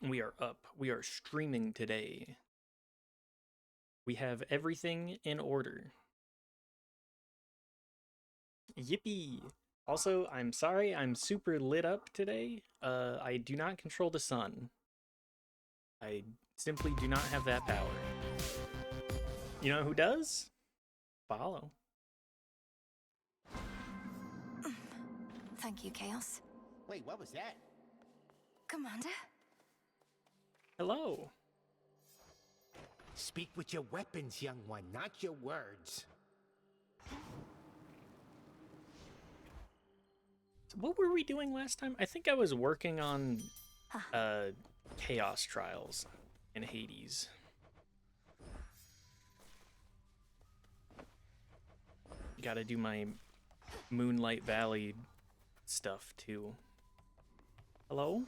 We are up. We are streaming today. We have everything in order. Yippee! Also, I'm sorry, I'm super lit up today. I do not control the sun. I simply do not have that power. You know who does? Follow. Thank you, Chaos. Wait, what was that? Commander? Hello. Speak with your weapons, young one, not your words. What were we doing last time? I think I was working on Chaos Trials in Hades. Gotta do my Moonlight Valley stuff too. Hello?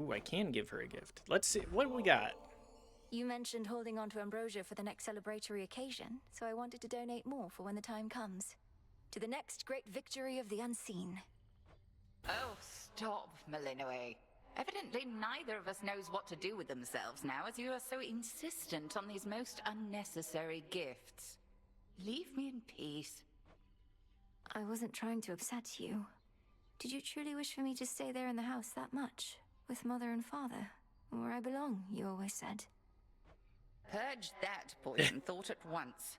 Ooh, I can give her a gift. Let's see, what do we got? You mentioned holding on to ambrosia for the next celebratory occasion, so I wanted to donate more for when the time comes. To the next great victory of the unseen. Oh, stop, Malinoe. Evidently neither of us knows what to do with themselves now, as you are so insistent on these most unnecessary gifts. Leave me in peace. I wasn't trying to upset you. Did you truly wish for me to stay there in the house that much? With Mother and Father? Where I belong, you always said. Purge that poison thought at once.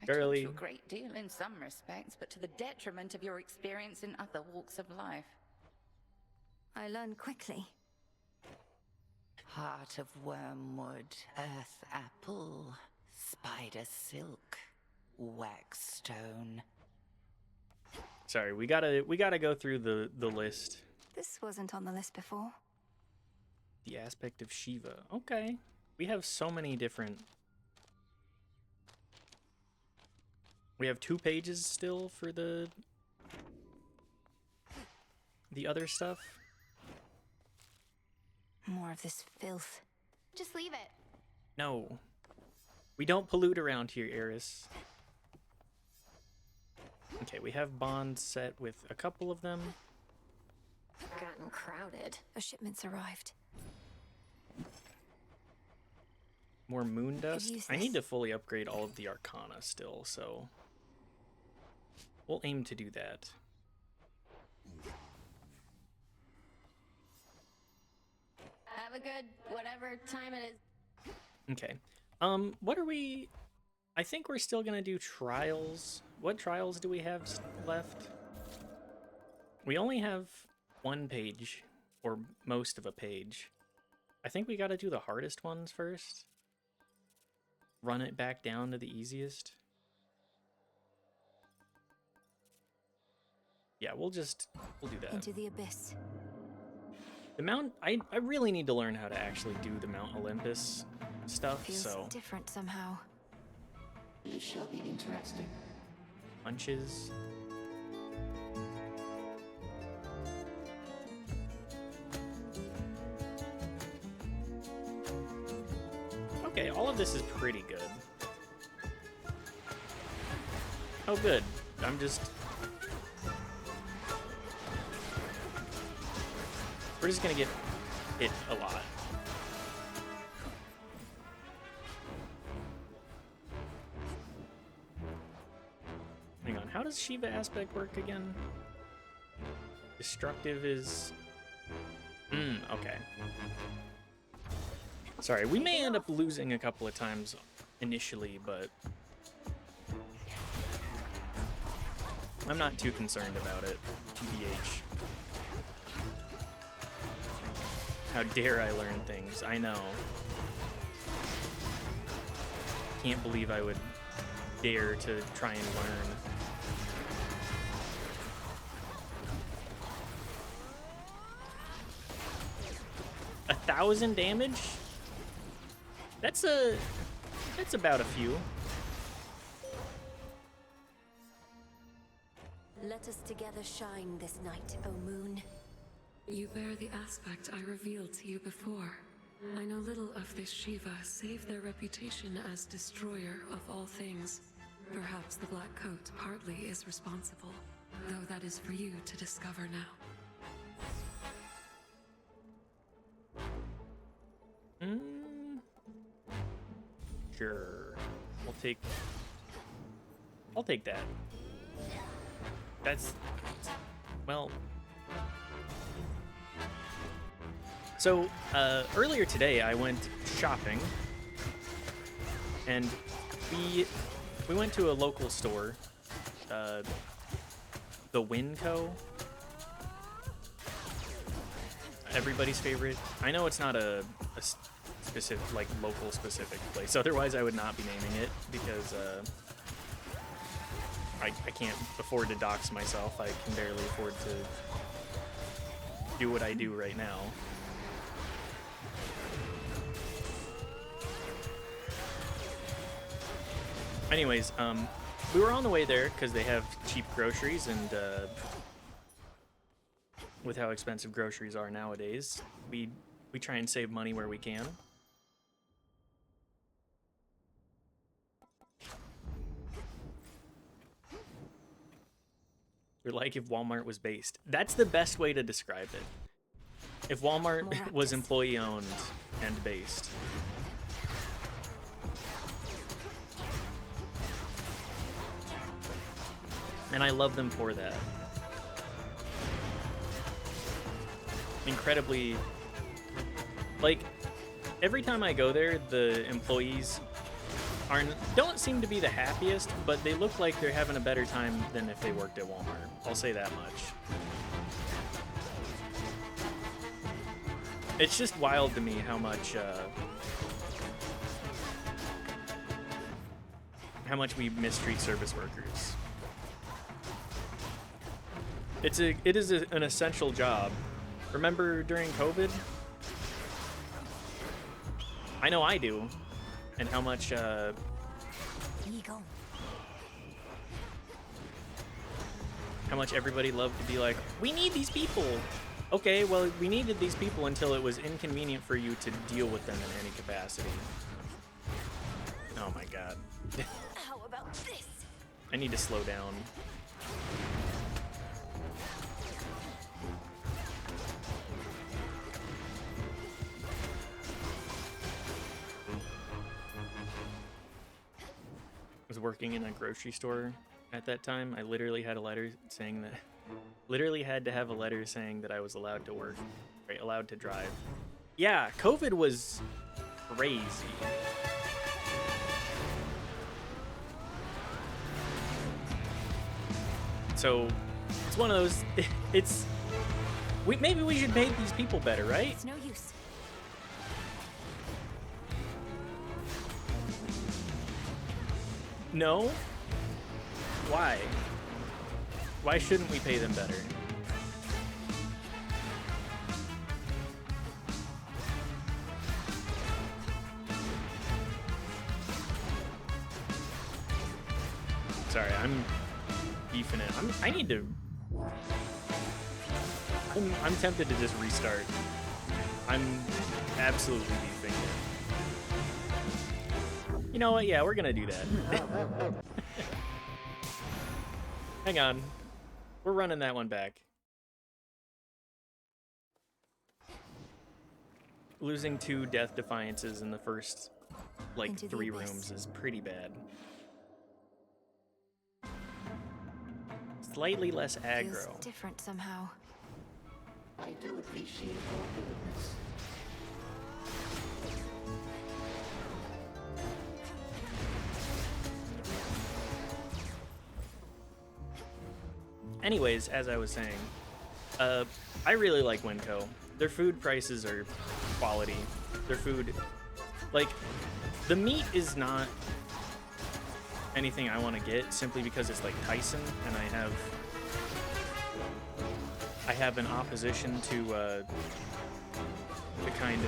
I Girly. taught you a great deal in some respects, but to the detriment of your experience in other walks of life. I learned quickly. Heart of wormwood, earth apple, spider silk, wax stone. Sorry, we gotta go through the list. This wasn't on the list before. The aspect of Shiva. Okay. We have so many different... We have 2 pages still for the other stuff. More of this filth. Just leave it. No. We don't pollute around here, Eris. Okay, we have bonds set with a couple of them. Gotten crowded. A shipment's arrived. More moon dust. use I need this. to fully upgrade all of the Arcana still, so... We'll aim to do that. Have a good whatever time it is. Okay. What are we... I think we're still gonna do trials. What trials do we have left? We only have 1 page, or most of a page. I think we gotta do the hardest ones first. Run it back down to the easiest. Yeah, we'll do that. Into the abyss. The Mount, I really need to learn how to actually do the Mount Olympus stuff, Feels so... different somehow. It shall be interesting. Punches. Okay, all of this is pretty good. Oh, good. I'm just... We're just gonna get hit a lot. Hang on, how does Shiva aspect work again? Destructive is... okay. Sorry, we may end up losing a couple of times initially, but... I'm not too concerned about it, TBH. How dare I learn things, I know. Can't believe I would dare to try and learn. A 1,000 damage? That's about a few. Let us together shine this night, O moon. You bear the aspect I revealed to you before. I know little of this Shiva save their reputation as destroyer of all things. Perhaps the black coat partly is responsible, though that is for you to discover now. Sure. I'll take that. That's, well. So, earlier today I went shopping and we went to a local store, the Winco. Everybody's favorite. I know it's not a specific, like, local specific place. Otherwise, I would not be naming it because I can't afford to dox myself. I can barely afford to do what I do right now. Anyways, we were on the way there because they have cheap groceries, and with how expensive groceries are nowadays, we try and save money where we can. You're like if Walmart was based. That's the best way to describe it. If Walmart was employee-owned and based. And I love them for that. Incredibly, like, every time I go there, the employees don't seem to be the happiest, but they look like they're having a better time than if they worked at Walmart. I'll say that much. It's just wild to me how much we mistreat service workers. It is an essential job. Remember during COVID? I know I do. And how much how much everybody loved to be like, we need these people. Okay, well, we needed these people until it was inconvenient for you to deal with them in any capacity. Oh my god. How about this? I need to slow down. I was working in a grocery store at that time. I literally had a letter saying that, literally had to have a letter saying that I was allowed to work, right, allowed to drive. Yeah, COVID was crazy. So it's one of those, maybe we should pay these people better, right? It's no use. No? Why? Why shouldn't we pay them better? Sorry, I'm beefing it. I need to... I'm tempted to just restart. I'm absolutely beefing it. You know what? Yeah, we're gonna do that. Hang on. We're running that one back. Losing 2 death defiances in the first, like, Into the 3 abyss. rooms is pretty bad. Slightly less aggro. Feels different somehow. I do appreciate your goodness. Anyways, as I was saying, I really like Winco. Their food prices are quality. Their food, like, the meat is not anything I want to get simply because it's like Tyson, and I have an opposition to the kind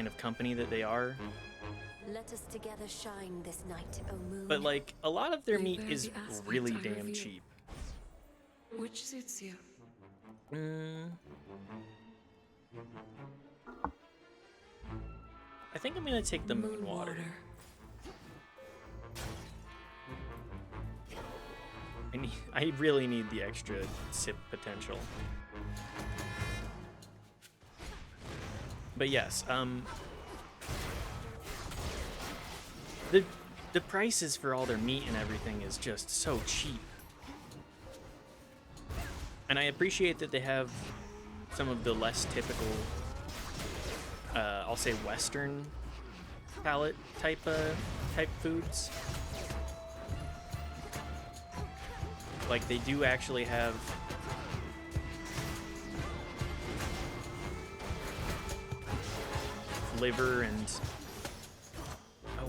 of company that they are. Let us together shine this night, O moon. But like, a lot of their You meat bear is the aspect really I damn reveal. cheap. Which suits you? I think I'm gonna take the moon water. I really need the extra sip potential. But yes, the prices for all their meat and everything is just so cheap. And I appreciate that they have some of the less typical, I'll say Western palate type foods. Like they do actually have liver and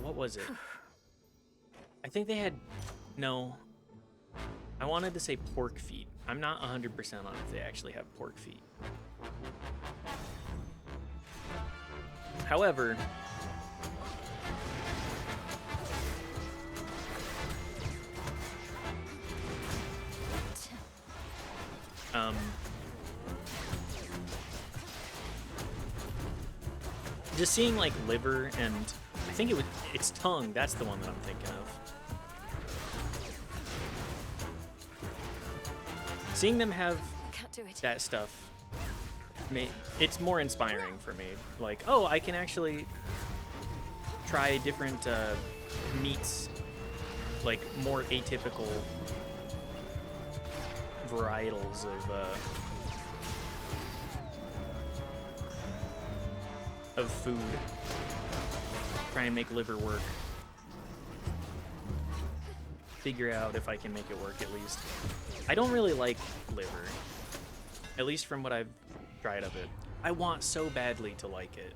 what was it? I think they had no. I wanted to say pork feet. I'm not 100% on if they actually have pork feet. However, just seeing like liver and I think it's tongue. That's the one that I'm thinking of. Seeing them have that stuff, it's more inspiring for me. Like, oh, I can actually try different meats, like more atypical varietals of food. Try and make liver work. Figure out if I can make it work at least. I don't really like liver, at least from what I've tried of it. I want so badly to like it.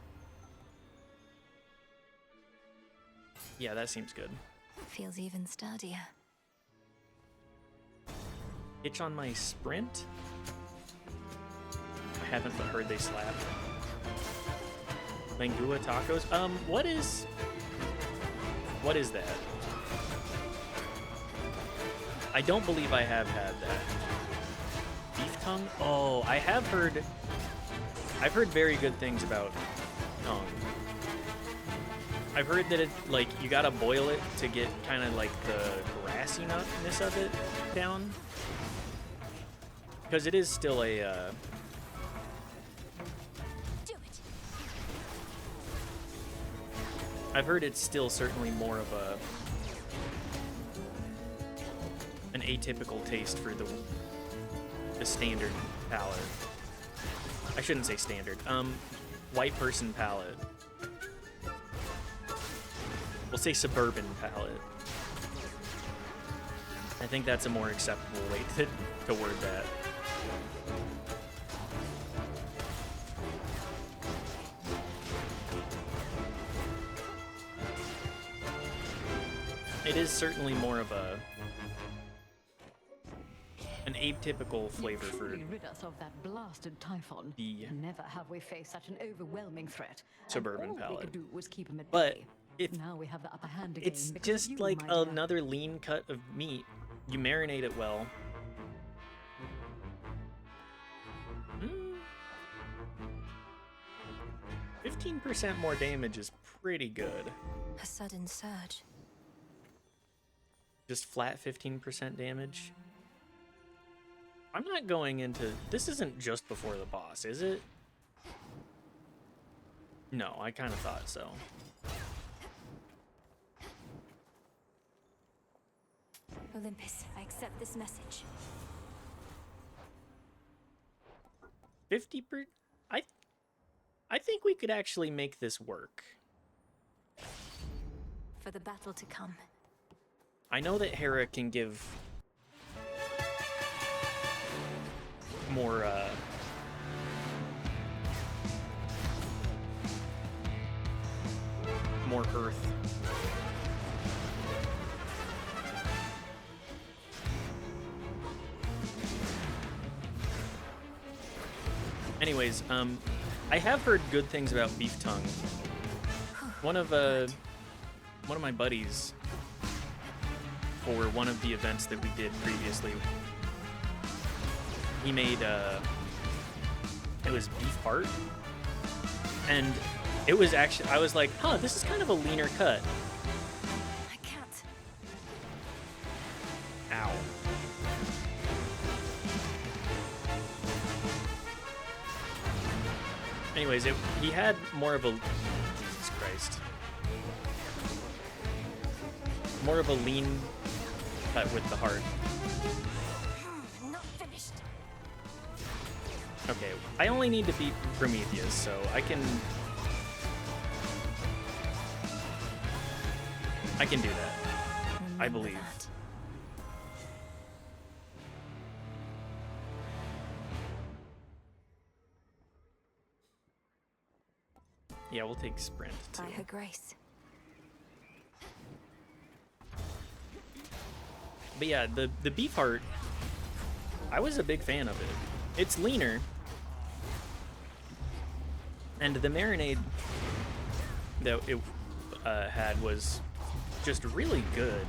Yeah, that seems good. Feels even sturdier. Itch on my sprint? I haven't but heard they slap. Lengua tacos? What is that? I don't believe I have had that. Beef tongue? Oh, I've heard very good things about tongue. I've heard that it, like, you gotta boil it to get kind of like the grassiness of it down. Because it is still a, I've heard it's still certainly more of an atypical taste for the standard palate. I shouldn't say standard. White person palate. We'll say suburban palate. I think that's a more acceptable way to word that. It is certainly more of an atypical flavor for rid us of that blasted typhon. Never have we faced such an overwhelming threat. Suburban all palate. We could do was keep him at But bay. if Now we have the upper hand again. it's because just you, like my dear. another lean cut of meat, you marinate it well. 15% more damage is pretty good. A sudden surge. Just flat 15% damage. I'm not going into... This isn't just before the boss, is it? No, I kind of thought so. Olympus, I accept this message. 50%? I think we could actually make this work. For the battle to come. I know that Hera can give more, more earth. Anyways, I have heard good things about beef tongue. One of my buddies, for one of the events that we did previously, he made it was beef heart, and it was actually, I was like, huh, this is kind of a leaner cut. I can't. Ow. Anyways, he had more of a... Jesus Christ. More of a lean cut with the heart. Not finished. Okay, I only need to beat Prometheus, so I can do that. I Remember believe. that. Yeah, we'll take sprint too. By her grace. But yeah, the beef heart, I was a big fan of it. It's leaner. And the marinade that it had was just really good.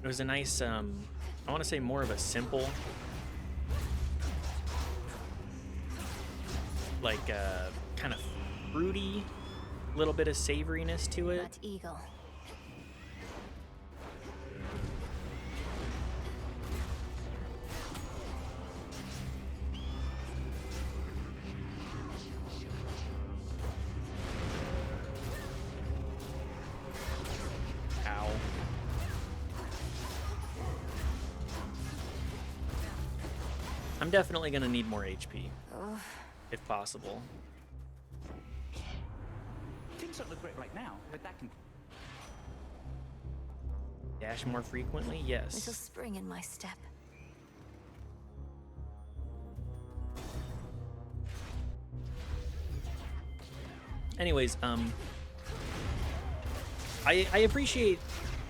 It was a nice, I want to say more of a simple, like kind of fruity, little bit of savoriness to it. That eagle. Ow. I'm definitely gonna need more HP, if possible. Things don't look great right now, but that can... Dash more frequently? Little Yes. spring in my step. Anyways, I appreciate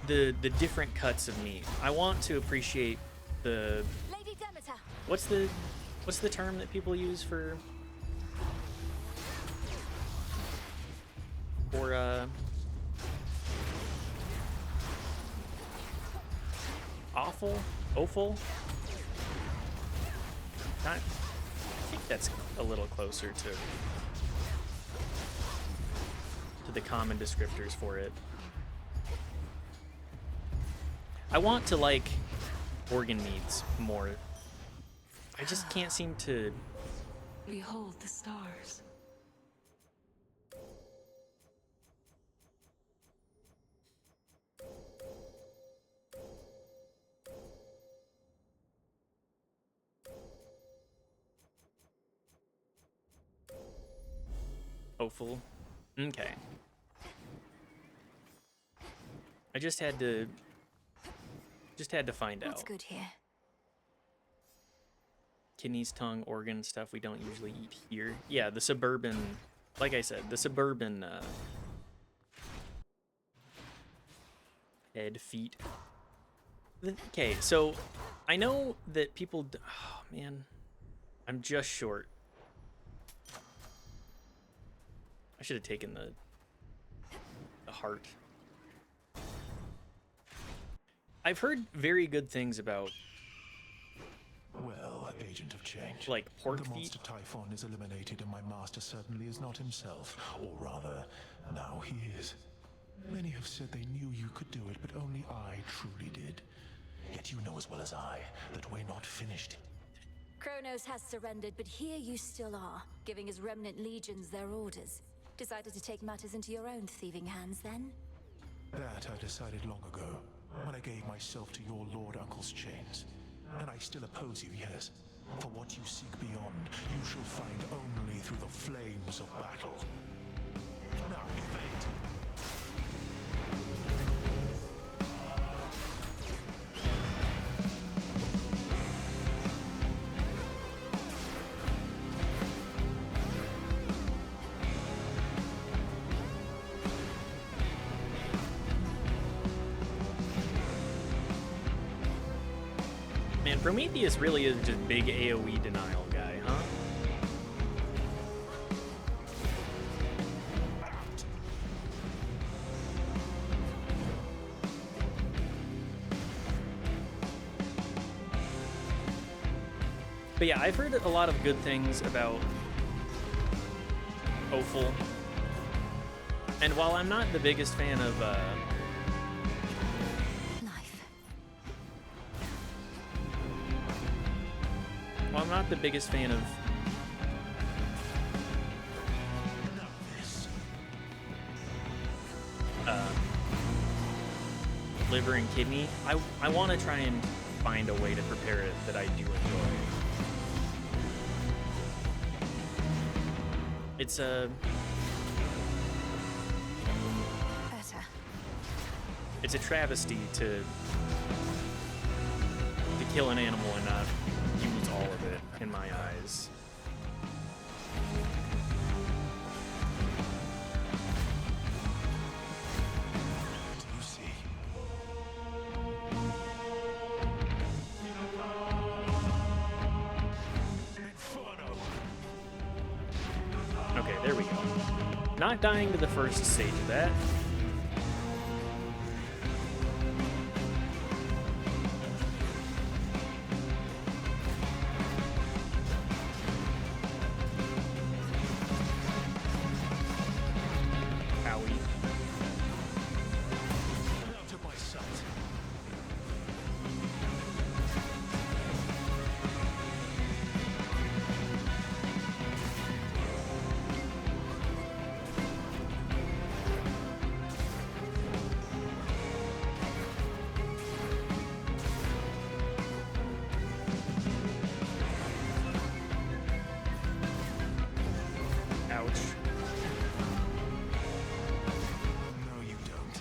the different cuts of meat. I want to appreciate the... Lady Demeter. What's the term that people use for offal? I think that's a little closer to the common descriptors for it. I want to like organ meats more. I just can't seem to... Behold the stars. Offal. Okay. I just had to find What's out. good here? Kidneys, tongue, organ stuff we don't usually eat here. Yeah, the suburban, like I said, the suburban head, feet. Okay, so I know that people, oh man, I'm just short. I should have taken the heart. I've heard very good things about, Well, agent of change. like, pork the feet. monster Typhon is eliminated, and my master certainly is not himself. Or rather, now he is. Many have said they knew you could do it, but only I truly did. Yet you know as well as I that we're not finished. Kronos has surrendered, but here you still are, giving his remnant legions their orders. Decided to take matters into your own thieving hands, then? That I decided long ago, when I gave myself to your Lord Uncle's chains. And I still oppose you, yes. For what you seek beyond, you shall find only through the flames of battle. Now, evade. Man, Prometheus really is just big AoE denial guy, huh? But yeah, I've heard a lot of good things about Offal. And while I'm not the biggest fan of Life. I'm not the biggest fan of liver and kidney. I want to try and find a way to prepare it that I do enjoy. It's a Better. it's a travesty to kill an animal and not use all of it, in my eyes. You see? Inferno! Okay, there we go. Not dying to the first stage of that. Owie. Out of my sight. Ouch. No, you don't.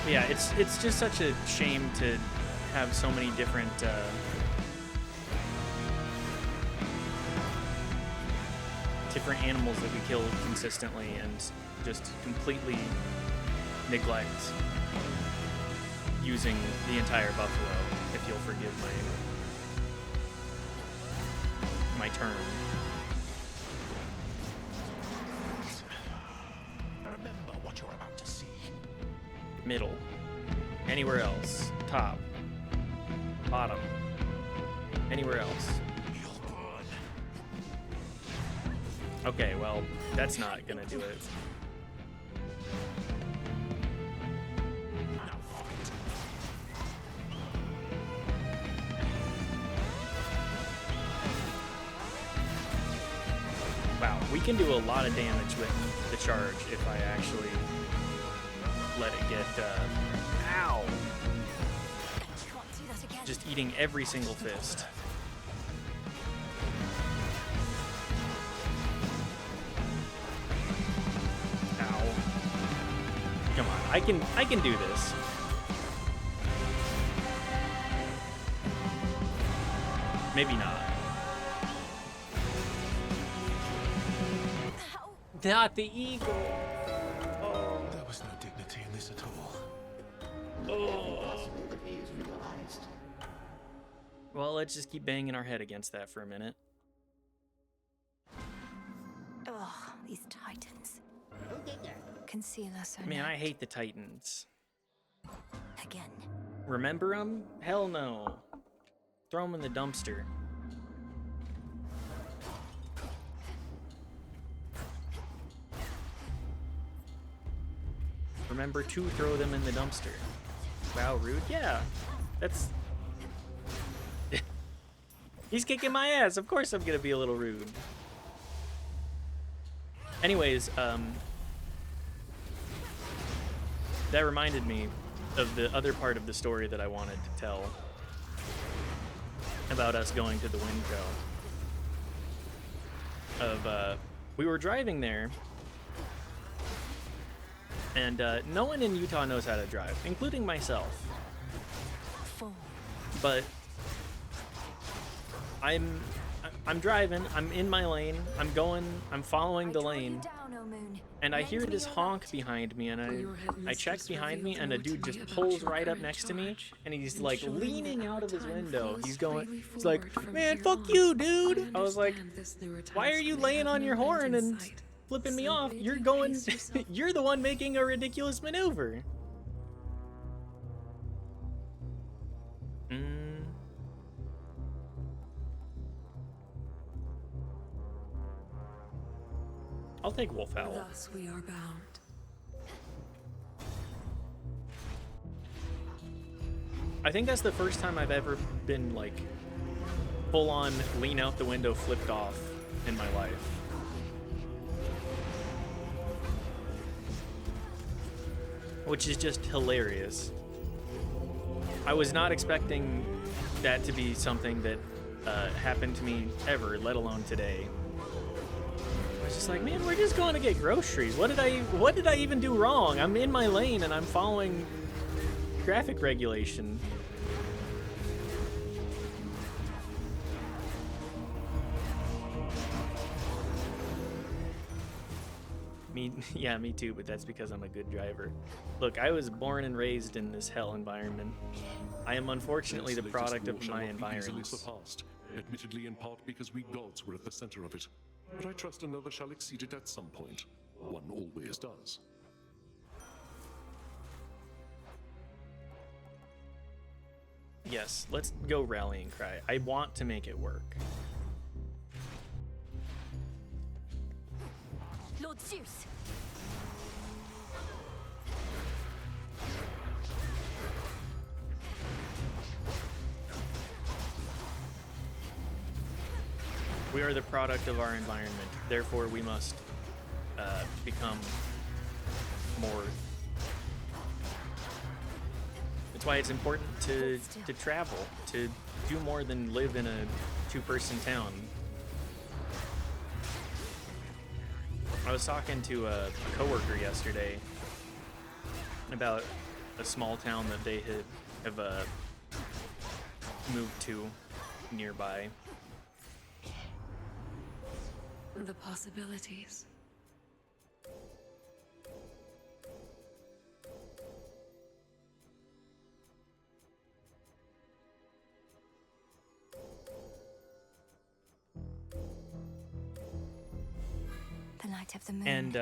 Yeah, it's just such a shame to have so many different different animals that we kill consistently and just completely neglect using the entire buffalo, if you'll forgive my term. Remember what you're about to see. Middle. Anywhere else. Top. Bottom. Anywhere else. You'll burn. Okay, well, that's not gonna do it. Now fight. Wow, we can do a lot of damage with the charge if I actually let it get, ow! Can't do that again. Just eating every single fist. Ow. Come on, I can do this. Maybe not. Not the eagle. There was no dignity in this at all. Possibility is realized. Well, let's just keep banging our head against that for a minute. Ugh, these titans. Conceal us, Man, I hate the Titans. again. Remember them? Hell no. Throw them in the dumpster. Remember to throw them in the dumpster. Wow, rude? Yeah. That's... He's kicking my ass. Of course I'm gonna be a little rude. Anyways, that reminded me of the other part of the story that I wanted to tell about us going to the Winco. We were driving there, and no one in Utah knows how to drive, including myself. But I'm driving, I'm in my lane, I'm following the lane, and I hear this honk behind me, and I check behind me, and a dude just pulls right up next to me, and he's like leaning out of his window. He's like, man, fuck you, dude. I was like, why are you laying on your horn and flipping me off? You're you're the one making a ridiculous maneuver. I'll take Wolf Owl. Thus we are bound. I think that's the first time I've ever been like full on lean out the window flipped off in my life. Which is just hilarious. I was not expecting that to be something that happened to me ever, let alone today. I was just like, man, we're just going to get groceries. What did I even do wrong? I'm in my lane and I'm following traffic regulation. Yeah, me too, but that's because I'm a good driver. Look, I was born and raised in this hell environment. I am unfortunately the product of my environment. Surpassed, admittedly in part because we gods were at the center of it. But I trust another shall exceed it at some point. One always does. Yes, let's go rallying cry. I want to make it work. Lord Zeus! We are the product of our environment, therefore we must become more. That's why it's important to travel, to do more than live in a two-person town. I was talking to a coworker yesterday about a small town that they have moved to nearby. The possibilities. The light of the moon. And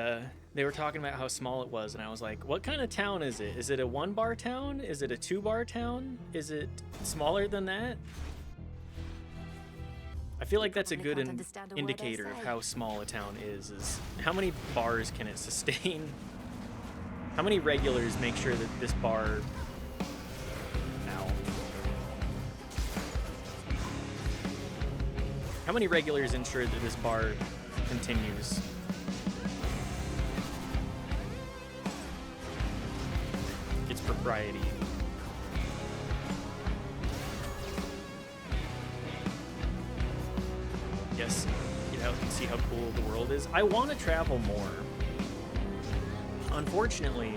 they were talking about how small it was, and I was like, what kind of town is it? Is it a 1-bar town? Is it a 2-bar town? Is it smaller than that? I feel like that's a good indicator of how small a town is how many bars can it sustain? How many regulars make sure that this bar... Ow. How many regulars ensure that this bar continues? Its propriety. Yes, get out and see how cool the world is. I want to travel more. Unfortunately,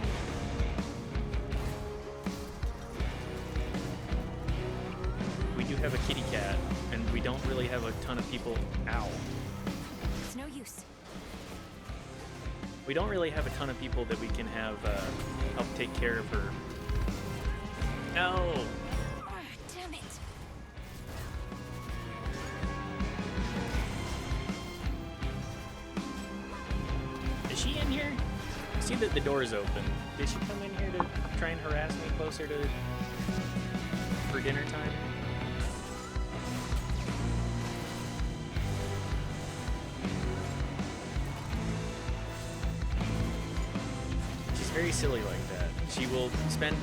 we do have a kitty cat, and we don't really have a ton of people. Ow. It's no use. We don't really have a ton of people that we can have help take care of her. No. Damn it. Is she in here? I see that the door's open. Did she come in here to try and harass me closer to for dinner time? She's very silly like that. She will spend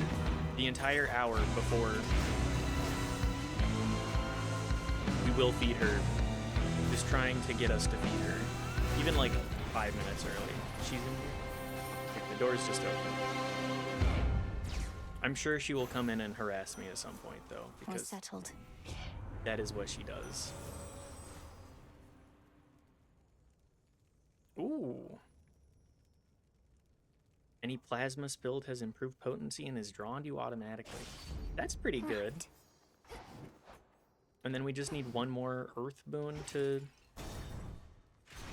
the entire hour before we will feed her, just trying to get us to feed her. Even like 5 minutes early. She's in here. The door's just open. I'm sure she will come in and harass me at some point, though, because settled. That is what she does. Ooh. Any plasma spilled has improved potency and is drawn to you automatically. That's pretty good. And then we just need one more earth boon to...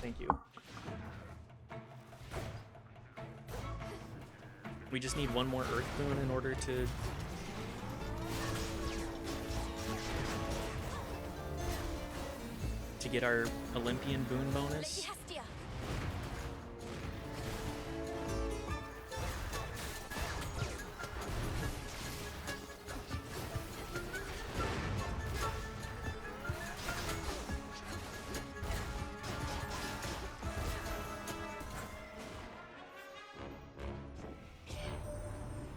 Thank you. We just need one more earth boon in order to get our Olympian boon bonus.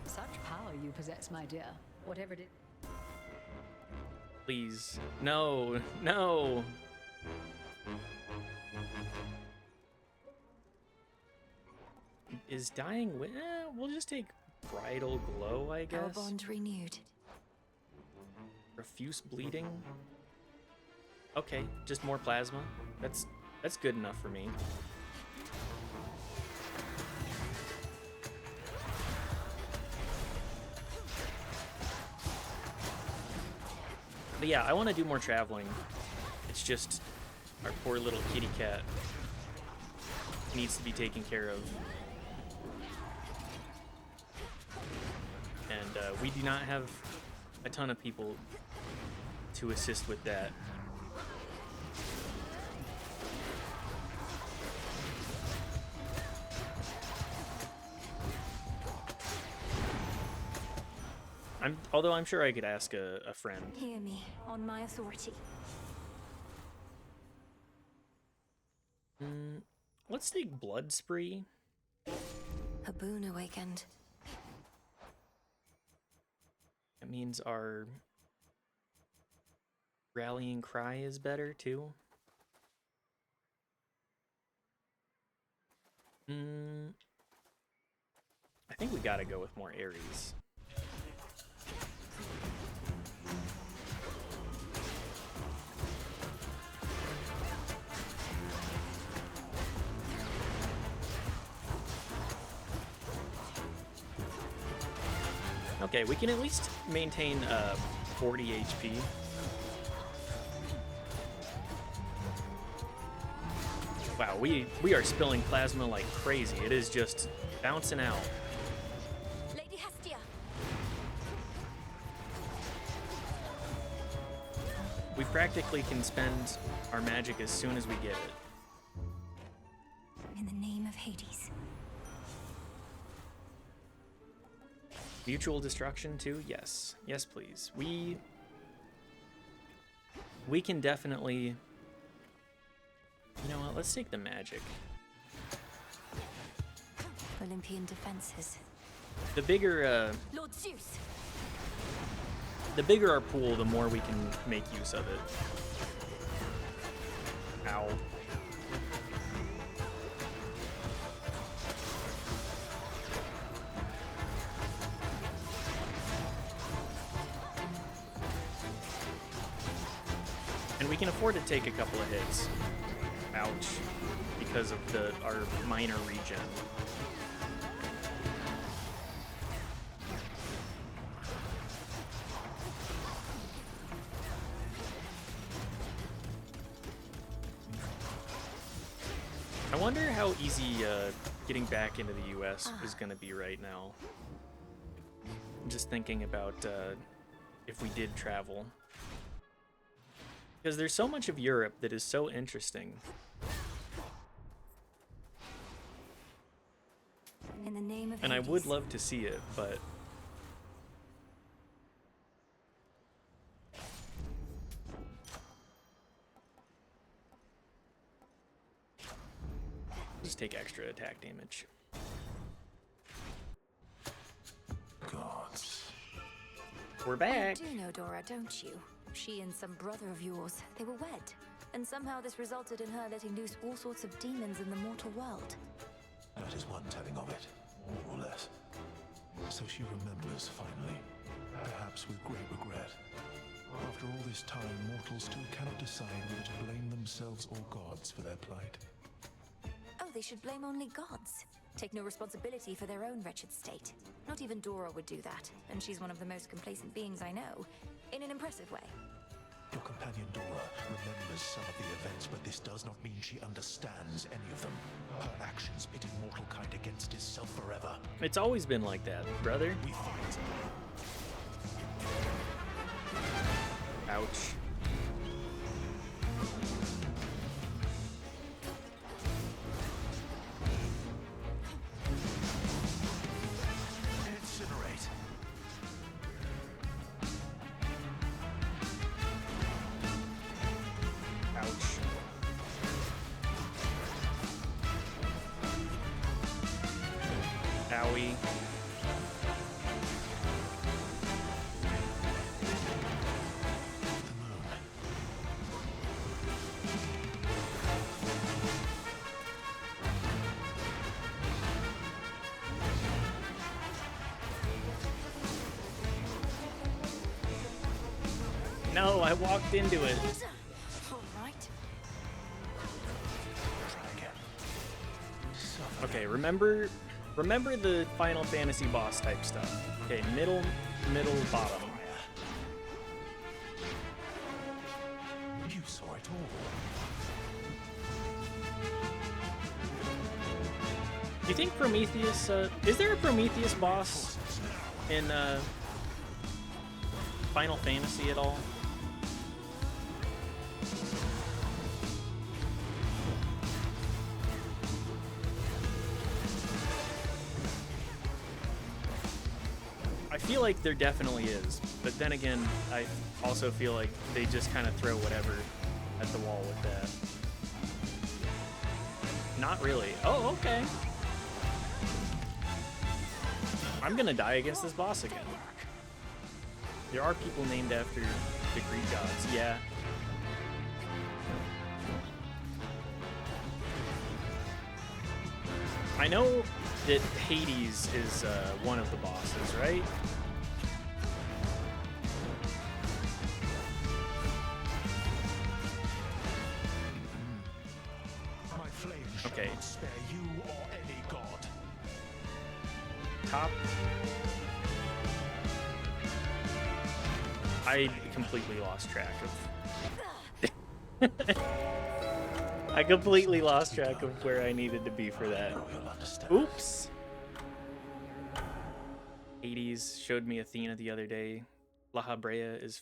Such power you possess, my dear. Whatever it is. Please. No, no. Is dying we'll just take bridal glow, I guess. Our bond renewed. Profuse bleeding. Okay, just more plasma. That's good enough for me. But yeah, I want to do more traveling. It's just our poor little kitty cat needs to be taken care of. And we do not have a ton of people to assist with that. Although I'm sure I could ask a friend. Hear me, on my authority. Let's take Blood Spree. A boon awakened. That means our rallying cry is better too. I think we gotta go with more Aries. Okay, we can at least maintain 40 HP. Wow, we are spilling plasma like crazy. It is just bouncing out. Lady Hestia. We practically can spend our magic as soon as we get it. In the name of Hades. Mutual destruction too? Yes. Yes, please. We can definitely... You know what? Let's take the magic. Olympian defenses. The bigger, Lord Zeus. the bigger our pool, the more we can make use of it. Ow. And we can afford to take a couple of hits. Ouch. Because of our minor regen. I wonder how easy getting back into the US is going to be right now. I'm just thinking about if we did travel. Because there's so much of Europe that is so interesting. In the name of And Hades. I would love to see it, but... Just take extra attack damage. Gods. We're back! You do know Dora, don't you? She and some brother of yours, they were wed. And somehow this resulted in her letting loose all sorts of demons in the mortal world. That is one telling of it, more or less. So she remembers, finally. Perhaps with great regret. After all this time, mortals still cannot decide whether to blame themselves or gods for their plight. Oh, they should blame only gods. Take no responsibility for their own wretched state. Not even Dora would do that, and she's one of the most complacent beings I know. In an impressive way. Your companion Dora remembers some of the events, but this does not mean she understands any of them. Her actions pitting mortal kind against itself forever. It's always been like that, brother. We fight. Ouch. Incinerate. Ouch. Owie. The No, I walked into it. All right. Try again. Okay, remember the Final Fantasy boss type stuff. Okay, middle, bottom. You saw it all. Do you think Prometheus, is there a Prometheus boss in, Final Fantasy at all? I feel like there definitely is, but then again, I also feel like they just kind of throw whatever at the wall with that. Not really. Oh, okay. I'm gonna die against this boss again. There are people named after the Greek gods, yeah. I know that Hades is one of the bosses, right? My flame shall Okay. not spare you or any god. Top. I completely lost track of. I completely lost track of where I needed to be for that. You'll understand. Oops. Hades showed me Athena the other day. La Habrea is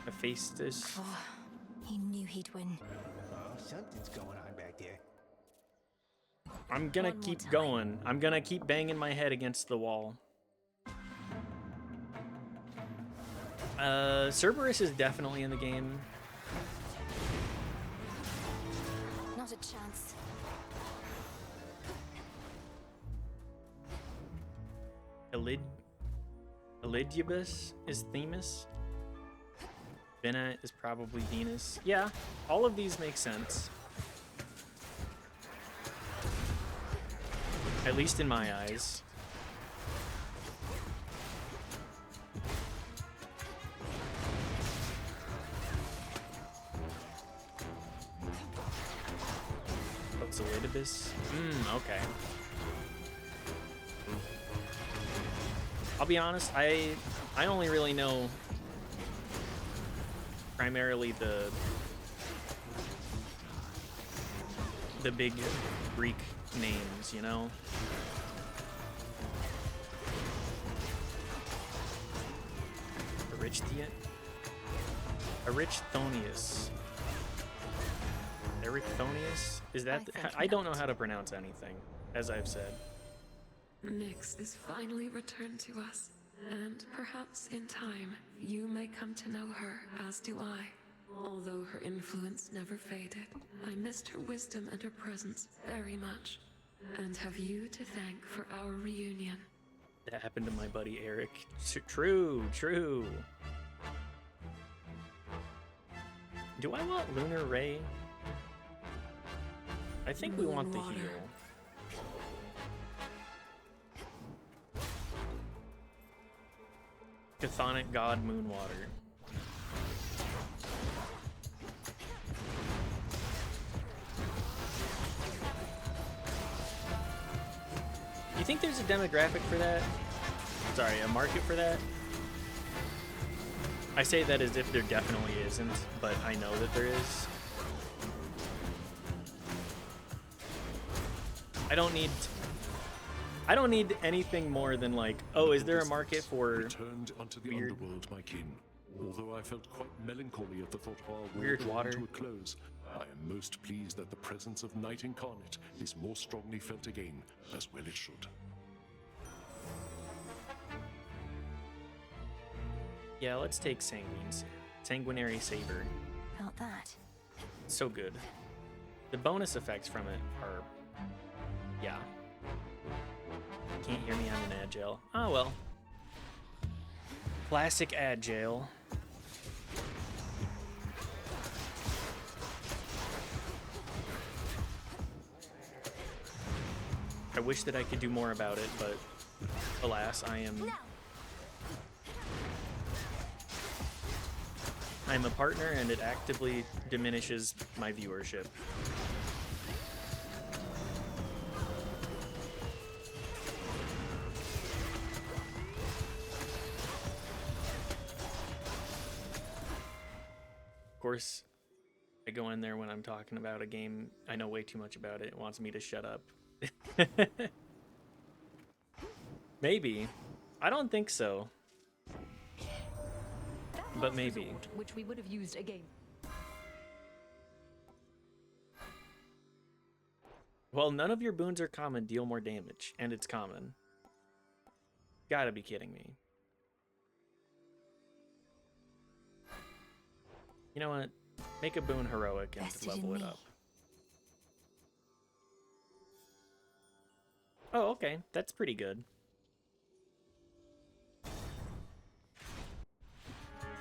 Hephaestus. Oh, he knew he'd win. Something's going on back there. I'm gonna One more keep time. going. I'm gonna keep banging my head against the wall. Cerberus is definitely in the game. Not a chance. Elidibus is Themis. Vena is probably Venus. Yeah, all of these make sense. At least in my eyes. What's Elidibus? Okay. I'll be honest, I only really know primarily the big Greek names, you know? Erichthonius. Erichthonius? Is that... I don't know how to pronounce anything, as I've said. Nyx is finally returned to us, and perhaps in time, you may come to know her, as do I. Although her influence never faded, I missed her wisdom and her presence very much, and have you to thank for our reunion. That happened to my buddy Eric. True. Do I want Lunar Ray? I think we want the Moonwater. heal. Chthonic God Moonwater. You think there's a demographic for that? Sorry, a market for that? I say that as if there definitely isn't, but I know that there is. I don't need anything more than like, oh, is there a market for returned unto the weird- underworld, my kin? Although I felt quite melancholy at the thought of our Weird world water. drawing to a close, I am most pleased that the presence of Night Incarnate is more strongly felt again, as well it should. Yeah, let's take Sanguinary Saber. Felt that. So good. The bonus effects from it are... yeah. Can't hear me, I'm in Agile. Oh well. Classic Agile. I wish that I could do more about it, but alas, I am... I'm a partner and it actively diminishes my viewership. Of course, I go in there when I'm talking about a game I know way too much about. It wants me to shut up. Maybe. I don't think so. But maybe. Resort, which we would have used again. Well, none of your boons are common. Deal more damage, and it's common. Gotta be kidding me. You know what? Make a boon heroic and level it up. Oh, okay. That's pretty good.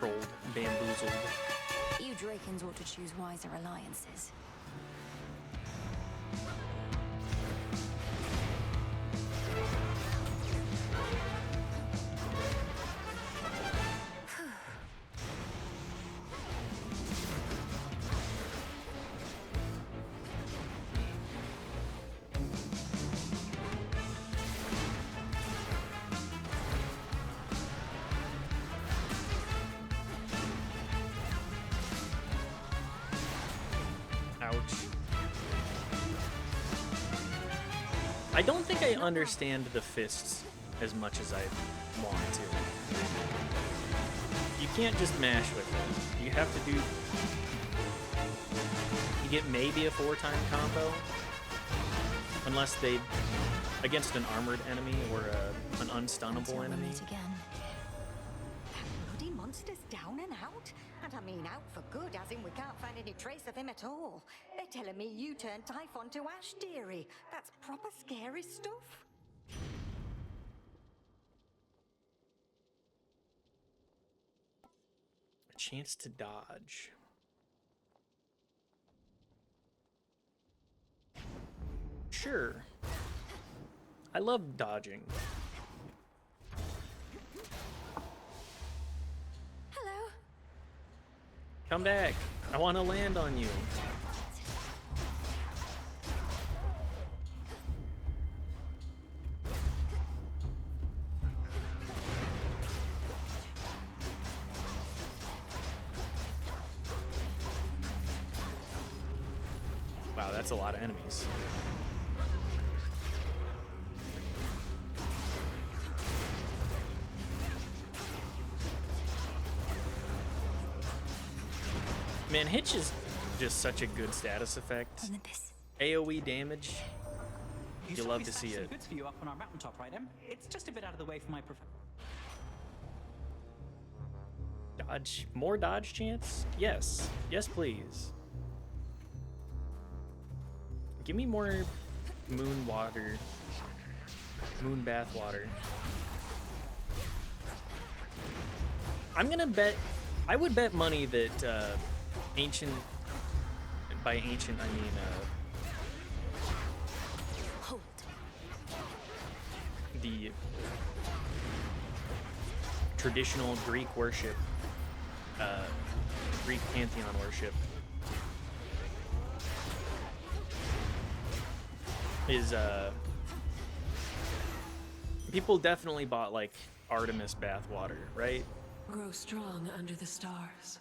Trolled, bamboozled. You Drakens ought to choose wiser alliances. I don't think I understand the fists as much as I want to. You can't just mash with it. You have to do... You get maybe a 4-time combo. Unless they... Against an armored enemy or an unstunnable enemy. Bloody monster's down and out. And I mean out for good, as in we can't find any trace of him at all. They're telling me you turned Typhon to ash, dearie. That's proper scary stuff. A chance to dodge. Sure. I love dodging. Come back. I want to land on you. Wow, that's a lot of enemies. Man, Hitch is just such a good status effect. AoE damage. You love to see it. Goods for you up on our mountaintop, right, Em? It's just a bit out of the way for my Dodge. More dodge chance? Yes. Yes, please. Give me more moon water. Moon bath water. I'm gonna bet... I would bet money that, ancient... By ancient, I mean, the traditional Greek worship, Greek pantheon worship, is, people definitely bought, like, Artemis bathwater, right? Grow strong under the stars.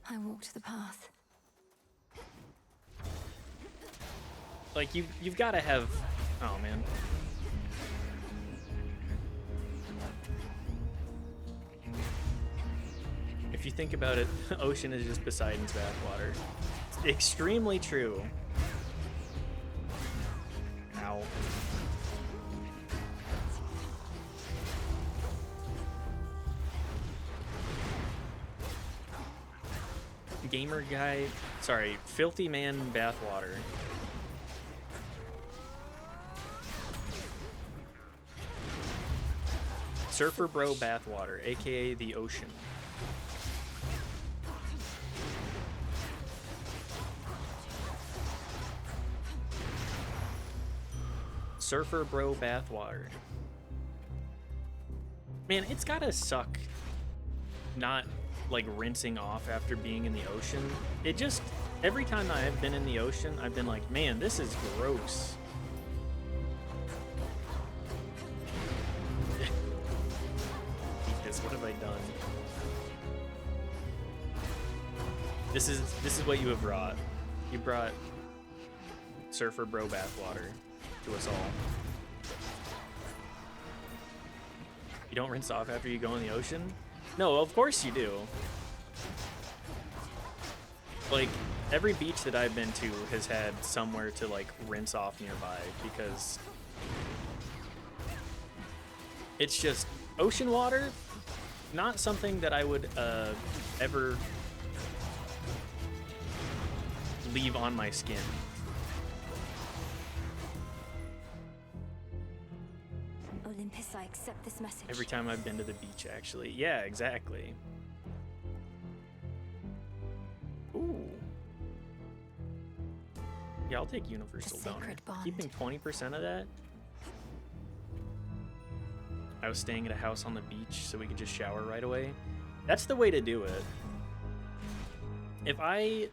I walked the path. Like, you've got to have... Oh, man. If you think about it, ocean is just Poseidon's bathwater. It's extremely true. Ow. Gamer guy, sorry, filthy man bathwater. Surfer bro bathwater, aka the ocean. Surfer bro bathwater. Man, it's gotta suck not like rinsing off after being in the ocean. It just, every time I have been in the ocean, I've been like, man, this is gross. Jesus, what have I done? This is what you have brought. You brought Surfer bro bathwater to us all. You don't rinse off after you go in the ocean? No, of course you do. Like, every beach that I've been to has had somewhere to, like, rinse off nearby, because it's just ocean water, not something that I would ever leave on my skin. Olympus, I accept this message. Every time I've been to the beach, actually. Yeah, exactly. Ooh. Yeah, I'll take Universal Donor. Keeping 20% of that? I was staying at a house on the beach so we could just shower right away. That's the way to do it. If I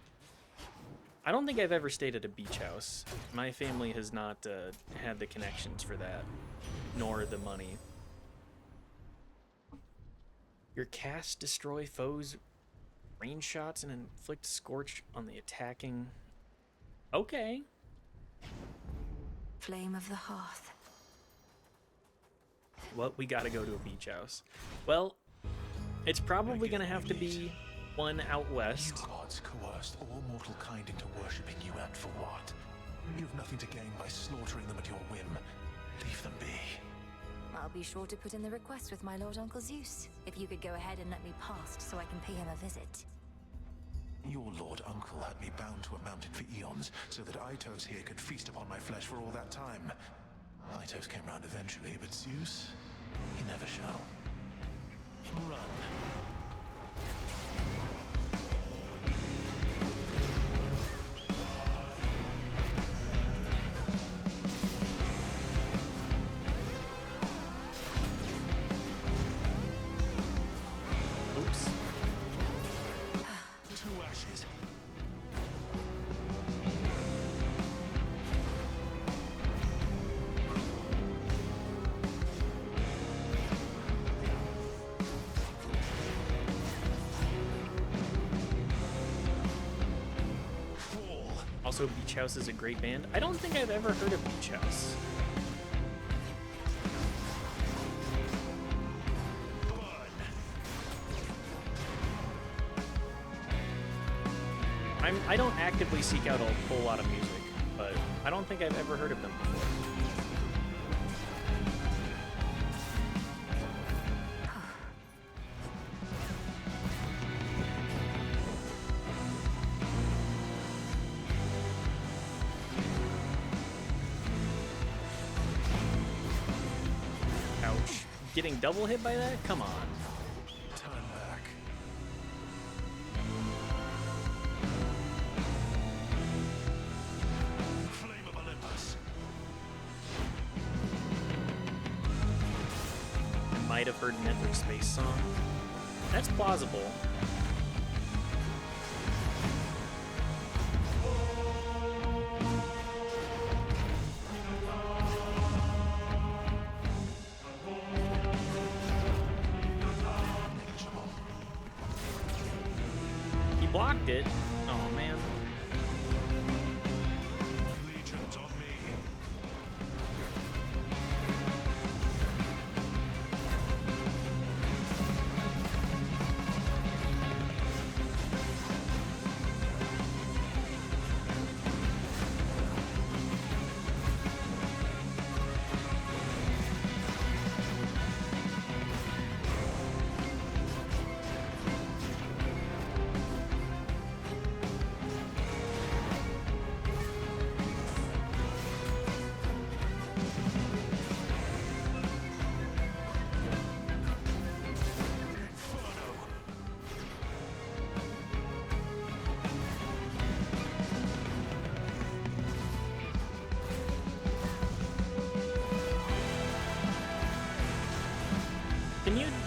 don't think I've ever stayed at a beach house. My family has not had the connections for that, nor the money. Your cast destroy foes' range shots and inflict scorch on the attacking. Okay. Flame of the Hearth. Well, we gotta go to a beach house. Well, it's probably gonna have to be one out west. You gods coerced all mortal kind into worshipping you, and for what? You've nothing to gain by slaughtering them at your whim. Leave them be. I'll be sure to put in the request with my Lord Uncle Zeus. If you could go ahead and let me past so I can pay him a visit. Your Lord Uncle had me bound to a mountain for eons, so that Itos here could feast upon my flesh for all that time. Itos came round eventually, but Zeus, he never shall. Run. Oops. Two ashes. Also, Beach House is a great band. I don't think I've ever heard of Beach House. I don't actively seek out a whole lot of music, but I don't think I've ever heard of them before. Ouch. Getting double hit by that? Come on. Turn back. Flame of Olympus. Might have heard Nether Space Song. That's plausible. He blocked it. Oh man. Legions on me.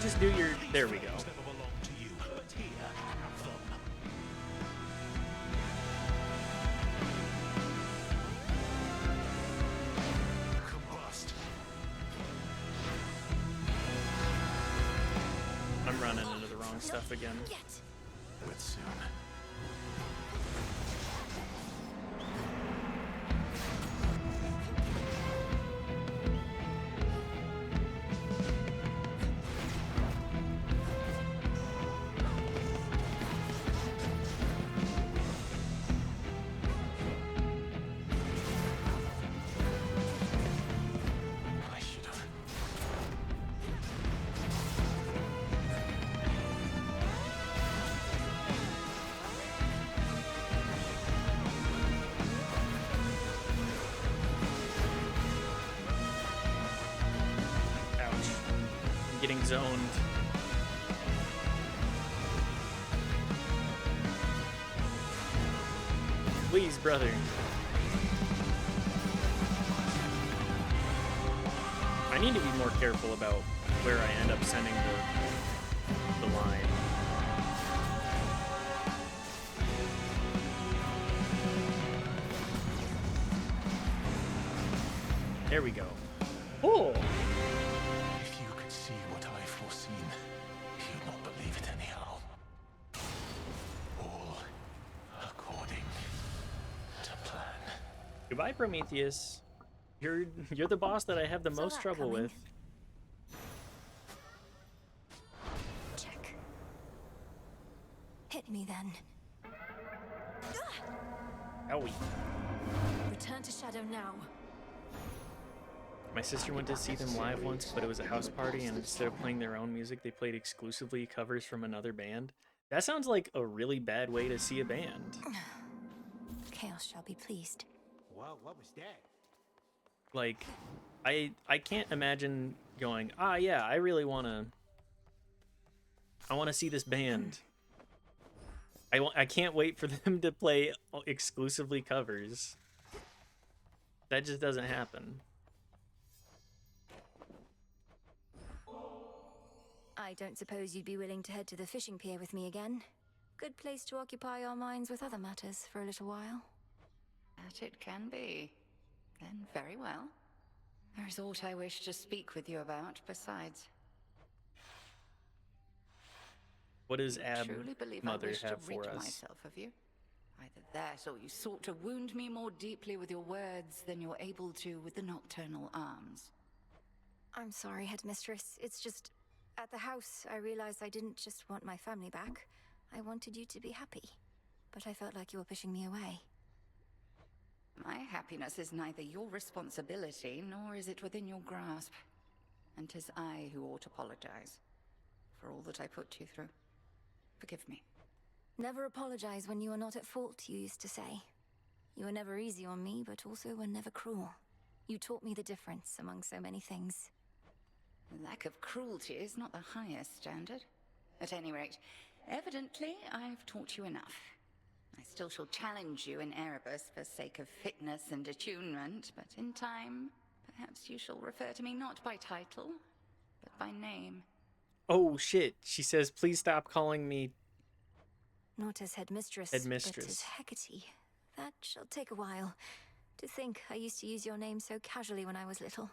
just do your... There we go. Never belonged to you, but here, have them. Combust. I'm running into the wrong stuff again. Quit soon. I should have. Ouch. I'm getting zoned. Please, brother. I need to be more careful about where I end up sending the line. There we go. Oh! If you could see what I've foreseen, you'd not believe it anyhow. All according to plan. Goodbye, Prometheus. You're the boss that I have the most trouble with. Check. Hit me then. Owie. Return to Shadow now. My sister went to see them live once, but it was a house party, and instead of playing their own music, they played exclusively covers from another band. That sounds like a really bad way to see a band. Chaos shall be pleased. Well, what was that? Like, I can't imagine going, yeah, I really wanna see this band. I can't wait for them to play exclusively covers. That just doesn't happen. I don't suppose you'd be willing to head to the fishing pier with me again. Good place to occupy our minds with other matters for a little while. That it can be. Then very well. There is aught I wish to speak with you about besides. What does I truly believe Mother I wish have to rid for us? myself of you. Either that, or you sought to wound me more deeply with your words than you're able to with the nocturnal arms. I'm sorry, Headmistress. It's just... At the house, I realized I didn't just want my family back. I wanted you to be happy. But I felt like you were pushing me away. My happiness is neither your responsibility, nor is it within your grasp. And 'tis I who ought to apologize for all that I put you through. Forgive me. Never apologize when you are not at fault, you used to say. You were never easy on me, but also were never cruel. You taught me the difference among so many things. Lack of cruelty is not the highest standard. At any rate, evidently I've taught you enough. I still shall challenge you in Erebus for sake of fitness and attunement, but in time, perhaps you shall refer to me not by title, but by name. Oh shit, she says, please stop calling me Not as Headmistress, but as Hecate. That shall take a while. To think I used to use your name so casually when I was little.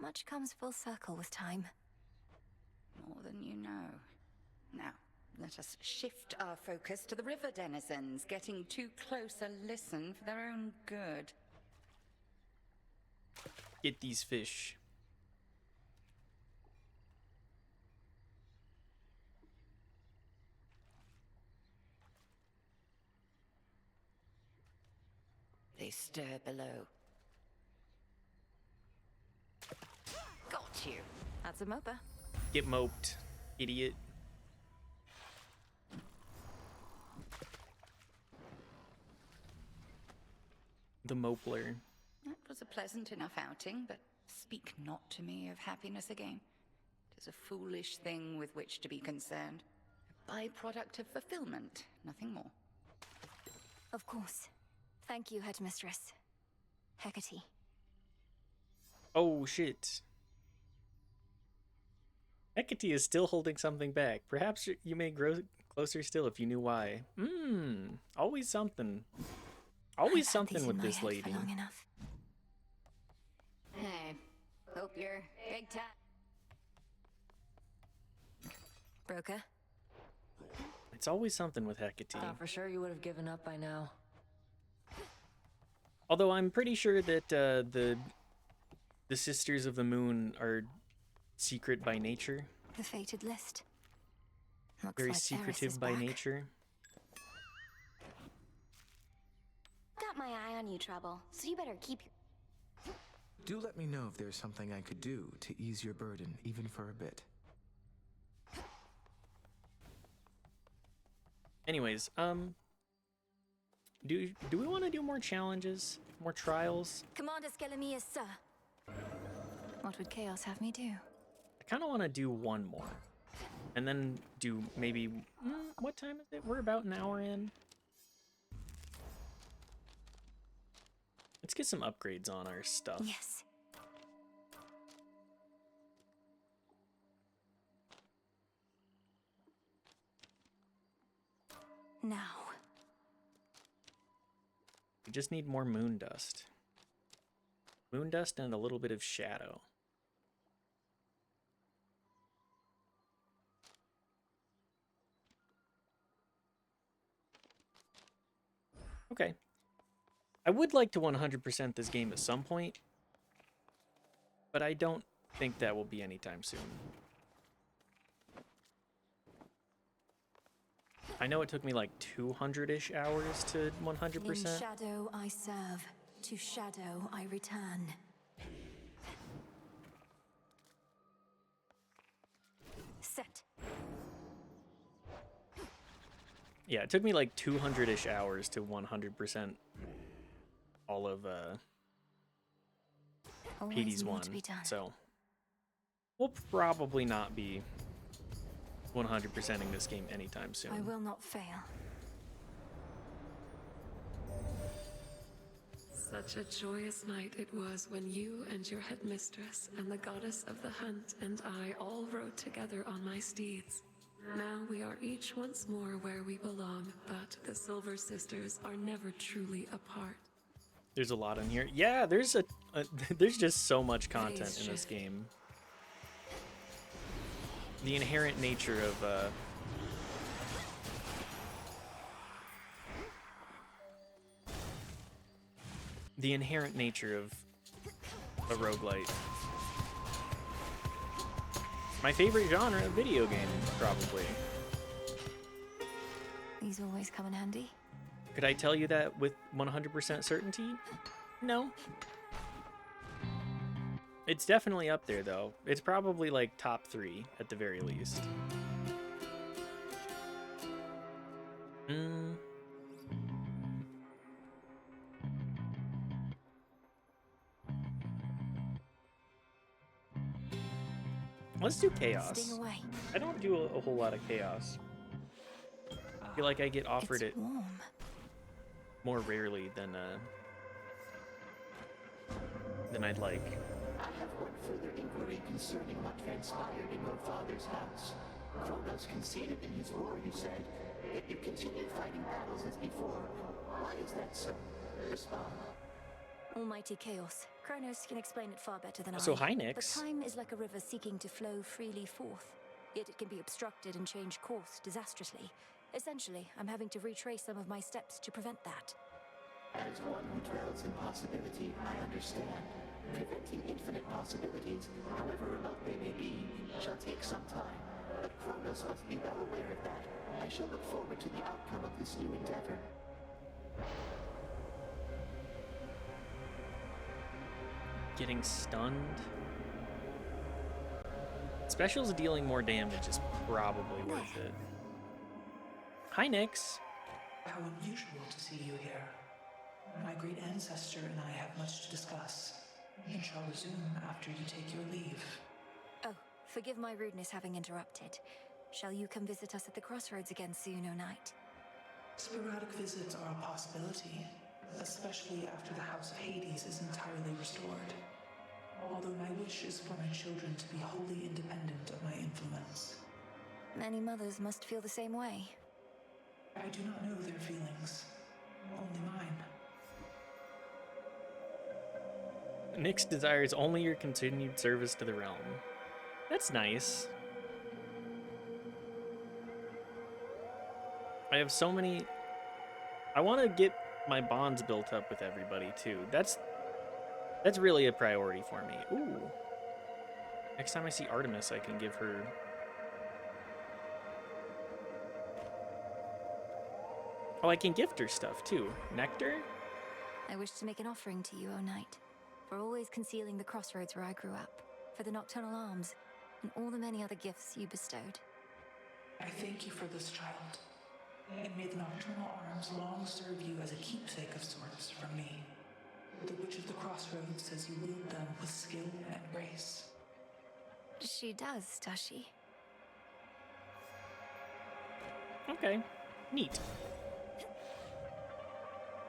Much comes full circle with time. More than you know. Now, let us shift our focus to the river denizens, getting too close a listen for their own good. Get these fish. They stir below. Got you. That's a mopa. Get moped, idiot. The Mopler. That was a pleasant enough outing, but speak not to me of happiness again. It is a foolish thing with which to be concerned. A byproduct of fulfillment, nothing more. Of course. Thank you, Headmistress. Hecate. Oh, shit. Hecate is still holding something back. Perhaps you may grow closer still if you knew why. Always something. Always something with this lady. Long enough. Hey, hope you're big time. Broker? It's always something with Hecate. Thought for sure you would have given up by now. Although I'm pretty sure that the Sisters of the Moon are secret by nature. The fated list. Looks Very like Eris secretive is by back. nature. Got my eye on you, Trouble, so you better keep your... Do let me know if there's something I could do to ease your burden, even for a bit. Anyways, do we want to do more challenges, more trials? Commander Skelemius, sir. What would Chaos have me do? I kind of want to do one more, and then do maybe what time is it? We're about an hour in. Let's get some upgrades on our stuff. Yes. Now. We just need more moon dust. Moon dust and a little bit of shadow. Okay. I would like to 100% this game at some point, but I don't think that will be anytime soon. I know it took me like 200-ish hours to 100%. In shadow I serve, to shadow I return. Set. Yeah, it took me like 200-ish hours to 100% all of Hades 1. So we'll probably not be 100%ing this game anytime soon. I will not fail. Such a joyous night it was when you and your headmistress and the goddess of the hunt and I all rode together on my steeds. Now we are each once more where we belong, but the Silver Sisters are never truly apart. There's a lot in here. Yeah, there's there's just so much content in this game. The inherent nature of a roguelite. My favorite genre of video game, probably. These always come in handy. Could I tell you that with 100% certainty? No. It's definitely up there, though. It's probably like top 3 at the very least. Let's do chaos. Sting away. I don't do a whole lot of chaos. I feel like I get offered it more rarely than I'd like. I have one further inquiry concerning what transpired in your father's house. Kronos conceded in his war, you said. Yet you continued fighting battles as before. Why is that so? Respond. Almighty chaos. Kronos can explain it far better than I. So hi, Nyx. But time is like a river seeking to flow freely forth. Yet it can be obstructed and change course disastrously. Essentially, I'm having to retrace some of my steps to prevent that. As one who dwells in possibility, I understand. Preventing infinite possibilities, however remote they may be, shall take some time. But Kronos must be well aware of that. I shall look forward to the outcome of this new endeavor. Getting stunned. Specials dealing more damage is probably worth it. Hi, Nyx. How unusual to see you here. My great ancestor and I have much to discuss, and shall resume after you take your leave. Oh, forgive my rudeness having interrupted. Shall you come visit us at the crossroads again soon, O Knight? Sporadic visits are a possibility, especially after the House of Hades is entirely restored. although my wish is for my children to be wholly independent of my influence. Many mothers must feel the same way. I do not know their feelings, only mine. Nyx desires only your continued service to the realm. That's nice. I have so many... I want to get my bonds built up with everybody, too. That's really a priority for me. Ooh. Next time I see Artemis, I can give her... Oh, I can gift her stuff, too. Nectar? I wish to make an offering to you, O Knight, for always concealing the crossroads where I grew up, for the nocturnal arms, and all the many other gifts you bestowed. I thank you for this, child, and may the nocturnal arms long serve you as a keepsake of sorts from me. The Witch of the Crossroads says you wield them with skill and grace. She does she? Okay, neat.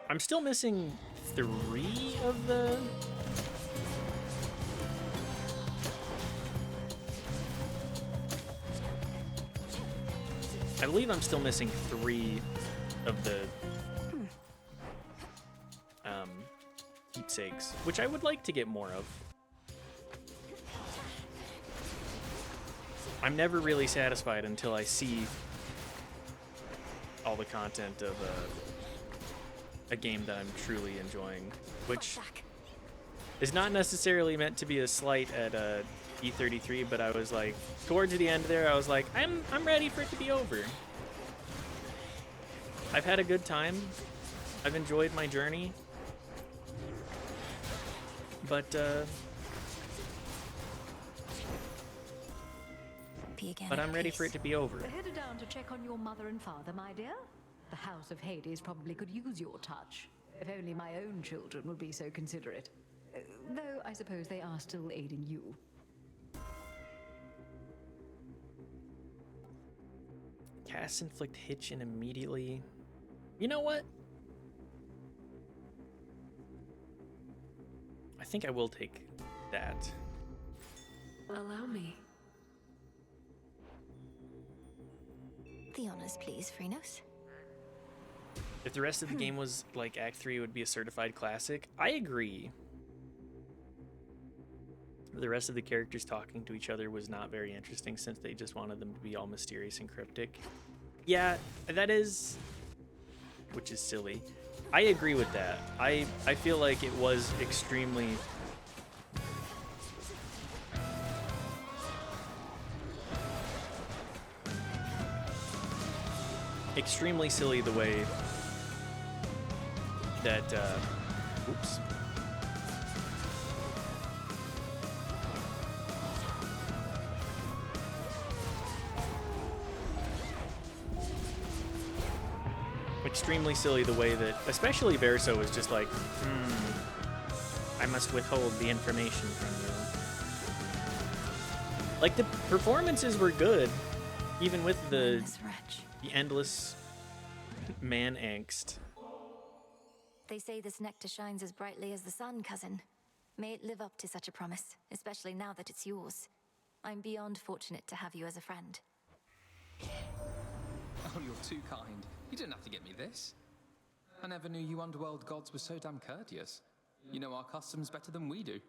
I'm still missing 3 of the... I believe I'm still missing 3 of the keepsakes, which I would like to get more of. I'm never really satisfied until I see all the content of a game that I'm truly enjoying, which is not necessarily meant to be a slight at E33, but I was like, towards the end there, I was like, I'm ready for it to be over. I've had a good time. I've enjoyed my journey. But I'm ready for it to be over. Headed down to check on your mother and father, my dear? The House of Hades probably could use your touch. If only my own children would be so considerate. Though I suppose they are still aiding you. Cast inflict hitch and immediately... You know what? I think I will take that. Allow me. The honors, please, Phrenos. If the rest of the game was like Act 3, it would be a certified classic. I agree. The rest of the characters talking to each other was not very interesting since they just wanted them to be all mysterious and cryptic. Yeah, that is... Which is silly. I agree with that. I feel like it was extremely... extremely silly the way that, oops. Extremely silly the way that, especially Verso was just like, I must withhold the information from you. Like, the performances were good, even with the endless man angst. They say this nectar shines as brightly as the sun, cousin. May it live up to such a promise, especially now that it's yours. I'm beyond fortunate to have you as a friend. Oh, you're too kind. You didn't have to get me this. I never knew you underworld gods were so damn courteous. You know our customs better than we do.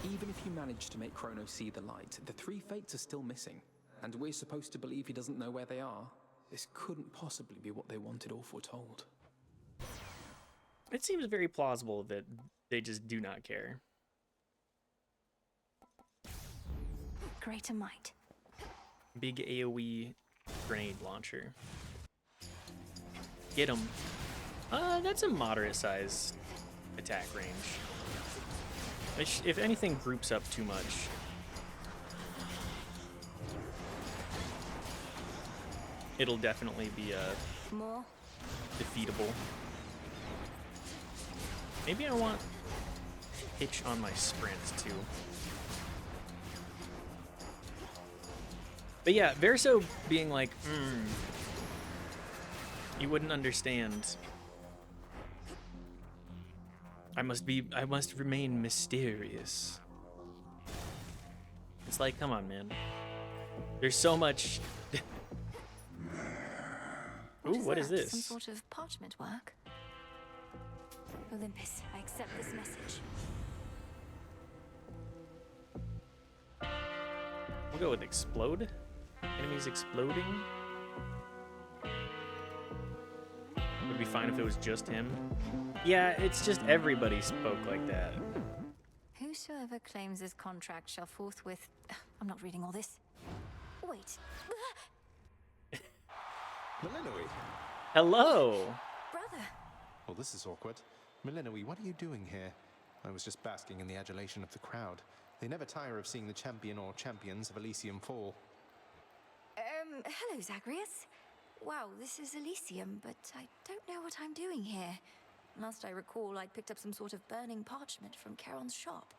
Even if you manage to make Chronos see the light, the 3 fates are still missing. And we're supposed to believe he doesn't know where they are. This couldn't possibly be what they wanted or foretold. It seems very plausible that they just do not care. Greater might. Big AoE grenade launcher. Get him. That's a moderate size attack range. Which, if anything groups up too much, it'll definitely be more defeatable. Maybe I want hitch on my sprint too. But yeah, Verso being like, you wouldn't understand. I must remain mysterious. It's like, come on, man. There's so much. Ooh, what is this? Some sort of parchment work? Olympus, I accept this message. We'll go with explode. Enemies exploding. Would be fine if it was just him. Yeah, it's just everybody spoke like that. Whosoever claims this contract shall forthwith... I'm not reading all this. Wait. Milinoe! Hello! Brother! Well, this is awkward. Milinoe, what are you doing here? I was just basking in the adulation of the crowd. They never tire of seeing the champion or champions of Elysium fall. Hello, Zagreus. Wow, this is Elysium, but I don't know what I'm doing here. Last I recall, I picked up some sort of burning parchment from Charon's shop.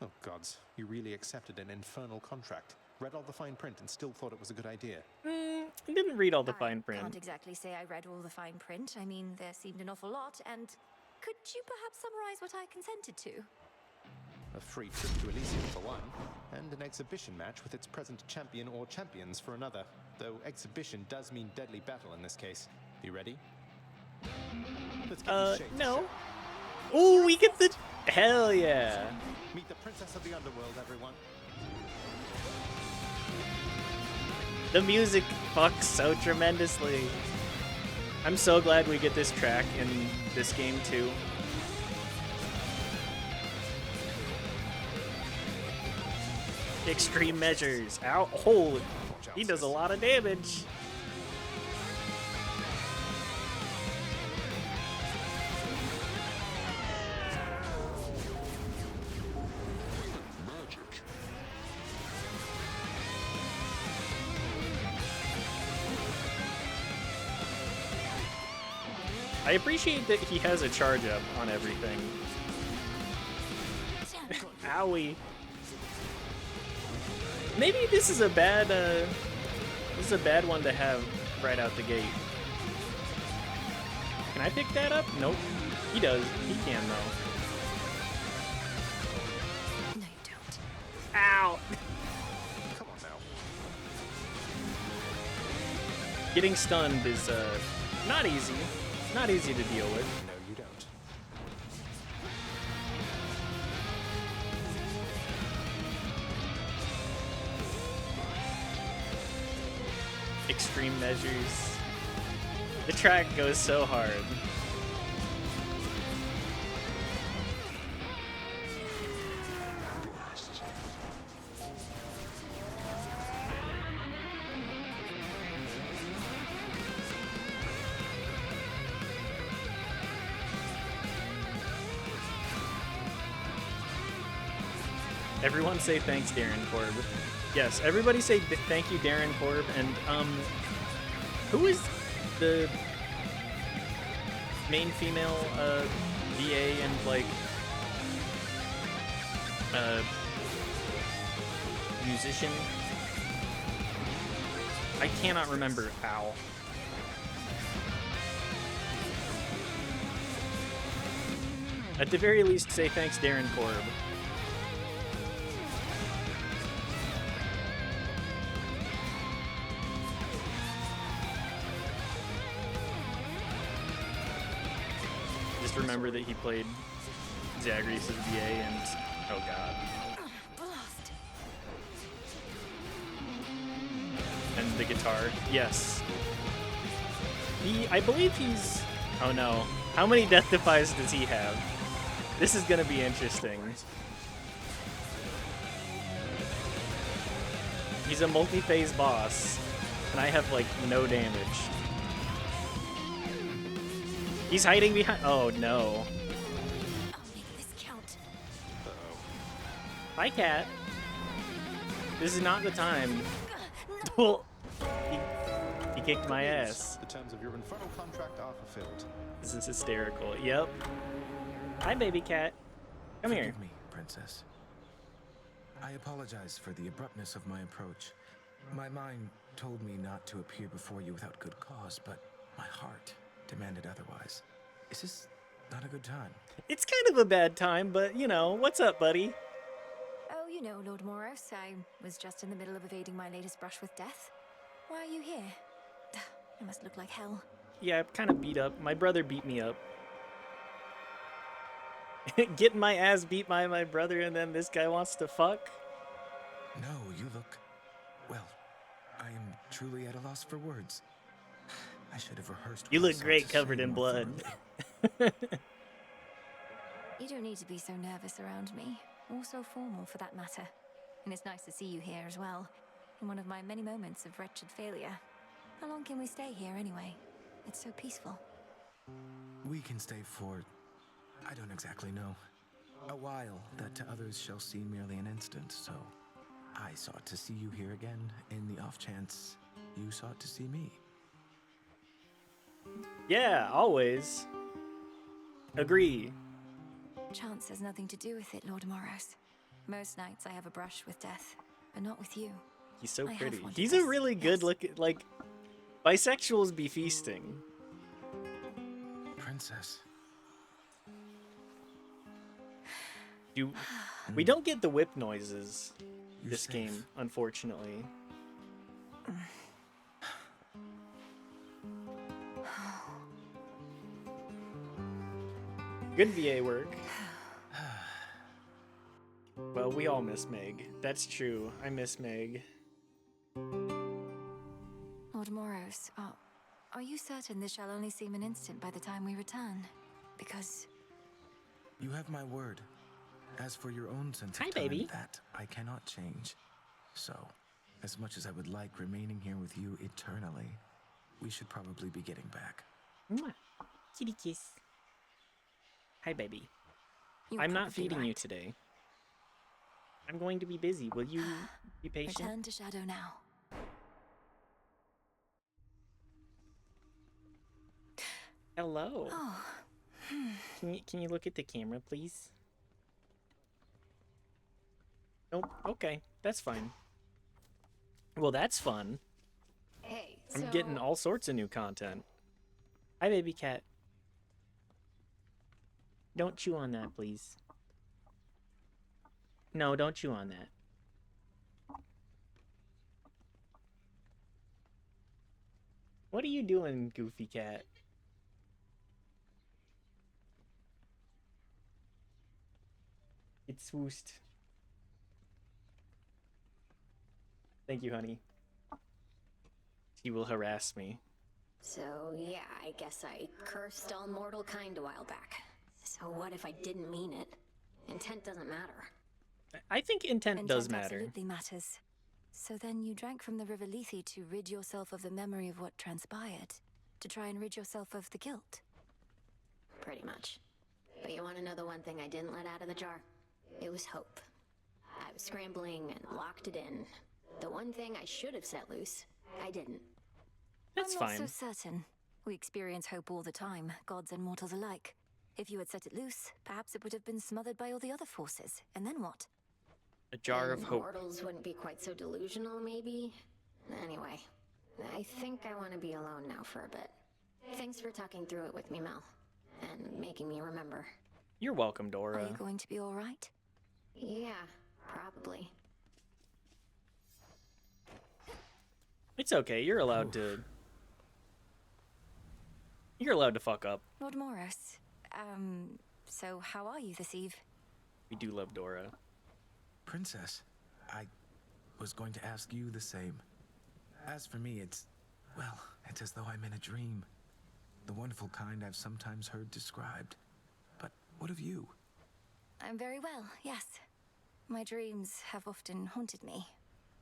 Oh, gods. You really accepted an infernal contract. Read all the fine print and still thought it was a good idea. I didn't read all the fine print. I can't exactly say I read all the fine print. I mean, there seemed an awful lot, and could you perhaps summarize what I consented to? A free trip to Elysium for one, and an exhibition match with its present champion or champions for another. Though exhibition does mean deadly battle in this case. You ready? Let's get these shades. No. Ooh, we get the... Hell yeah. Meet the princess of the underworld, everyone. The music fucks so tremendously. I'm so glad we get this track in this game too. Extreme measures. Ow. Holy. He does a lot of damage. I appreciate that he has a charge up on everything. Owie. Maybe this is a bad one to have right out the gate. Can I pick that up? Nope. He does. He can though. No, you don't. Ow. Come on now. Getting stunned is not easy. Not easy to deal with. No, you don't. Extreme measures. The track goes so hard. Everyone say thanks, Darren Korb. Yes, everybody say thank you, Darren Korb. And who is the main female VA and like musician? I cannot remember. Ow. At the very least, say thanks, Darren Korb. Remember that he played Zagreus' VA and oh god. Blast. And the guitar. Yes. I believe he's oh no. How many death defies does he have? This is gonna be interesting. He's a multi-phase boss, and I have like no damage. He's hiding behind. Oh no. I'll make this count. Uh-oh. Hi, cat. This is not the time. Well, he kicked my ass. The terms of your infernal contract are fulfilled. This is hysterical. Yep. Hi, baby cat. Come here. Forgive me, princess. I apologize for the abruptness of my approach. My mind told me not to appear before you without good cause, but my heart demanded otherwise. Is this not a good time. It's kind of a bad time, but you know, what's up, buddy? Oh, you know, Lord Moros, I was just in the middle of evading my latest brush with death. Why are you here? It must look like hell. Yeah, I'm kind of beat up. My brother beat me up. Getting my ass beat by my brother, and then this guy wants to fuck? No, you look... well, I am truly at a loss for words. I should have rehearsed. You what I look sought great to covered say in more blood. thoroughly. You don't need to be so nervous around me, or so formal for that matter. And it's nice to see you here as well, in one of my many moments of wretched failure. How long can we stay here anyway? It's so peaceful. We can stay for... I don't exactly know. A while that to others shall seem merely an instant, so... I sought to see you here again, in the off chance you sought to see me. Yeah, always. Agree. Chance has nothing to do with it, Lord Moros. Most nights I have a brush with death, but not with you. He's so I have pretty. wanted He's this, a really good looking, like, bisexuals be feasting. Princess. We don't get the whip noises You're this safe. game, unfortunately. Good VA work. Well, we all miss Meg. That's true. I miss Meg. Lord Moros, are you certain this shall only seem an instant by the time we return? Because... You have my word. As for your own sense of Hi, time, baby. that I cannot change. So, as much as I would like remaining here with you eternally, we should probably be getting back. Mwah. Kitty kiss. Hi, baby. You're I'm not probably feeding you right. today. I'm going to be busy. Will you be patient? Return to Shadow now. Hello. Oh. Can you look at the camera, please? Nope. Okay, that's fine. Well, that's fun. Hey, I'm getting all sorts of new content. Hi, baby cat. Don't chew on that, please. No, don't chew on that. What are you doing, Goofy Cat? It's swoosed. Thank you, honey. He will harass me. So, yeah, I guess I cursed all mortal kind a while back. So what if I didn't mean it? Intent doesn't matter. I think intent does matter. Absolutely matters. So then you drank from the River Lethe to rid yourself of the memory of what transpired, to try and rid yourself of the guilt. Pretty much. But you want to know the one thing I didn't let out of the jar? It was hope. I was scrambling and locked it in. The one thing I should have set loose, I didn't. That's I'm not fine. so certain. We experience hope all the time, gods and mortals alike. If you had set it loose, perhaps it would have been smothered by all the other forces. And then what? A jar of And hope. Mortals wouldn't be quite so delusional, maybe? Anyway, I think I want to be alone now for a bit. Thanks for talking through it with me, Mel. And making me remember. You're welcome, Are Dora. you going to be all right? Yeah, probably. It's okay. You're allowed to. You're allowed to fuck up. Lord Moros, so how are you this eve? We do love Dora. Princess, I was going to ask you the same. As for me, it's as though I'm in a dream. The wonderful kind I've sometimes heard described. But what of you? I'm very well, yes. My dreams have often haunted me,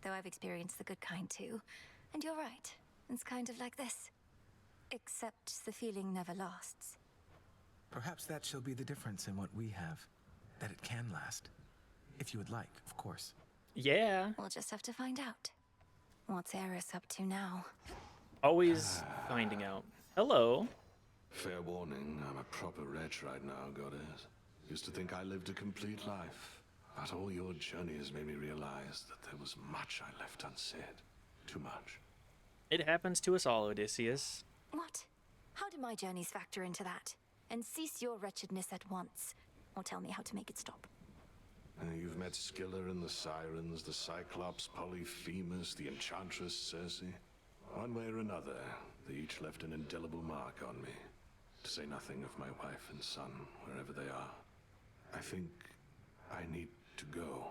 though I've experienced the good kind too. And you're right, it's kind of like this. Except the feeling never lasts. Perhaps that shall be the difference in what we have. That it can last. If you would like, of course. Yeah. We'll just have to find out. What's Eris up to now? Always finding out. Hello. Fair warning, I'm a proper wretch right now, goddess. Used to think I lived a complete life. But all your journey has made me realize that there was much I left unsaid. Too much. It happens to us all, Odysseus. What? How do my journeys factor into that? and cease your wretchedness at once, or tell me how to make it stop. You've met Skiller and the Sirens, the Cyclops, Polyphemus, the Enchantress Circe. One way or another, they each left an indelible mark on me. To say nothing of my wife and son, wherever they are. I think I need to go.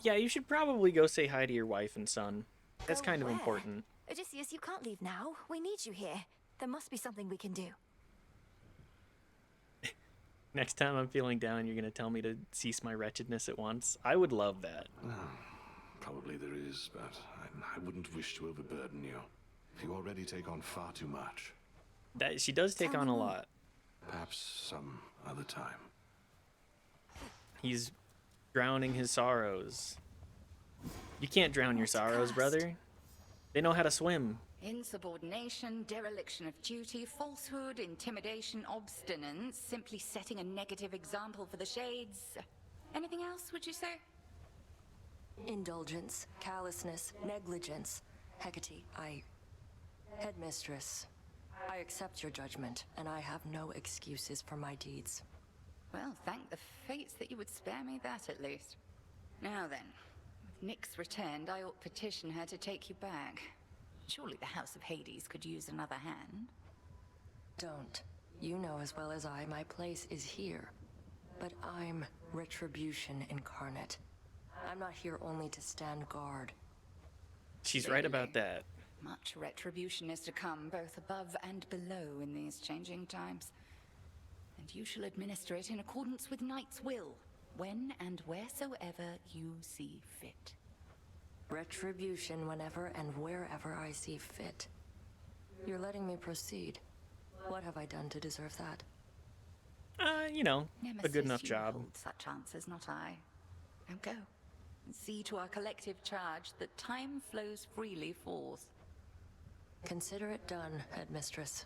Yeah, you should probably go say hi to your wife and son. That's kind of where? important. Odysseus, you can't leave now. We need you here. There must be something we can do. Next time I'm feeling down, you're going to tell me to cease my wretchedness at once. I would love that. Probably there is, but I wouldn't wish to overburden you. You already take on far too much. That she does take on a lot. Perhaps some other time. He's drowning his sorrows. You can't drown your sorrows, brother. They know how to swim. Insubordination, dereliction of duty, falsehood, intimidation, obstinance, simply setting a negative example for the shades. Anything else, would you say? Indulgence, callousness, negligence. Hecate, Headmistress, I accept your judgment, and I have no excuses for my deeds. Well, thank the fates that you would spare me that, at least. Now then, with Nyx returned, I ought petition her to take you back. Surely the House of Hades could use another hand. Don't. You know as well as I, my place is here. But I'm Retribution incarnate. I'm not here only to stand guard. She's right about that. Much retribution is to come, both above and below in these changing times. And you shall administer it in accordance with Knight's will, when and wheresoever you see fit. Retribution whenever and wherever I see fit. You're letting me proceed. What have I done to deserve that? You know, a good enough Nemesis, you job. hold such answers, not I. Now go, and see to our collective charge that time flows freely forth. Consider it done, Headmistress.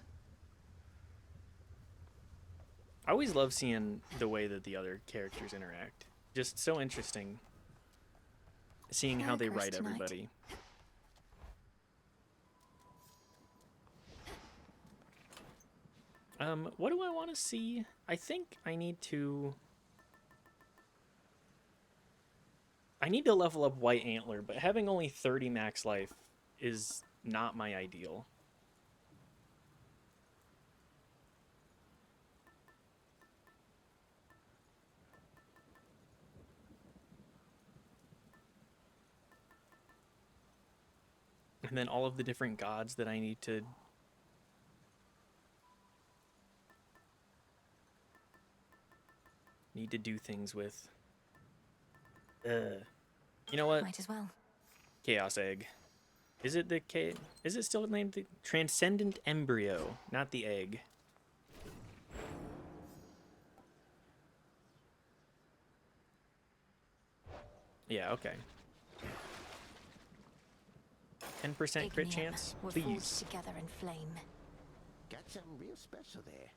I always love seeing the way that the other characters interact. Just so interesting. Seeing how they write everybody. What do I want to see? I think I need to level up White Antler, but having only 30 max life is not my ideal. And then all of the different gods that I need to do things with. You know what? Might as well. Chaos Egg. Is it the is it still named the Transcendent Embryo, not the egg? Yeah, okay. 10% crit chance, We're please. forged together in flame. Got something real special there.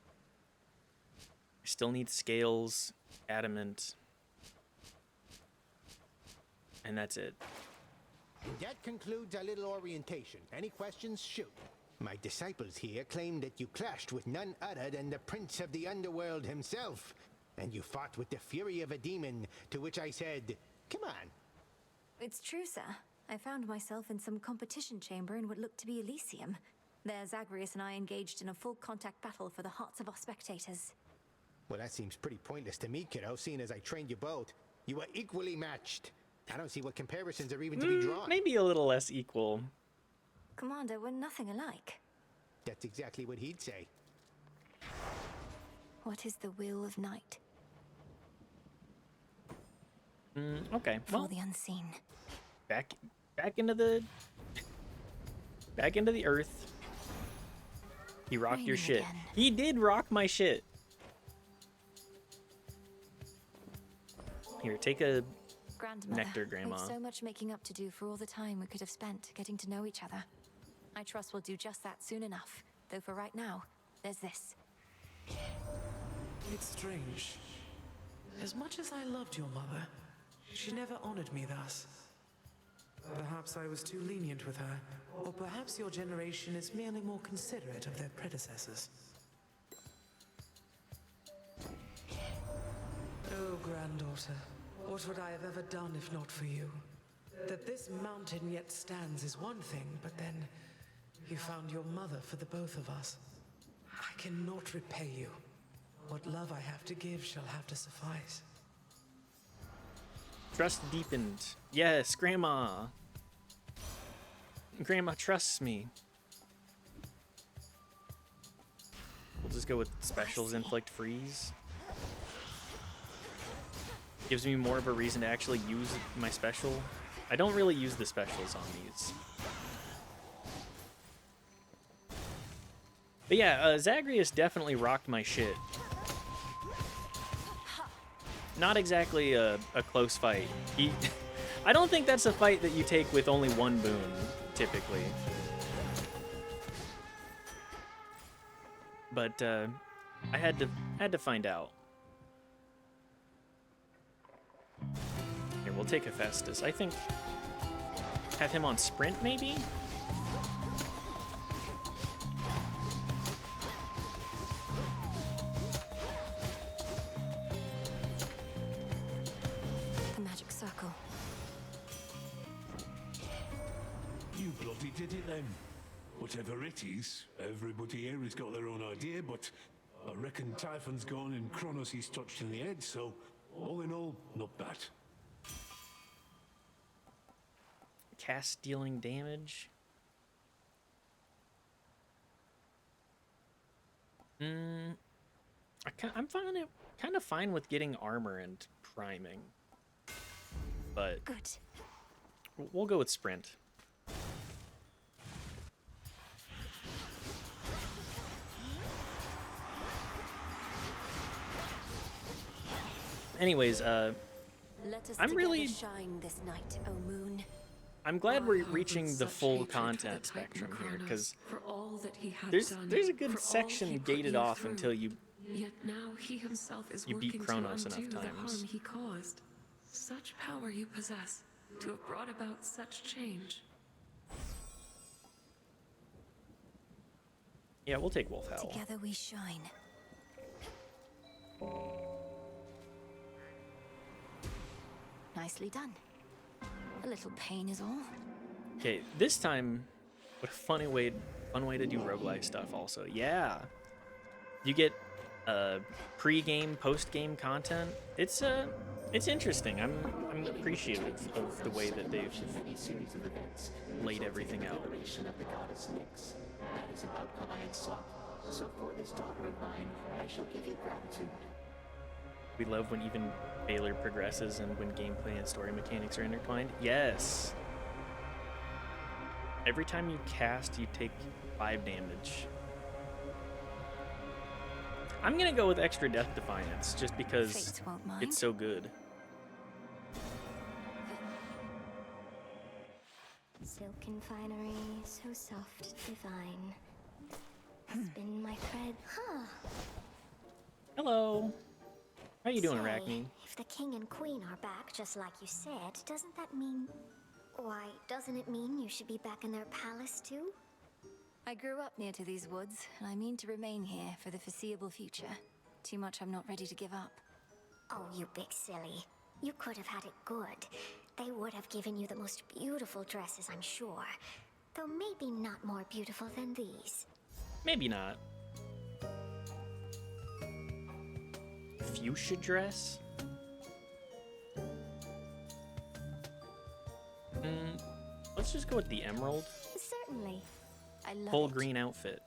I still need scales, adamant, and that's it. That concludes our little orientation. Any questions? Shoot. My disciples here claim that you clashed with none other than the Prince of the Underworld himself. And you fought with the fury of a demon, to which I said, come on. It's true, sir. I found myself in some competition chamber in what looked to be Elysium. There, Zagreus and I engaged in a full contact battle for the hearts of our spectators. Well, that seems pretty pointless to me, kiddo, seeing as I trained you both. You were equally matched. I don't see what comparisons are even to be drawn. Maybe a little less equal. Commander, we're nothing alike. That's exactly what he'd say. What is the will of night? Okay, For well, the unseen. back into the earth. He rocked your Raining shit. again. He did rock my shit. Here, take a Grandmother, nectar, Grandma. we've so much making up to do for all the time we could have spent getting to know each other. I trust we'll do just that soon enough. Though for right now, there's this. It's strange. As much as I loved your mother, she never honored me thus. Perhaps I was too lenient with her, or perhaps your generation is merely more considerate of their predecessors. daughter, what would I have ever done if not for you? That this mountain yet stands is one thing, but then you found your mother for the both of us. I cannot repay you. What love I have to give shall have to suffice. Trust deepened. Yes, Grandma. Grandma trusts me. We'll just go with specials inflict freeze. Gives me more of a reason to actually use my special. I don't really use the specials on these. But yeah, Zagreus definitely rocked my shit. Not exactly a close fight. I don't think that's a fight that you take with only one boon, typically. But I had to find out. Here, we'll take Hephaestus. I think have him on sprint, maybe? The magic circle. You bloody did it then. Whatever it is, everybody here has got their own idea, but I reckon Typhon's gone and Kronos he's touched in the head, so all in all, not bad. Cast dealing damage. I'm kind of fine with getting armor and priming, but good. We'll go with sprint. Anyways, Let us I'm really shine this night, O moon. I'm glad we're reaching the full content spectrum here, because there's a good section gated off until you Yet now he himself is you beat working Kronos to undo enough the harm times. he caused. Such power you possess to have brought about such change. Yeah, we'll take Wolf Howl. Together we shine. Nicely done. A little pain is all. Okay, this time, what a fun way to do roguelike stuff. Also, yeah, you get pre-game, post-game content. It's interesting. I'm appreciative of the way that they've laid everything out. Of the goddess Nyx. That is an outcome I had sought. So for this daughter of mine, I shall give you gratitude. We love when even Baylor progresses and when gameplay and story mechanics are intertwined. Yes. Every time you cast, you take 5 damage. I'm gonna go with extra Death Defiance just because Fates won't mind. it's so good. Silken finery, so soft, divine. Spin my thread. Huh. Hello. How you doing, Say, Arachne? If the king and queen are back just like you said, doesn't that mean... Why, doesn't it mean you should be back in their palace too? I grew up near to these woods, and I mean to remain here for the foreseeable future. Too much I'm not ready to give up. Oh, you big silly. You could have had it good. They would have given you the most beautiful dresses, I'm sure. Though maybe not more beautiful than these. Maybe not. Fuchsia dress? Let's just go with the emerald. Certainly. I love Full it. green outfit.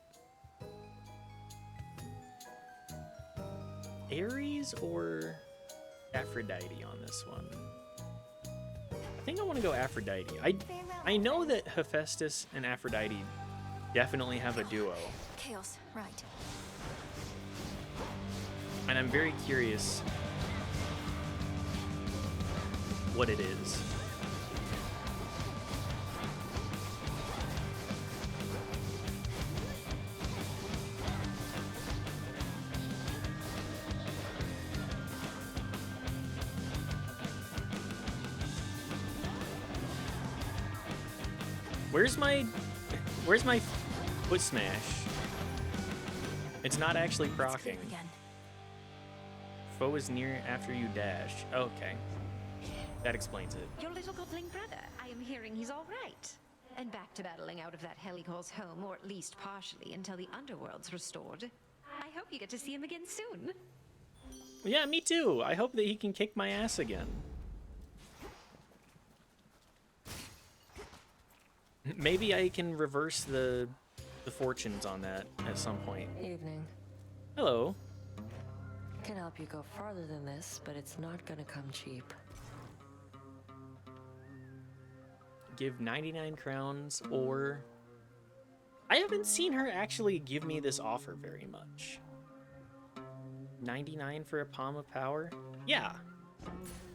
Ares or Aphrodite on this one? I think I want to go Aphrodite. I know that Hephaestus and Aphrodite definitely have a duo, Chaos, right. and I'm very curious what it is. Where's my foot smash? It's not actually proccing. Again. foe is near after you dash. Okay. That explains it. Your little godling brother, I am hearing he's all right. And back to battling out of that hell he calls home, or at least partially, until the underworld's restored. I hope you get to see him again soon. Yeah, me too. I hope that he can kick my ass again. Maybe I can reverse the fortunes on that at some point. Evening. Hello. Can help you go farther than this, but it's not gonna come cheap. Give 99 crowns, or... I haven't seen her actually give me this offer very much. 99 for a palm of power? Yeah.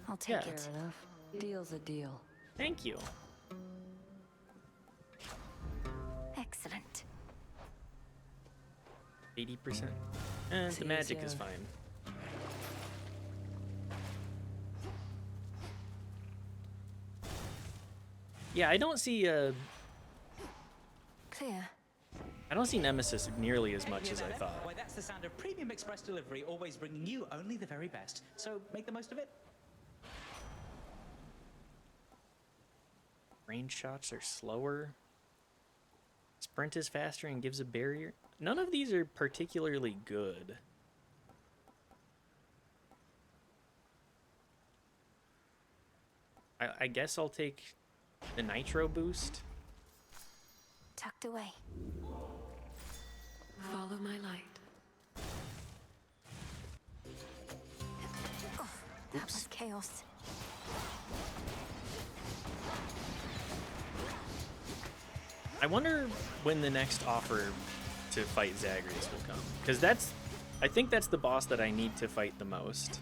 I'll take it. Fair enough. Deal's a deal. Thank you. Excellent. 80%. And the magic is fine. Yeah, I don't see Clear. I don't see Nemesis nearly as much as I thought. Why, that's the sound of Premium Express Delivery, always bringing you only the very best. So make the most of it. Range shots are slower. Sprint is faster and gives a barrier. None of these are particularly good. I guess I'll take the nitro boost. Tucked away. Follow my light. Oh, that was chaos. I wonder when the next offer to fight Zagreus will come. Because I think that's the boss that I need to fight the most.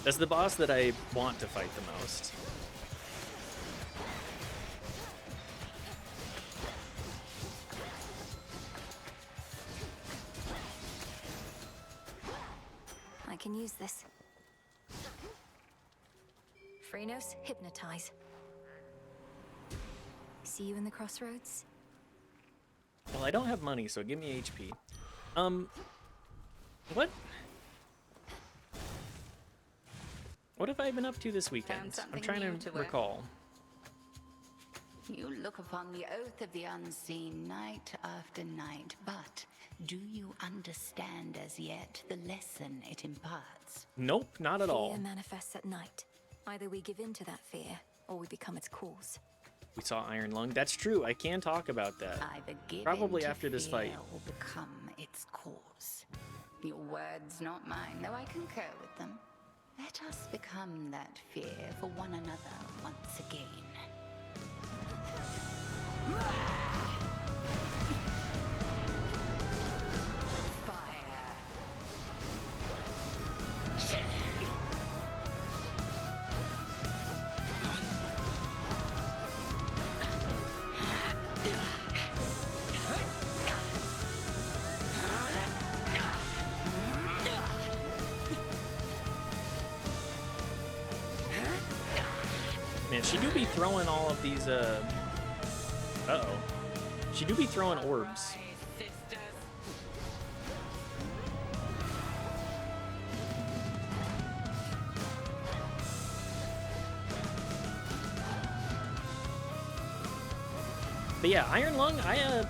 That's the boss that I want to fight the most. I can use this. Phrenos, hypnotize. See you in the crossroads? Well, I don't have money, so give me HP. What have I been up to this weekend? I'm trying to recall. You look upon the oath of the unseen night after night, but do you understand as yet the lesson it imparts? Nope, not at all. Fear manifests at night. Either we give in to that fear, or we become its cause. We saw Iron Lung. That's true. I can talk about that. Either give Probably in to after this fear fight. or become its cause. Your words, not mine, though I concur with them. Let us become that fear for one another once again. Man, she do be throwing all of these, uh-oh. She do be throwing orbs. But yeah, Iron Lung, I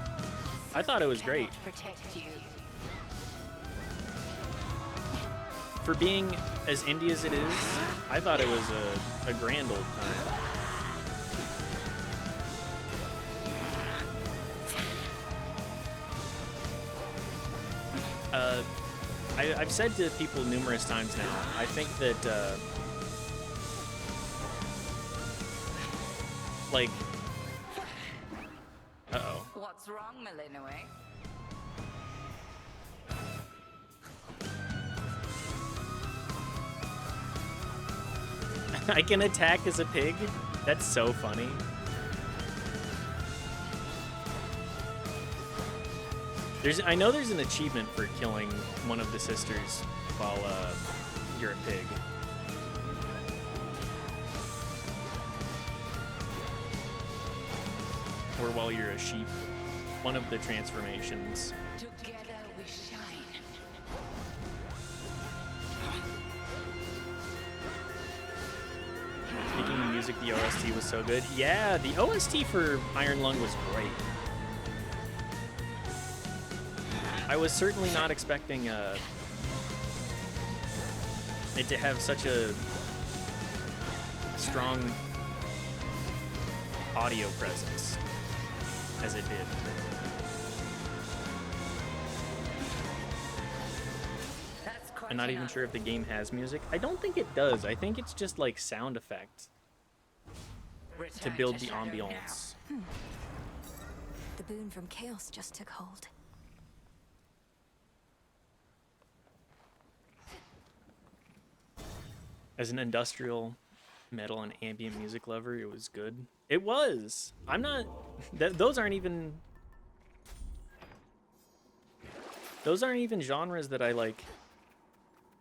thought it was great. Protect you. For being as indie as it is, I thought it was a grand old time. I've said to people numerous times now, I think that, like, uh-oh. What's wrong, Malinois? I can attack as a pig? That's so funny. I know there's an achievement for killing one of the sisters while you're a pig. Or while you're a sheep. one of the transformations. Together we shine. Speaking of music, the OST was so good. Yeah, the OST for Iron Lung was great. I was certainly not expecting it to have such a strong audio presence as it did. I'm not even sure if the game has music. I don't think it does. I think it's just like sound effects to build the ambiance. The boon from chaos just took hold. As an industrial metal and ambient music lover, it was good. It was. I'm not. Those aren't even. Those aren't even genres that I like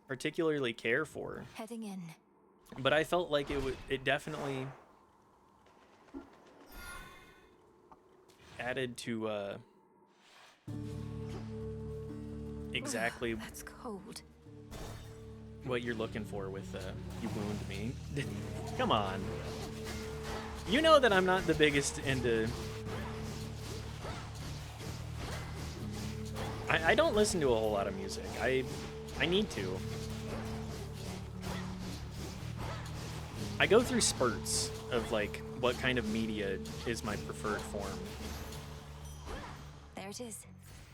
particularly care for. Heading in. But I felt like it definitely added to exactly That's cold. what you're looking for with You Wound Me. Come on. You know that I'm not the biggest into... I don't listen to a whole lot of music. I need to. I go through spurts of like what kind of media is my preferred form. There it is.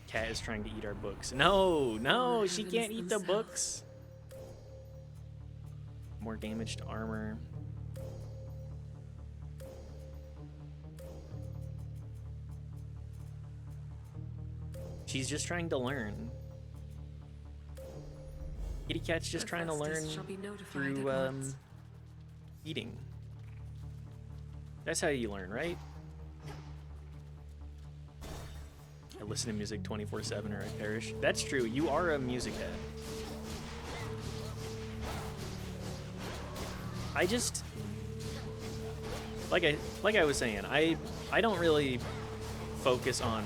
Cat is trying to eat our books. No, no, she can't eat the books. More damage to armor. She's just trying to learn. Kitty Cat's just trying to learn through eating. That's how you learn, right? I listen to music 24/7 or I perish. That's true. You are a music head. I just like I was saying, I don't really focus on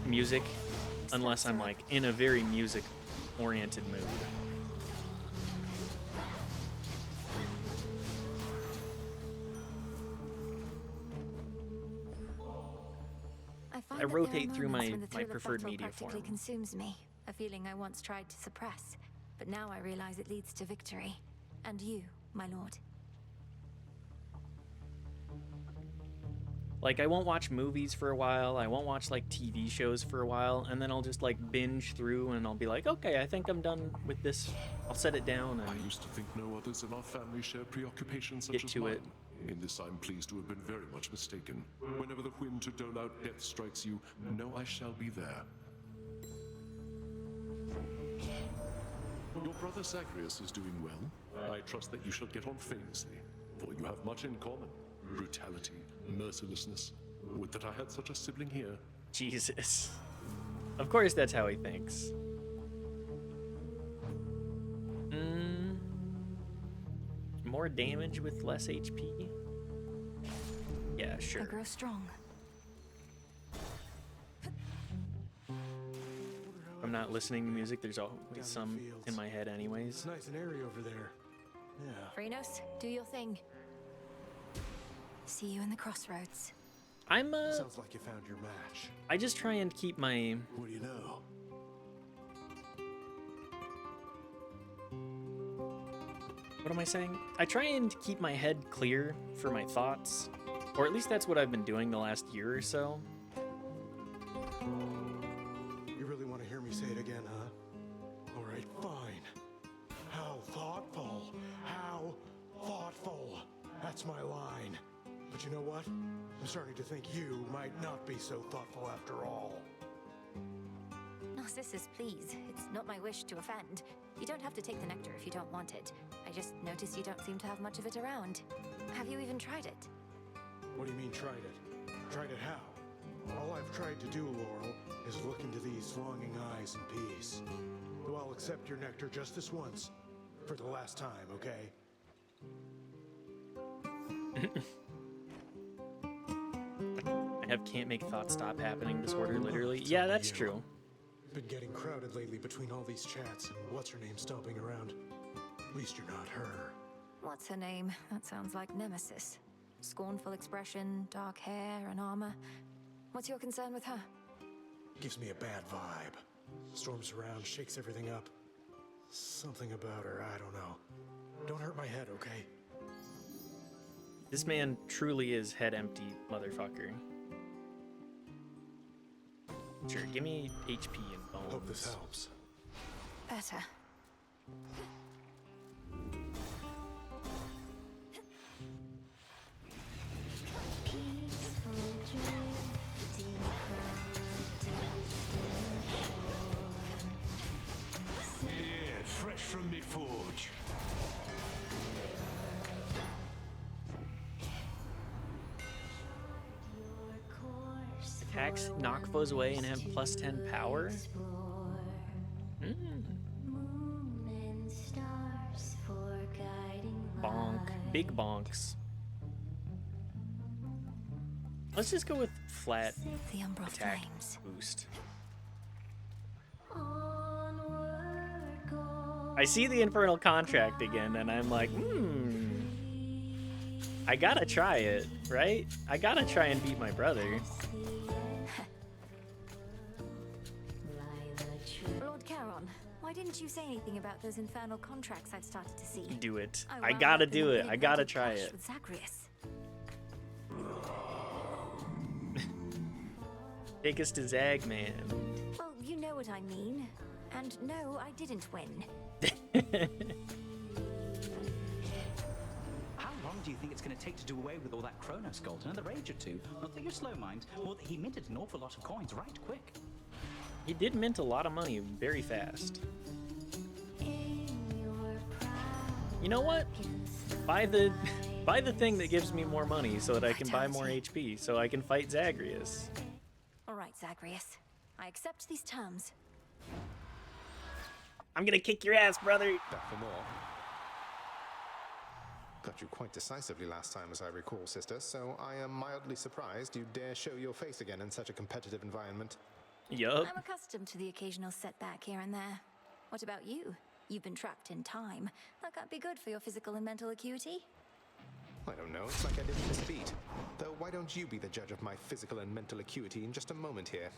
music unless I'm like in a very music oriented mood. I rotate through my preferred media form. Consumes me, a feeling I once tried to suppress, but now I realize it leads to victory. And you, my lord. Like, I won't watch movies for a while, I won't watch, like, TV shows for a while, and then I'll just, like, binge through, and I'll be like, okay, I think I'm done with this. I'll set it down and I used to think no others in our family shared preoccupations such get as to mine. it. In this, I'm pleased to have been very much mistaken. Whenever the whim to dole out death strikes you, know I shall be there. Your brother Zagreus is doing well. I trust that you shall get on famously, for you have much in common. Brutality, mercilessness. Would that I had such a sibling here. Jesus. Of course that's how he thinks. More damage with less HP? Yeah, sure. I grow strong. I'm not listening to music, there's always some in my head anyways. It's nice and airy over there. Yeah. Phrenos, do your thing. See you in the crossroads. I'm Sounds like you found your match. I just try and keep my... What do you know? What am I saying? I try and keep my head clear for my thoughts. Or at least that's what I've been doing the last year or so. You really want to hear me say it again, huh? All right, fine. How thoughtful. How thoughtful. That's my line. But you know what? I'm starting to think you might not be so thoughtful after all. Narcissus, please. It's not my wish to offend. You don't have to take the nectar if you don't want it. I just noticed you don't seem to have much of it around. Have you even tried it? What do you mean, tried it? Tried it how? All I've tried to do, Laurel, is look into these longing eyes in peace. Though I'll accept your nectar just this once. For the last time, okay? I have can't make thoughts stop happening disorder, literally. Yeah, that's true. Been getting crowded lately between all these chats and what's her name stomping around. At least you're not her. What's her name? That sounds like Nemesis. Scornful expression, dark hair, and armor. What's your concern with her? Gives me a bad vibe. Storms around, shakes everything up. Something about her, I don't know. Don't hurt my head, okay? This man truly is head empty, motherfucker. Sure, give me HP and bones. Hope this helps. Better. Yeah, fresh from me forge. Attacks knock foes away and have plus 10 power? Bonk. Big bonks. Let's just go with flat The Umbra attack Flames. boost. I see the Infernal Contract again, and I'm like, I gotta try it, right? I gotta try and beat my brother. Lord Charon, why didn't you say anything about those infernal contracts I've started to see? Do it. I I wound gotta up in do a it. I gotta big try clash it. with Zagreus. Take us to Zagman. Well, you know what I mean. And no, I didn't win. How long do you think it's going to take to do away with all that Kronos gold? Another age or two? Not that you're slow, mind. Well, he minted an awful lot of coins right quick. He did mint a lot of money very fast. You know what? Buy the thing that gives me more money so that I can buy more HP, so I can fight Zagreus. All right, Zagreus. I accept these terms. I'm gonna kick your ass, brother. Back for more. Got you quite decisively last time, as I recall, sister, so I am mildly surprised you dare show your face again in such a competitive environment. Yup. I'm accustomed to the occasional setback here and there. What about you? You've been trapped in time. That can't be good for your physical and mental acuity. I don't know, it's like I didn't miss a beat. Though why don't you be the judge of my physical and mental acuity in just a moment here?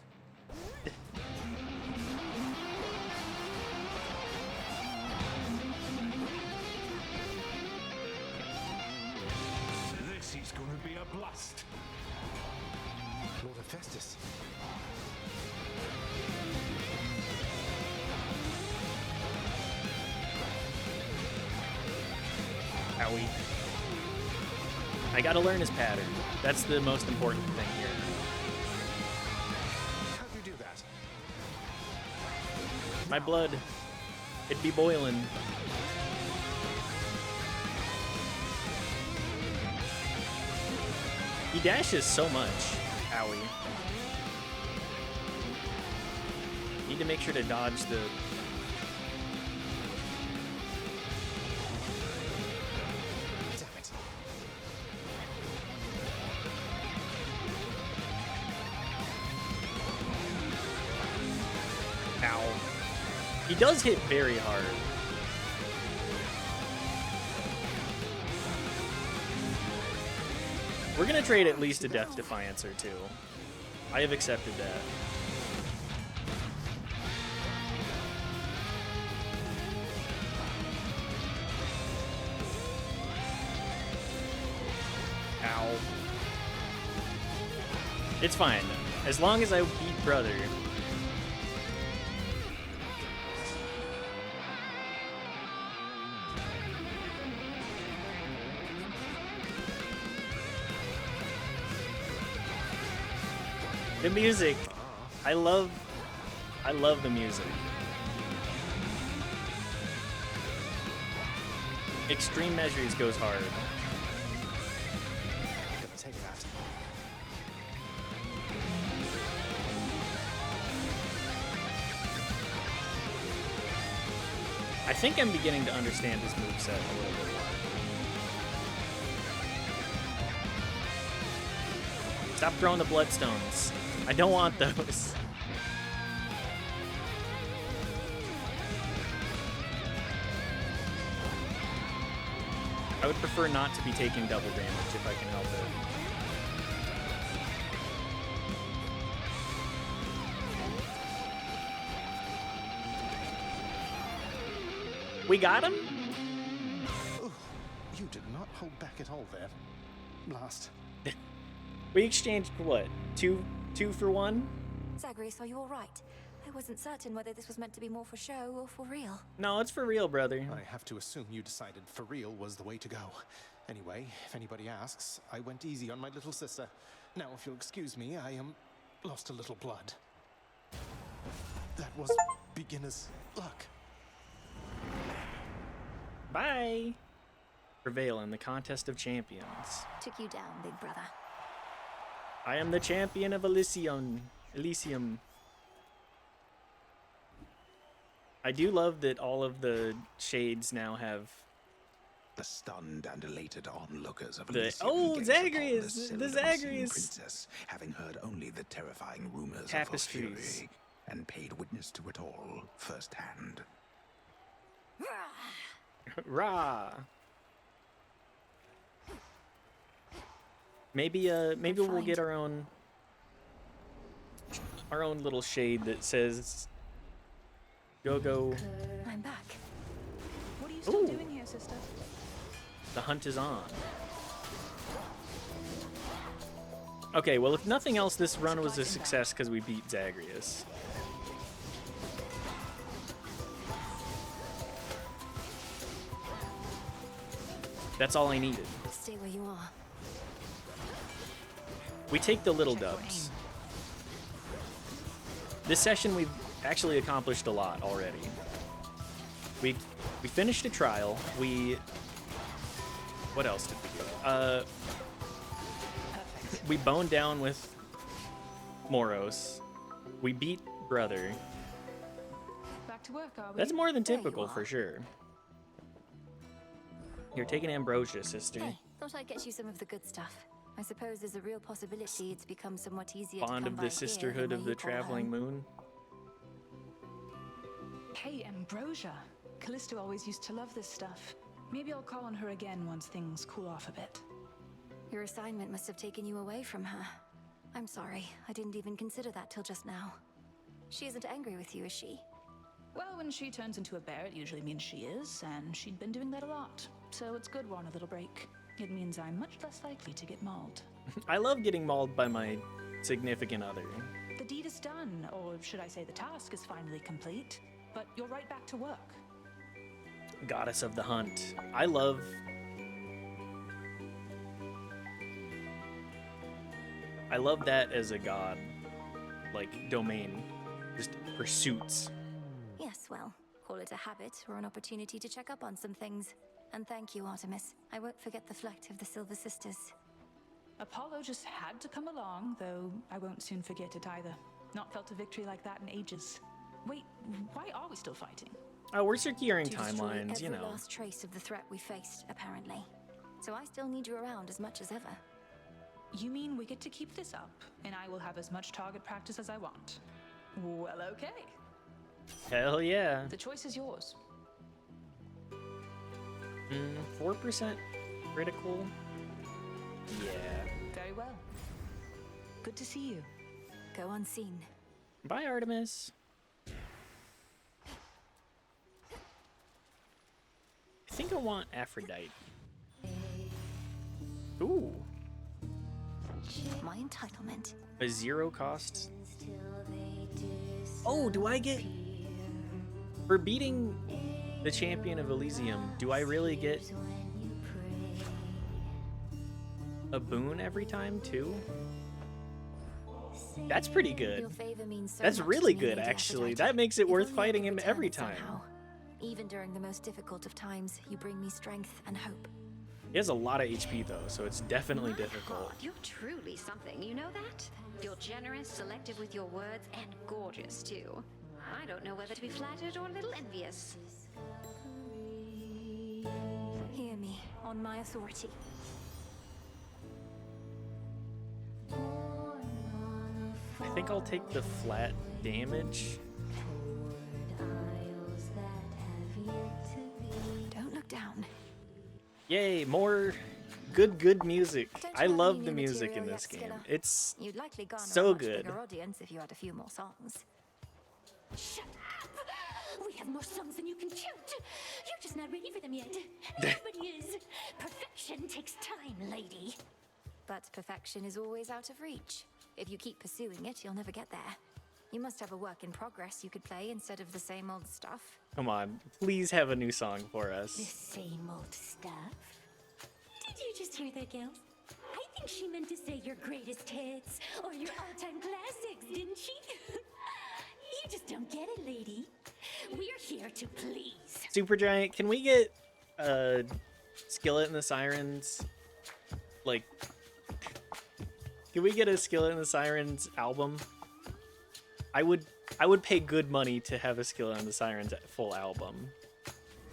This is going to be a blast. Lord Hephaestus. Owie. I gotta learn his pattern. That's the most important thing here. How'd you do that? My blood. It'd be boiling. He dashes so much. Owie. Need to make sure to dodge the... Damn it. Ow. He does hit very hard. We're gonna trade at least a Death Defiance or two. I have accepted that. Ow. It's fine. As long as I beat brother. The music. I love the music. Extreme Measures goes hard. Gonna take that. I think I'm beginning to understand his moveset a little bit more. Stop throwing the bloodstones. I don't want those. I would prefer not to be taking double damage if I can help it. We got him? Ooh, you did not hold back at all there. Blast. We exchanged what? Two for one? Zagreus, are you all right? I wasn't certain whether this was meant to be more for show or for real. No, it's for real, brother. I have to assume you decided for real was the way to go. Anyway, if anybody asks, I went easy on my little sister. Now, if you'll excuse me, I lost a little blood. That was beginner's luck. Bye. Prevail in the contest of champions. Took you down, big brother. I am the champion of Elysium. I do love that all of the shades now have the stunned and elated onlookers of the Elysium Zagreus, the Zagreus princess, having heard only the terrifying rumors tapestries of her fury and paid witness to it all firsthand. Rah. Maybe we'll get our own little shade that says go. I'm back. What are you still doing here, sister? The hunt is on. Okay, well, if nothing else, this run was a success because we beat Zagreus. That's all I needed. Stay where you are. We take the little dubs. This session we've actually accomplished a lot already. We finished a trial. What else did we do? We boned down with Moros. We beat Brother. Back to work, are we? That's more than typical for sure. You're taking ambrosia, sister. Hey, thought I'd get you some of the good stuff. I suppose there's a real possibility it's become somewhat easier to Bond come of by the here Sisterhood than of where the you call Traveling home. Moon. Hey, Ambrosia. Callisto always used to love this stuff. Maybe I'll call on her again once things cool off a bit. Your assignment must have taken you away from her. I'm sorry, I didn't even consider that till just now. She isn't angry with you, is she? Well, when she turns into a bear, it usually means she is, and she'd been doing that a lot. So it's good we're on a little break. It means I'm much less likely to get mauled. I love getting mauled by my significant other. The deed is done, or should I say the task is finally complete. But you're right back to work. Goddess of the Hunt. I love that as a god, like domain, just pursuits. Yes, well, call it a habit or an opportunity to check up on some things. And thank you, Artemis. I won't forget the flight of the Silver Sisters. Apollo just had to come along, though I won't soon forget it either. Not felt a victory like that in ages. Wait, why are we still fighting? Oh, we're securing To destroy timelines, you every know. last trace of the threat we faced, apparently. So I still need you around as much as ever. You mean we get to keep this up, and I will have as much target practice as I want? Well, okay. Hell yeah. The choice is yours. 4% critical? Yeah. Very well. Good to see you. Go unseen. Bye, Artemis. I think I want Aphrodite. Ooh. My entitlement. A 0 cost. Oh, do I get... For beating the champion of Elysium, do I really get a boon every time, too? That's pretty good. Your favor means so That's much really to me, good, Lady actually. Aphrodite. That makes it If worth only I fighting could him return every it time. somehow. Even during the most difficult of times, you bring me strength and hope. He has a lot of HP, though, so it's definitely difficult. God, you're truly something, you know that? You're generous, selective with your words, and gorgeous, too. I don't know whether to be flattered or a little envious. Hear me, on my authority. I think I'll take the flat damage. Don't look down. Yay, more good music. Don't you I have love any the new music in material this yet, game. Skiller? It's You'd likely garner so a much good. bigger audience if you had a few more songs. Shut up! We have more songs than you can count. You're just not ready for them yet. Nobody is. Perfection takes time, lady. But perfection is always out of reach. If you keep pursuing it, you'll never get there. You must have a work in progress you could play instead of the same old stuff. Come on, please have a new song for The us. same old stuff? Did you just hear that, gals? I think she meant to say your greatest hits or your all-time classics, didn't she? You just don't get it, lady. We're here to please. Supergiant, can we get Skillet and the Sirens? Like, can we get a Skillet and the Sirens album? I would pay good money to have a Skillet and the Sirens full album.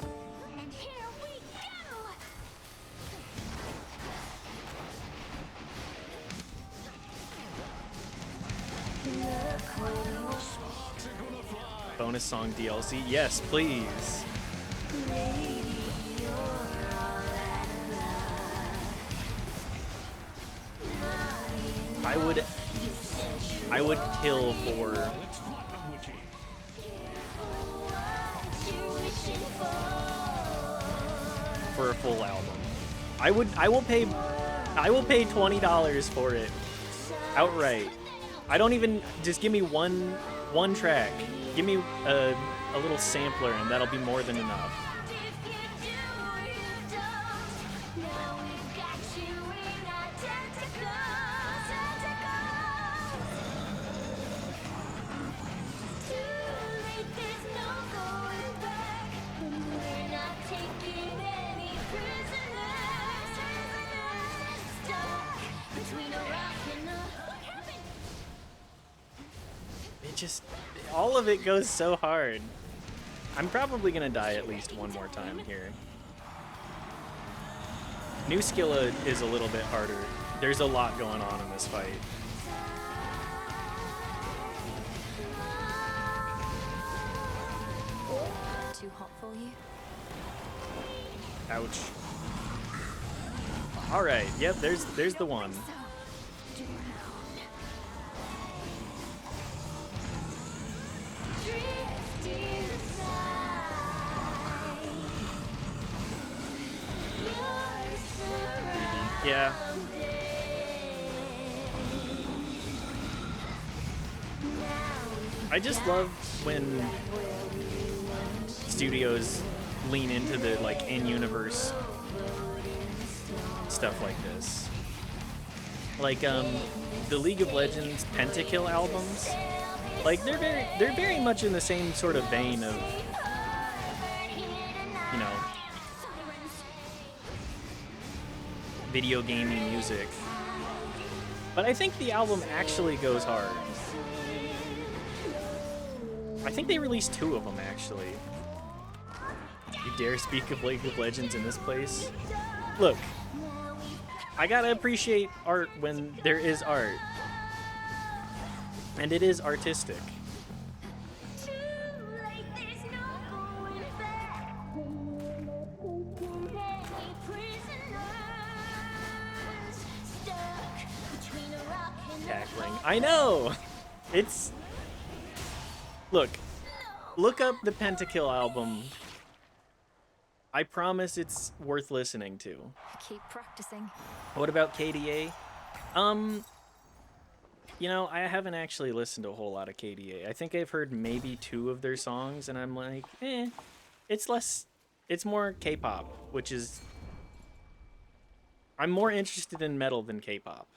And here we go! Bonus song DLC? Yes, please. I would kill for a full album. I will pay $20 for it outright. I don't even, just give me one track. Give me a little sampler and that'll be more than enough. It just, all of it goes so hard. I'm probably gonna die at least one more time here. New Skilla is a little bit harder. There's a lot going on in this fight. Too hot for you? Ouch. Alright, yep, there's the one. Yeah. I just love when studios lean into the like in-universe stuff like this. Like the League of Legends Pentakill albums. Like they're very much in the same sort of vein of, you know, video gaming music. But I think the album actually goes hard. I think they released 2 of them actually. You dare speak of League of Legends in this place? Look, I gotta appreciate art when there is art. And it is artistic. Cackling. I know! It's... Look up the Pentakill album. I promise it's worth listening to. Keep practicing. What about KDA? You know, I haven't actually listened to a whole lot of KDA. I think I've heard maybe 2 of their songs, and I'm like, it's more K-pop, which is... I'm more interested in metal than K-pop.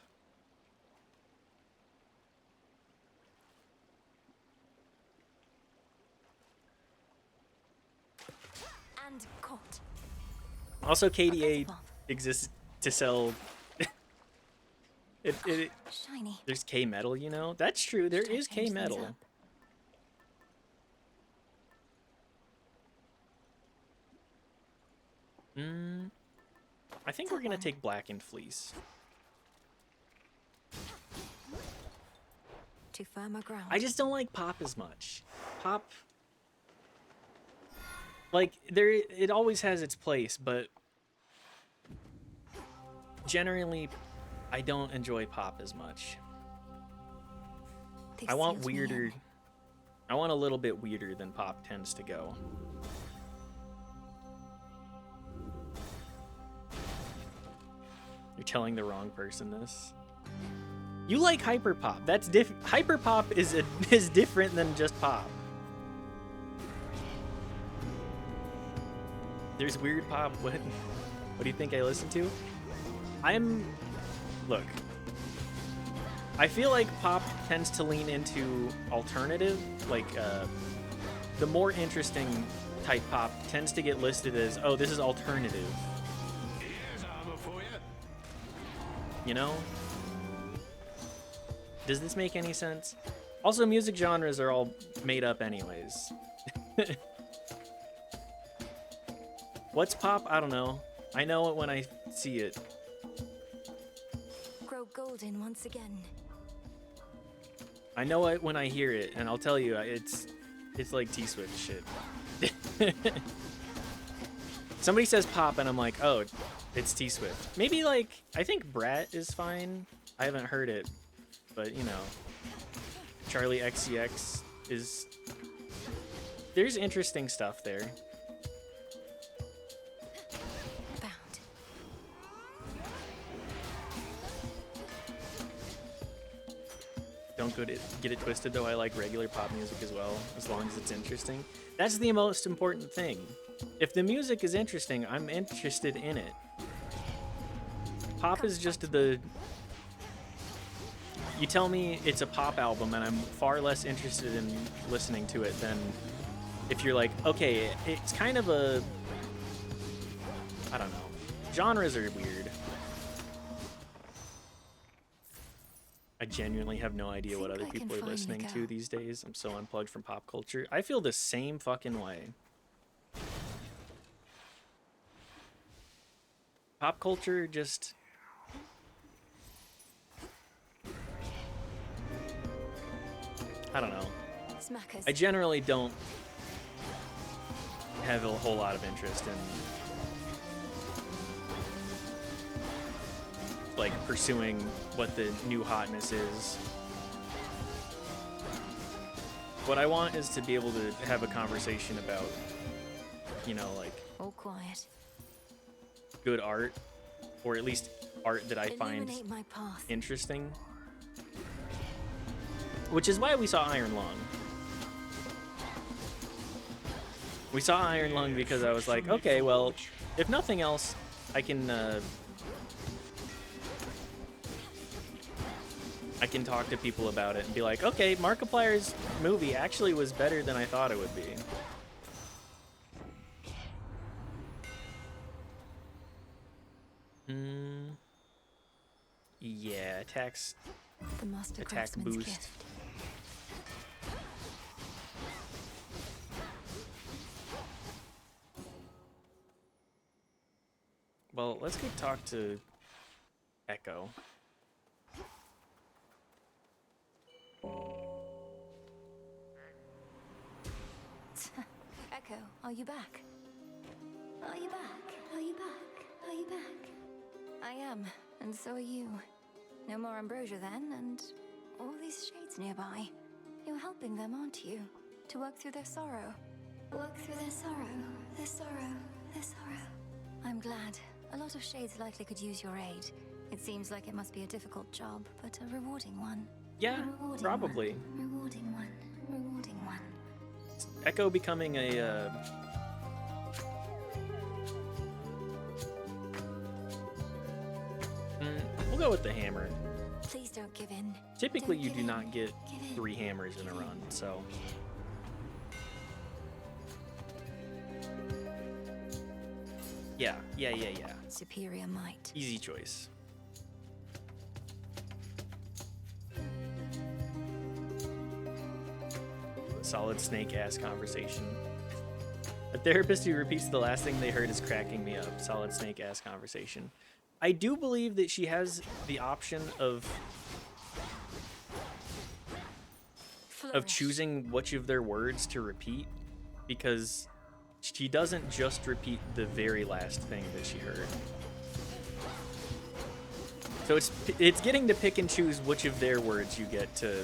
And caught. Also, KDA exists to sell... Shiny. There's K-metal, you know? That's true, there is K-metal. I think we're gonna take Black and Fleece. to firmer ground. I just don't like pop as much. Pop, like, it always has its place, but generally, I don't enjoy pop as much. I want weirder. I want a little bit weirder than pop tends to go. You're telling the wrong person this. You like hyperpop. That's different. Hyperpop is different than just pop. There's weird pop. What do you think I listen to? Look. I feel like pop tends to lean into alternative, like the more interesting type pop tends to get listed as, oh, this is alternative. Here's armor for you. You know? Does this make any sense? Also, music genres are all made up anyways. What's pop? I don't know. I know it when I see it. Grow golden once again. I know it when I hear it, and I'll tell you, it's like T-Swift shit. Somebody says pop, and I'm like, oh, it's T-Swift. Maybe, like, I think Brat is fine. I haven't heard it, but, you know. Charlie XCX is... There's interesting stuff there. Don't get it twisted, though. I like regular pop music as well, as long as it's interesting. That's the most important thing. If the music is interesting, I'm interested in it. Pop is just the... You tell me it's a pop album, and I'm far less interested in listening to it than if you're like, okay, it's kind of a... I don't know. Genres are weird. I genuinely have no idea what other people are listening to these days. I'm so unplugged from pop culture. I feel the same fucking way. Pop culture just... I don't know. I generally don't have a whole lot of interest in like pursuing what the new hotness is. What I want is to be able to have a conversation about, you know, like all quiet. Good art, or at least art that I find my path. interesting. Which is why we saw Iron Lung. We saw Iron Lung because I was like, okay, well, if nothing else, I can talk to people about it and be like, okay, Markiplier's movie actually was better than I thought it would be. Yeah, attack boost. Gift. Well, let's go talk to Echo. Echo, are you back? Are you back? Are you back? Are you back? I am, and so are you. No more ambrosia then, and all these shades nearby. You're helping them, aren't you? To work through their sorrow. Work through their sorrow, their sorrow, their sorrow. I'm glad. A lot of shades likely could use your aid. It seems like it must be a difficult job, but a rewarding one. Yeah, probably. Rewarding one. Rewarding one. Echo becoming a we'll go with the hammer. Please don't give in. Typically you do not get 3 hammers in a run, so yeah. Superior might. Easy choice. Solid snake-ass conversation. A therapist who repeats the last thing they heard is cracking me up. Solid snake-ass conversation. I do believe that she has the option of of choosing which of their words to repeat, because she doesn't just repeat the very last thing that she heard. So it's getting to pick and choose which of their words you get to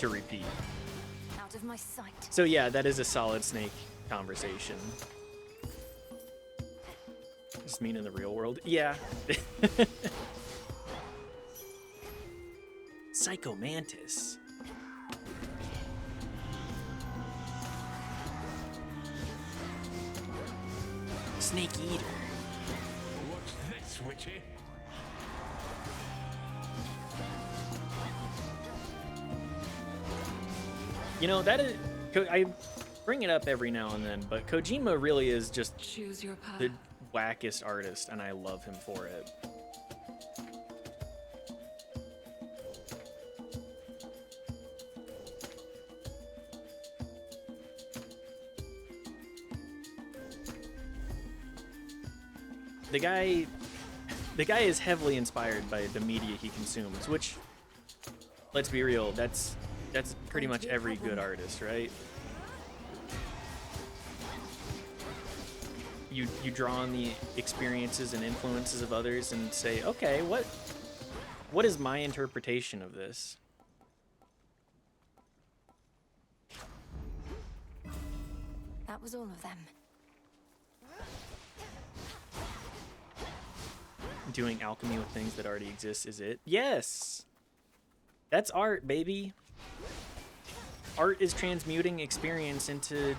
repeat. Out of my sight. So yeah, that is a solid snake conversation. Just mean in the real world? Yeah. Psychomantis. Snake eater. What's this, Witchy? You know, that is... I bring it up every now and then, but Kojima really is just Choose your path. the wackest artist, and I love him for it. The guy is heavily inspired by the media he consumes, which, let's be real, that's pretty much every good artist, right? You draw on the experiences and influences of others and say, okay, what is my interpretation of this? That was all of them. Doing alchemy with things that already exist is it? Yes! That's art, baby. Art is transmuting experience into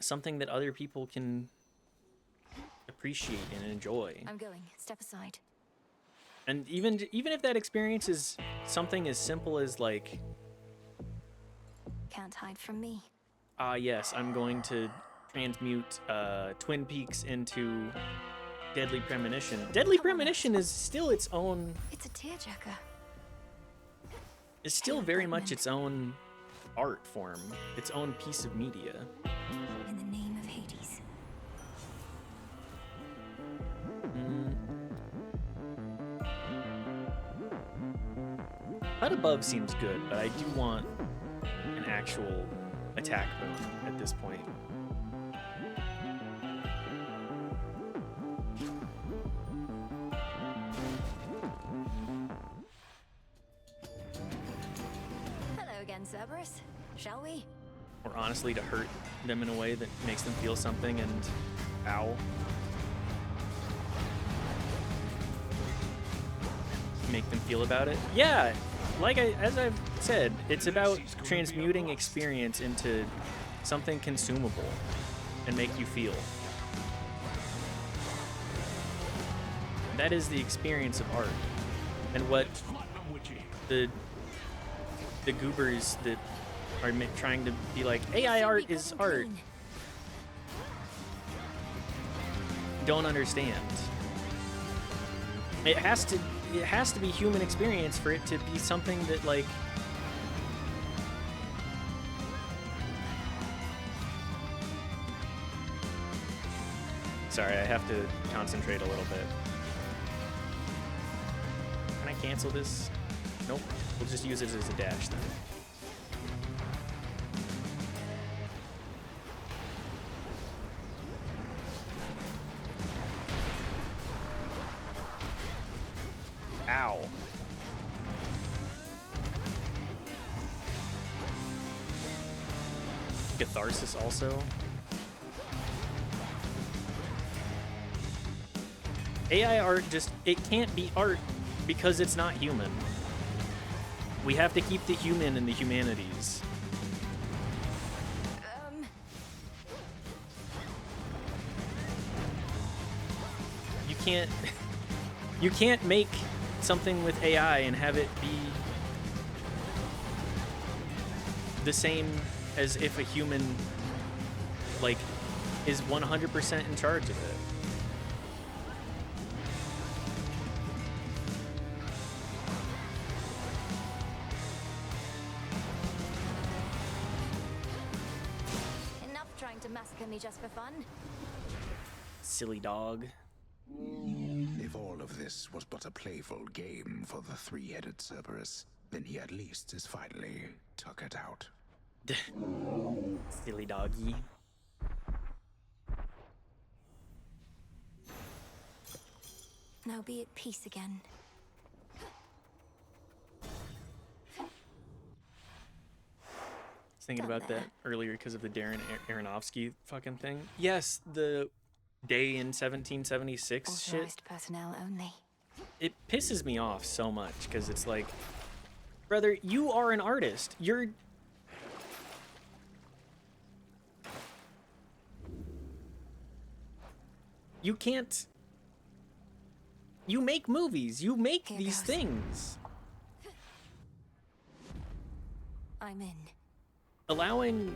something that other people can appreciate and enjoy. I'm going. Step aside. And even if that experience is something as simple as like, Can't hide from me. yes, I'm going to transmute Twin Peaks into Deadly Premonition. Deadly Premonition is still its own... It's a tearjerker. It's still very much its own art form, its own piece of media. In the name of Hades. HUD above seems good, but I do want an actual attack boon at this point. Hello again, Cerberus. Shall we? Or honestly, to hurt them in a way that makes them feel something and ow. Make them feel about it. Yeah, as I've said, it's about transmuting experience into something consumable and make you feel. That is the experience of art. And what the goobers that are trying to be like, AI art is art, don't understand. It has to be human experience for it to be something that, like, sorry, I have to concentrate a little bit. Can I cancel this? Nope. We'll just use it as a dash then. Ow. Catharsis also. AI art it can't be art because it's not human. We have to keep the human in the humanities. You can't make something with AI and have it be the same as if a human, like, is 100% in charge of it. Enough trying to massacre me just for fun. Silly dog. If all of this was but a playful game for the three-headed Cerberus, Then he at least is finally took it out. Silly doggy. Now be at peace again. I was thinking about that earlier because of the Darren Aronofsky fucking thing. Yes, the day in 1776 shit. Authorized personnel only. It pisses me off so much because it's like, brother, you are an artist. You can't. You make movies. You make these things. I'm in. Allowing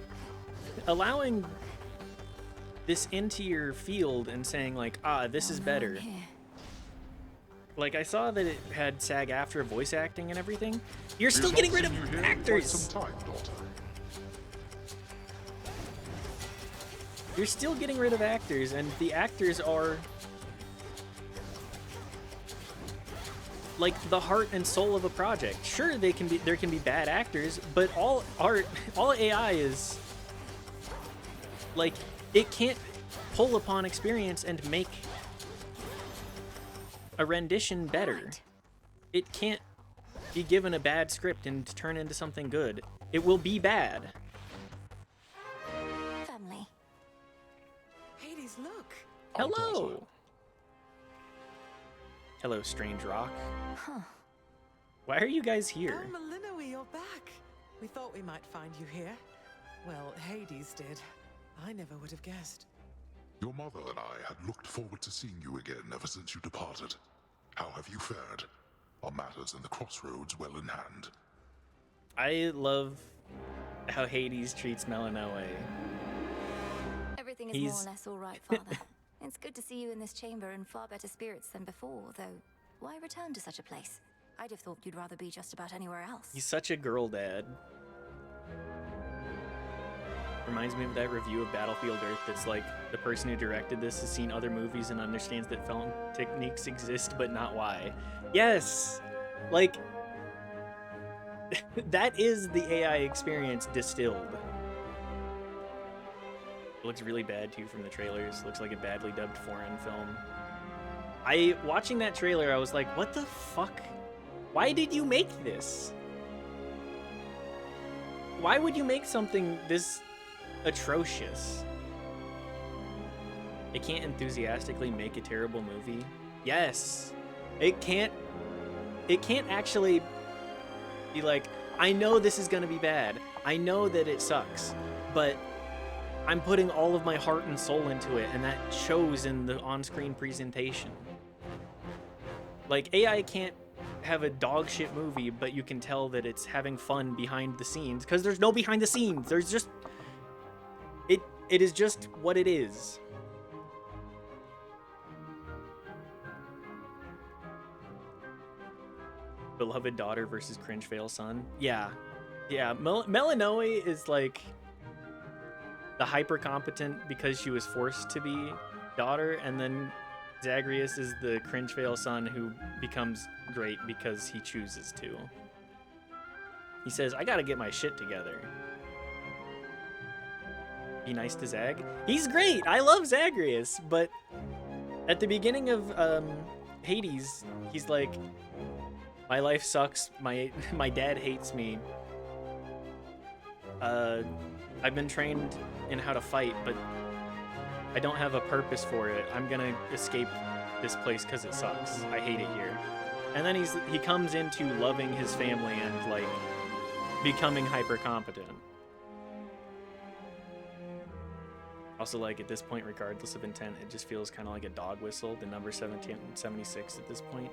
this into your field and saying like, this is better. Like, I saw that it had SAG-AFTRA voice acting and everything. You're still getting rid of actors. You're still getting rid of actors, and the actors are like the heart and soul of a project. Sure, there can be bad actors, but all AI is like, it can't pull upon experience and make a rendition better. Right. It can't be given a bad script and turn into something good. It will be bad. Family. Hades, look. Hello. Hello, strange rock. Huh. Why are you guys here? Oh, Malinois, you're back. We thought we might find you here. Well, Hades did. I never would have guessed. Your mother and I had looked forward to seeing you again ever since you departed. How have you fared? Are matters in the crossroads well in hand? I love how Hades treats Melinoe. Everything is more or less all right, Father. It's good to see you in this chamber in far better spirits than before, though. Why return to such a place? I'd have thought you'd rather be just about anywhere else. He's such a girl dad. Reminds me of that review of Battlefield Earth that's like, the person who directed this has seen other movies and understands that film techniques exist, but not why. Yes! Like, that is the AI experience distilled. It looks really bad too from the trailers. Looks like a badly dubbed foreign film. Watching that trailer, I was like, what the fuck? Why did you make this? Why would you make something this atrocious? It can't enthusiastically make a terrible movie. Yes. It can't actually be like, I know this is gonna be bad. I know that it sucks, but I'm putting all of my heart and soul into it, and that shows in the on-screen presentation. Like, AI can't have a dog shit movie, but you can tell that it's having fun behind the scenes, because there's no behind the scenes. There's just... It is just what it is. Beloved daughter versus cringe fail son. Yeah. Yeah, Melinoe is like the hyper competent because she was forced to be daughter, and then Zagreus is the cringe fail son who becomes great because he chooses to. He says, I gotta get my shit together. Be nice to Zag. He's great! I love Zagreus, but at the beginning of Hades, he's like, my life sucks, my dad hates me. I've been trained in how to fight, but I don't have a purpose for it. I'm gonna escape this place because it sucks. I hate it here. And then he comes into loving his family and like becoming hyper competent. Also, like, at this point, regardless of intent, it just feels kind of like a dog whistle, the number 1776 at this point.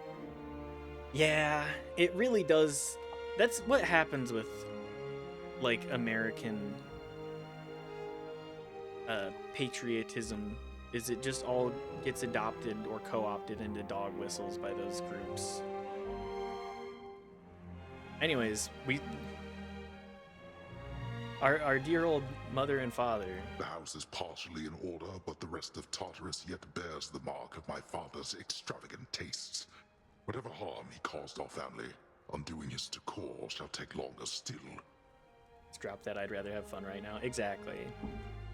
Yeah, it really does. That's what happens with, like, American patriotism, is it just all gets adopted or co-opted into dog whistles by those groups. Anyways, our dear old mother and father. The house is partially in order, but the rest of Tartarus yet bears the mark of my father's extravagant tastes. Whatever harm he caused our family, undoing his decor shall take longer still. Let's drop that. I'd rather have fun right now. Exactly.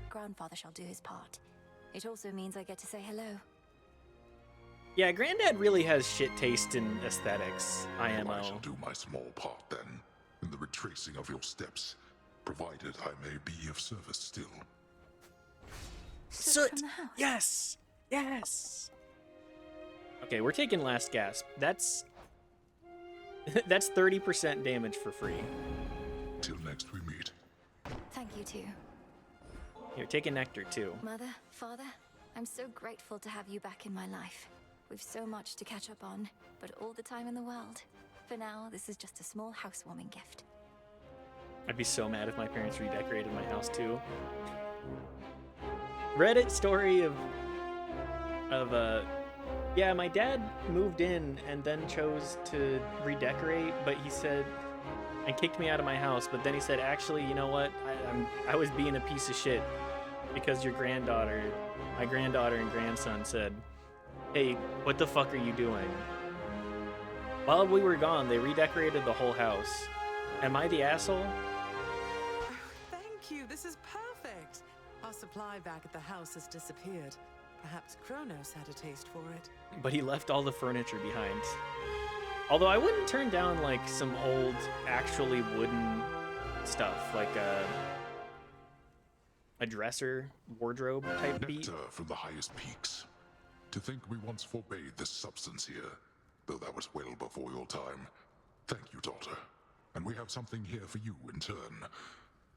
Grandfather shall do his part. It also means I get to say hello. Yeah, Granddad really has shit taste in aesthetics. IMO. I shall do my small part then, in the retracing of your steps, provided I may be of service still. Soot! Yes! Yes! Okay, we're taking last gasp. That's 30% damage for free. Till next we meet. Thank you too. Here, take a nectar too. Mother, Father, I'm so grateful to have you back in my life. We've so much to catch up on, but all the time in the world. For now, this is just a small housewarming gift. I'd be so mad if my parents redecorated my house too. Reddit story of yeah, my dad moved in and then chose to redecorate, but he said, and kicked me out of my house, but then he said, actually, you know what, I was being a piece of shit because my granddaughter and grandson said, hey, what the fuck are you doing? While we were gone, they redecorated the whole house. Am I the asshole? Thank you, this is perfect. Our supply back at the house has disappeared. Perhaps Kronos had a taste for it. But he left all the furniture behind. Although I wouldn't turn down like some old, actually wooden stuff, like a dresser, wardrobe type beat. Nectar from the highest peaks. To think we once forbade this substance here, though that was well before your time. Thank you, daughter. And we have something here for you in turn.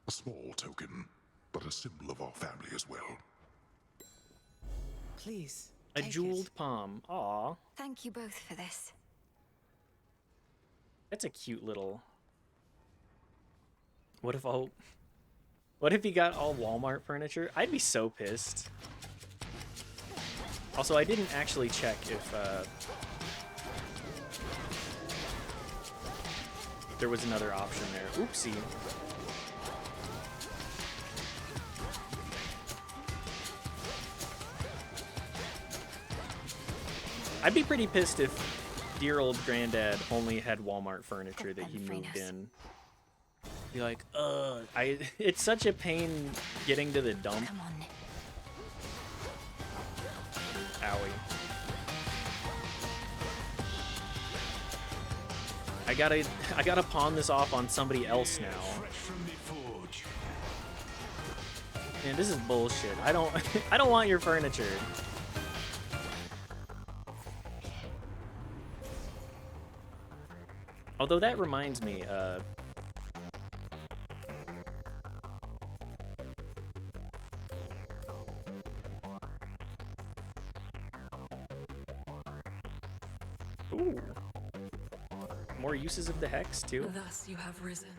A small token, but a symbol of our family as well. Please. A jeweled palm. Aw. Thank you both for this. That's a cute little... What if he got all Walmart furniture? I'd be so pissed. Also, I didn't actually check if there was another option there. Oopsie. I'd be pretty pissed if dear old granddad only had Walmart furniture that he moved in. Be like, it's such a pain getting to the dump. Come on. Owie. I gotta pawn this off on somebody else now. Man, this is bullshit. I don't want your furniture. Although that reminds me, ooh. More uses of the hex, too. Thus you have risen.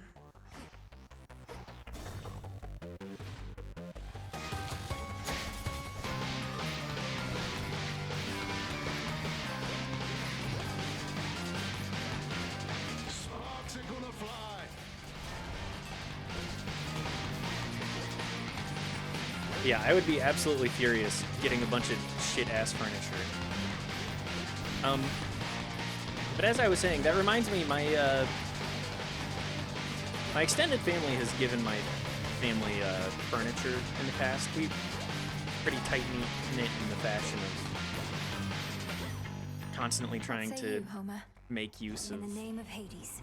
Sparks are gonna fly. Yeah, I would be absolutely furious getting a bunch of shit-ass furniture. But as I was saying, that reminds me, my extended family has given my family furniture in the past. We pretty tight-knit in the fashion of constantly trying What say to you, Homer? make use of... In the name of Hades.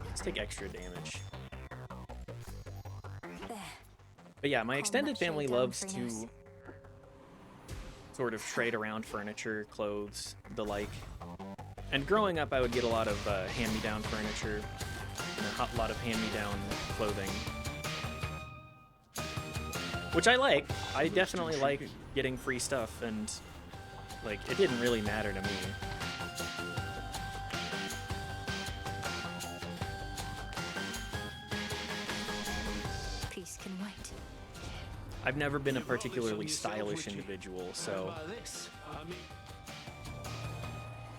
Let's take extra damage. There. But yeah, my extended family down, loves Frinos. to sort of trade around furniture, clothes, the like. And growing up, I would get a lot of hand-me-down furniture and a lot of hand-me-down clothing. Which I like. I definitely like getting free stuff, and like, it didn't really matter to me. Peace can wait. I've never been a particularly stylish individual, so...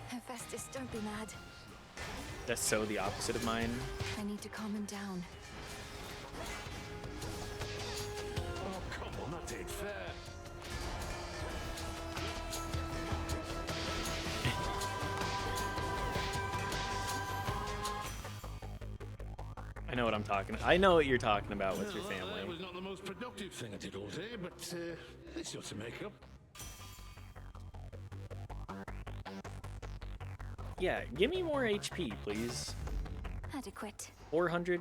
Hephaestus, don't be mad. That's so the opposite of mine. I need to calm him down. Oh, come on, that's it. ain't fair. I know what I'm talking. I know what you're talking about with your Well, family. That was not the most productive thing I did all day, but it's yours to make up. Yeah, give me more HP, please. Adequate. 400,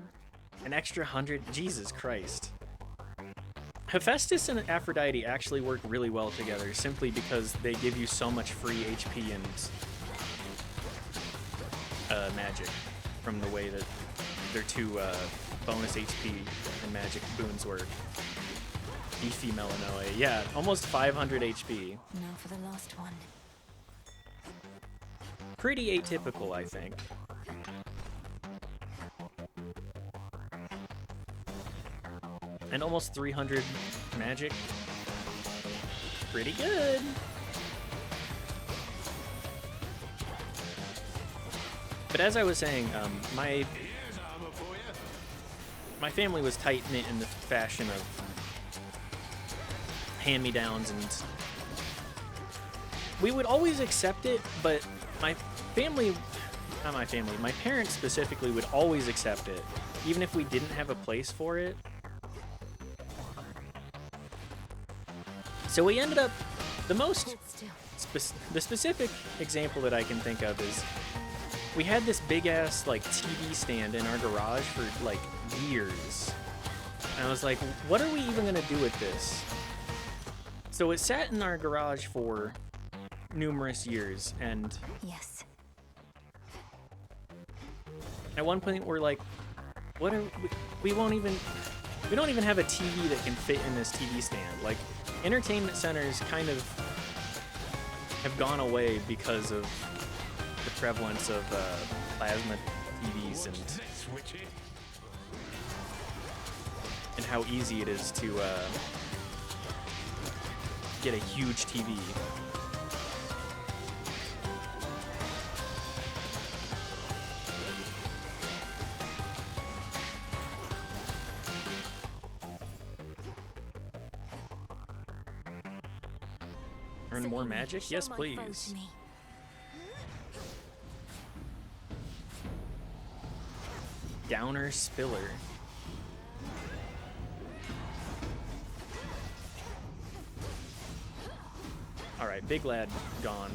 an extra 100. Jesus Christ. Hephaestus and Aphrodite actually work really well together, simply because they give you so much free HP and magic from the way that their two bonus HP and magic boons work. Beefy Melanoe. Yeah, almost 500 HP. Now for the last one. Pretty atypical, I think. And almost 300 magic. Pretty good. But as I was saying, my family was tight-knit in the fashion of hand-me-downs, and we would always accept it, but my parents specifically would always accept it, even if we didn't have a place for it. So we ended up, the specific example that I can think of is, we had this big-ass, like, TV stand in our garage for, like, years. And I was like, what are we even gonna do with this? So it sat in our garage for numerous years, and yes. At one point we're like, what are we don't even have a TV that can fit in this TV stand. Like, entertainment centers kind of have gone away because of the prevalence of plasma TVs and how easy it is to get a huge TV. Earn more magic? Yes, please. Downer Spiller. Alright, big lad gone.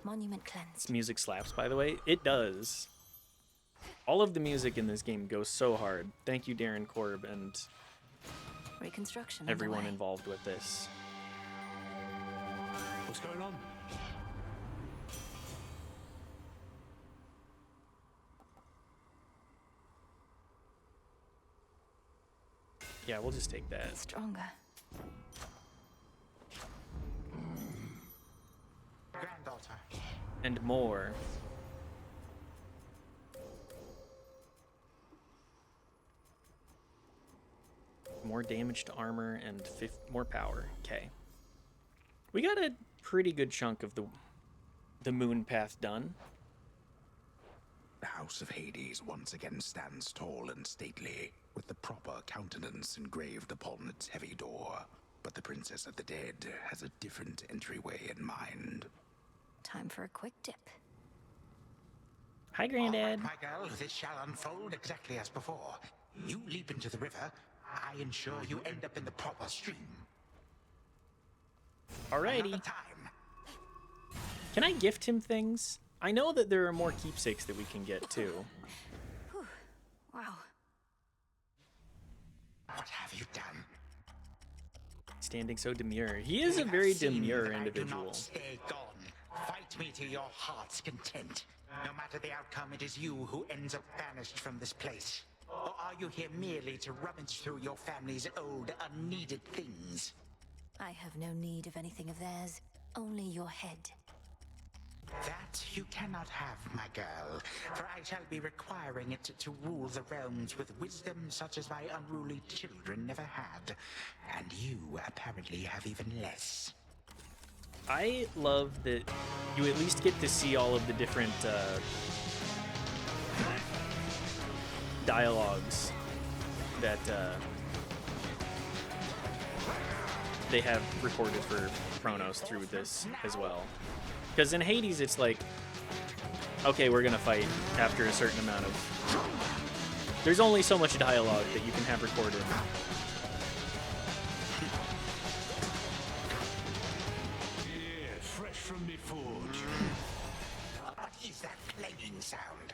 Monument cleansed. This music slaps, by the way. It does. All of the music in this game goes so hard. Thank you, Darren Korb, and Reconstruction everyone underway. involved with this. What's going on? Yeah, we'll just take that. Stronger. Granddaughter. And more. More damage to armor and more power. Okay. We got a pretty good chunk of the moon path done. The House of Hades once again stands tall and stately, with the proper countenance engraved upon its heavy door. But the Princess of the Dead has a different entryway in mind. Time for a quick dip. Hi, Granddad. My girl, this shall unfold exactly as before. You leap into the river, I ensure you end up in the proper stream. Alrighty. Another time. Can I gift him things? I know that there are more keepsakes that we can get too. Whew. Wow. What have you done? Standing so demure. He is a very demure individual. Do not stay gone. Fight me to your heart's content. No matter the outcome, it is you who ends up banished from this place. Or are you here merely to rummage through your family's old, unneeded things? I have no need of anything of theirs. Only your head. That you cannot have, my girl, for I shall be requiring it to rule the realms with wisdom such as my unruly children never had. And you apparently have even less. I love that you at least get to see all of the different dialogues that they have recorded for Kronos through this as well. Because in Hades, it's like, okay, we're gonna fight after a certain amount of... There's only so much dialogue that you can have recorded. Yeah, fresh from me forge. What is that clanging sound?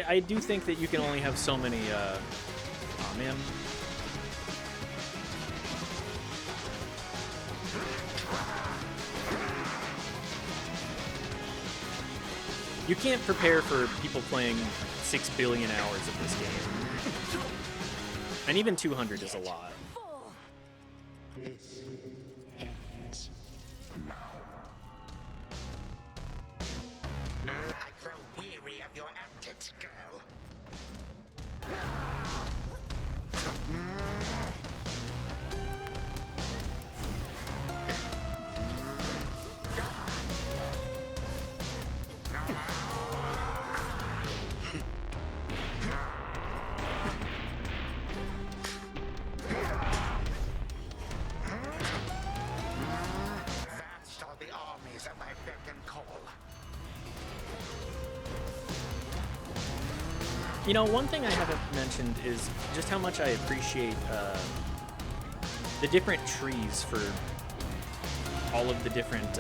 I do think that you can only have so many, oh man. You can't prepare for people playing 6 billion hours of this game. And even 200 is a lot. This ends now. I grow weary of your antics, girl. Vast are the armies at my beck and call. You know, one thing I haven't mentioned is just how much I appreciate the different trees for all of the different,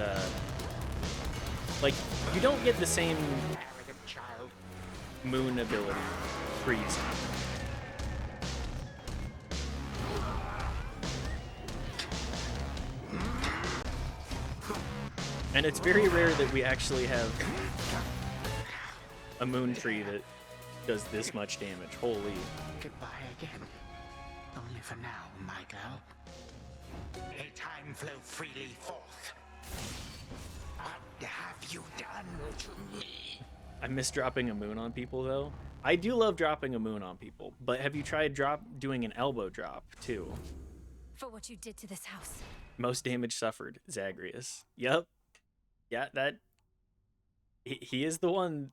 like, you don't get the same moon ability trees. And it's very rare that we actually have a moon tree that does this much damage. Holy. Goodbye again. Only for now, my girl. May time flow freely forth. What have you done to me? I miss dropping a moon on people, though. I do love dropping a moon on people, but have you tried doing an elbow drop, too? For what you did to this house. Most damage suffered, Zagreus. Yep. Yeah, that... He is the one...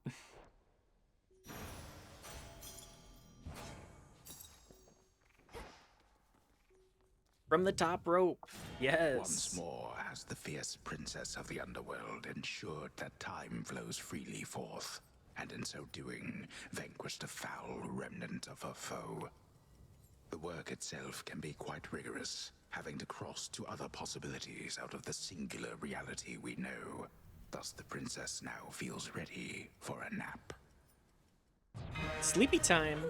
From the top rope. Yes. Once more has the fierce princess of the underworld ensured that time flows freely forth, and in so doing, vanquished a foul remnant of her foe. The work itself can be quite rigorous, having to cross to other possibilities out of the singular reality we know. Thus the princess now feels ready for a nap. Sleepy time.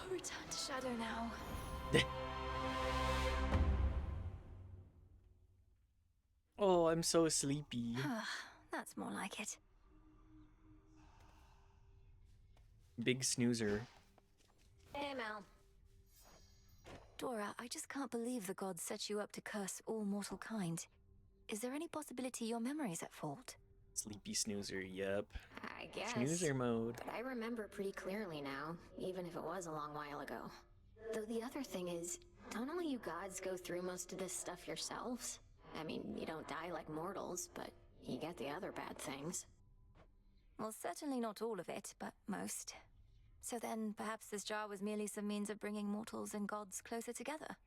Return to Shadow now. Oh, I'm so sleepy. That's more like it. Big snoozer. Hey, Mel. Dora, I just can't believe the gods set you up to curse all mortal kind. Is there any possibility your memory's at fault? Sleepy snoozer, yep. I guess. Snoozer mode. But I remember pretty clearly now, even if it was a long while ago. Though the other thing is, don't all you gods go through most of this stuff yourselves? I mean, you don't die like mortals, but you get the other bad things. Well, certainly not all of it, but most. So then, perhaps this jar was merely some means of bringing mortals and gods closer together.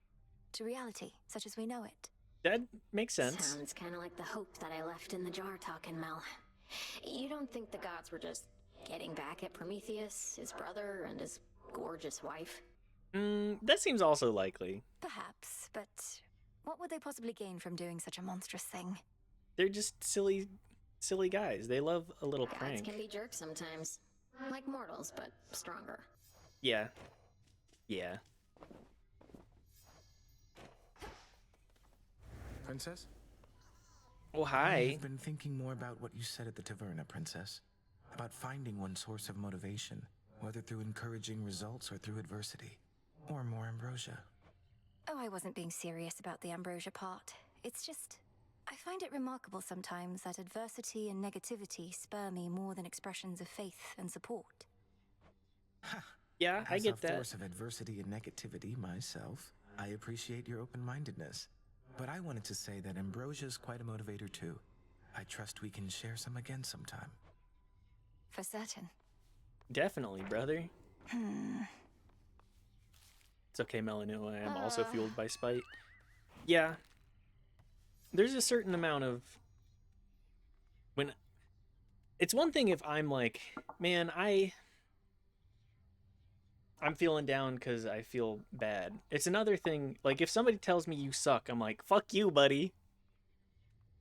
To reality, such as we know it. That makes sense. Sounds kind of like the hope that I left in the jar talking, Mel. You don't think the gods were just getting back at Prometheus, his brother, and his gorgeous wife? That seems also likely. Perhaps, but what would they possibly gain from doing such a monstrous thing? They're just silly guys. They love a little Gods prank. can be jerks sometimes. Like mortals, but stronger. Yeah. Yeah. Princess? Oh, hi. I've been thinking more about what you said at the taverna, Princess. About finding one source of motivation, whether through encouraging results or through adversity. Or more ambrosia. Oh, I wasn't being serious about the ambrosia part. It's just, I find it remarkable sometimes that adversity and negativity spur me more than expressions of faith and support. Yeah, I get that. As a force of adversity and negativity myself, I appreciate your open-mindedness. But I wanted to say that ambrosia is quite a motivator too. I trust we can share some again sometime. For certain. Definitely, brother. Hmm. It's okay, Melanie. I am also fueled by spite. Yeah. There's a certain amount of... when... It's one thing if I'm like, man, I'm feeling down because I feel bad. It's another thing, like, if somebody tells me you suck, I'm like, fuck you, buddy.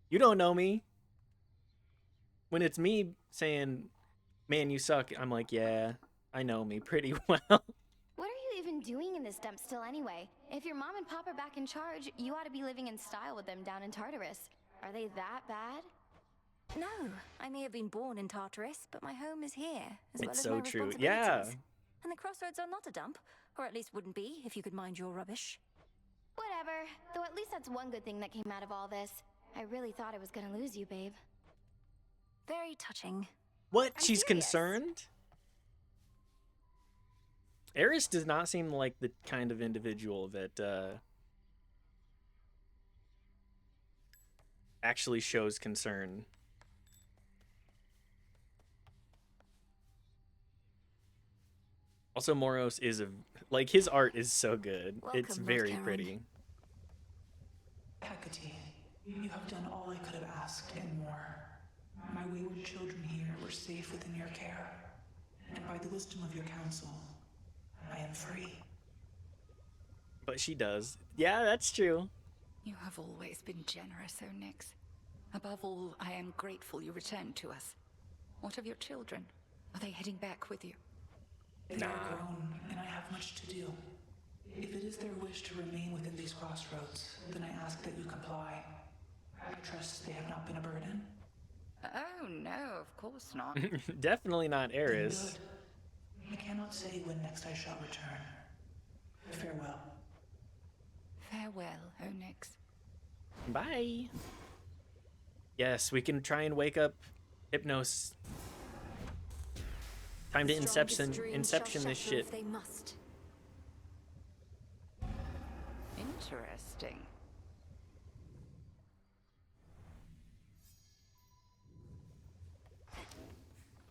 You don't know me. When it's me saying, man, you suck, I'm like, yeah, I know me pretty well. What are you even doing in this dump still anyway? If your mom and pop are back in charge, you ought to be living in style with them down in Tartarus. Are they that bad? No, I may have been born in Tartarus, but my home is here, as well It's as so my true. responsibilities. Yeah. And the crossroads are not a dump, or at least wouldn't be if you could mind your rubbish. Whatever. Though at least that's one good thing that came out of all this. I really thought I was gonna lose you, babe. Very touching. What? I'm She's serious. concerned? Eris does not seem like the kind of individual that actually shows concern. Also, Moros is like, his art is so good. It's Welcome, very Lord pretty. Hecate, you have done all I could have asked and more. My wayward children here were safe within your care, and by the wisdom of your counsel, I am free. But she does. Yeah, that's true. You have always been generous, Onyx. Above all, I am grateful you returned to us. What of your children? Are they heading back with you? They are grown, and I have much to do. If it is their wish to remain within these crossroads, then I ask that you comply. I trust they have not been a burden. Oh, no, of course not. Definitely not Eris. Good. I cannot say when next I shall return. Farewell. Farewell, Onyx. Bye. Yes, we can try and wake up Hypnos. Time to inception this shit. They must. Interesting.